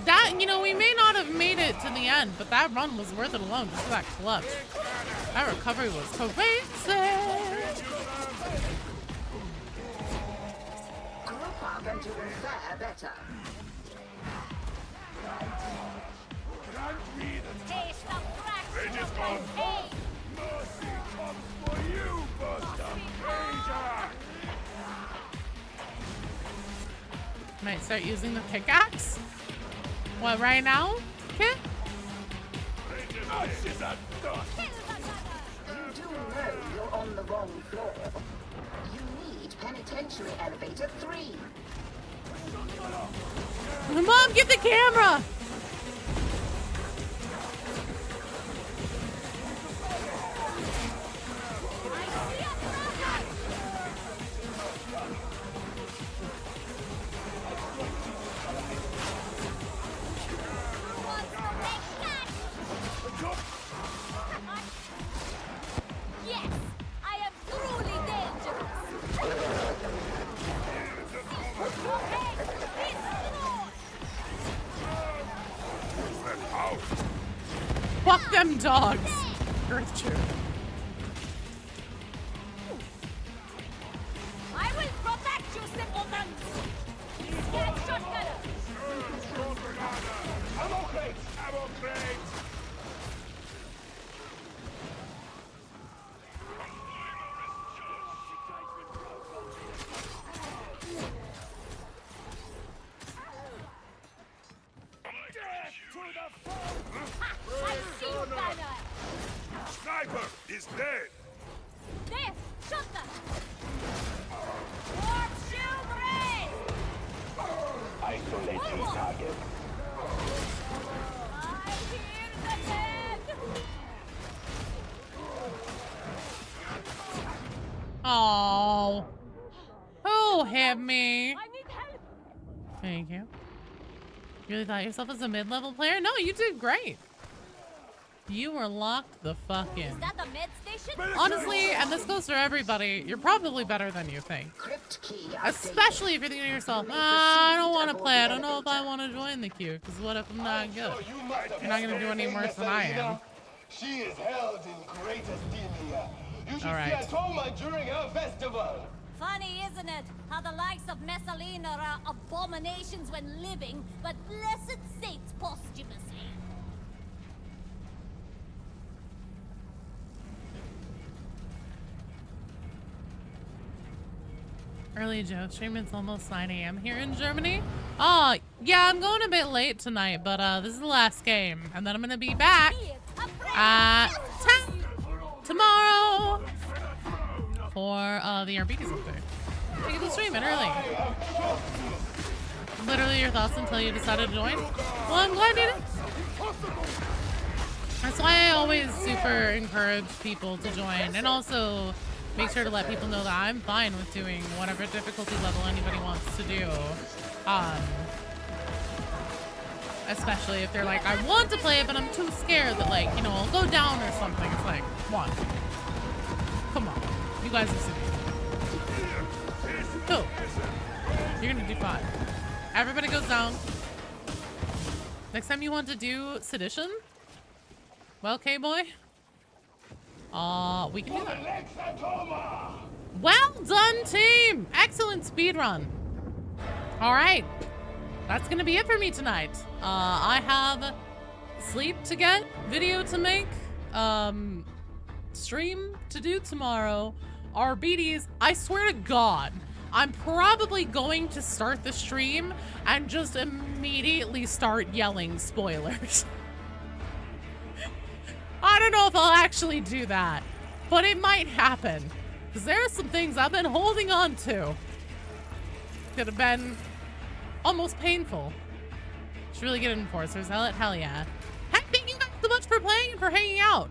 That, you know, we may not have made it to the end, but that run was worth it alone just for that clutch. That recovery was crazy. Group up and you will fare better. Taste the fraction of my pain. Mercy comes for you, Buster Major! Might start using the pickaxe. What, right now? Kit? You do know you're on the wrong floor. You need penitentiary elevator 3. Mom, get the camera! Yes, I am truly dangerous. Fuck them dogs. Earth True. I will protect you, simpletons. Scared shotgunner. Ammo crate! Ammo crate! I see you, Banner. Sniper is dead! There, shotgun. Warp shield raised. Isolating target. I hear the dead. Oh. Who hit me? I need help. Thank you. You really thought yourself as a mid-level player? No, you did great. You were locked the fuck in. Is that the med station? Honestly, and this goes for everybody, you're probably better than you think. Especially if you're thinking to yourself, I don't want to play. I don't know if I want to join the queue, because what if I'm not good? You're not going to do any worse than I am. She is held in great esteem here. You should All right. see her trauma during her festival. Funny, isn't it? How the likes of Messalina are abominations when living, but blessed saints posthumously. Early Joe stream, it's almost 9 a.m. here in Germany. Oh, yeah, I'm going a bit late tonight, but this is the last game. And then I'm going to be back at 10 tomorrow for the Arbites update. I get to stream it early. Literally your thoughts until you decided to join? Well, I'm glad you did. That's why I always super encourage people to join, and also make sure to let people know that I'm fine with doing whatever difficulty level anybody wants to do. Especially if they're like, I want to play it, but I'm too scared that, like, you know, I'll go down or something. It's like, one. Come on. You guys are sitting. Two. You're gonna do fine. Everybody goes down. Next time you want to do sedition? Well, K-boy. We can do that. Well done, team! Excellent speed run. All right. That's gonna be it for me tonight. I have sleep to get, video to make, stream to do tomorrow. Arbites, I swear to God, I'm probably going to start the stream and just immediately start yelling spoilers. I don't know if I'll actually do that, but it might happen. Because there are some things I've been holding on to that have been almost painful. Should really get enforcers. Hell yeah. Heck, thank you guys so much for playing and for hanging out.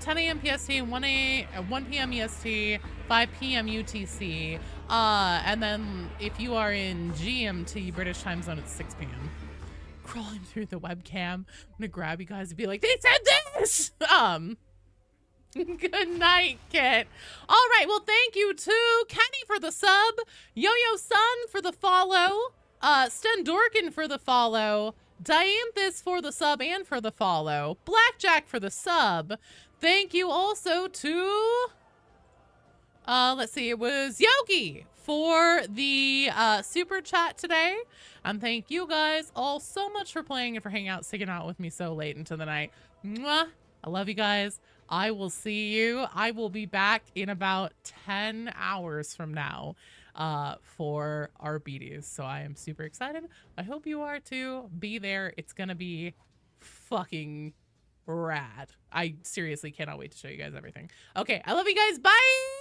10 a.m. PST, 1 p.m. EST, 5 p.m. UTC. And then if you are in GMT, British time zone, it's 6 p.m. crawling through the webcam. I'm gonna grab you guys and be like, they said this! Good night, Kit. All right, well, thank you to Kenny for the sub, Yo-Yo Sun for the follow, Stendorkin for the follow, Dianthus for the sub and for the follow, Blackjack for the sub. Thank you also to, let's see, it was Yogi for the super chat today. And thank you guys all so much for playing and for hanging out, sticking out with me so late into the night. Mwah. I love you guys. I will see you. I will be back in about 10 hours from now for Arbites. So I am super excited. I hope you are too. Be there. It's going to be fucking rad. I seriously cannot wait to show you guys everything. Okay. I love you guys. Bye.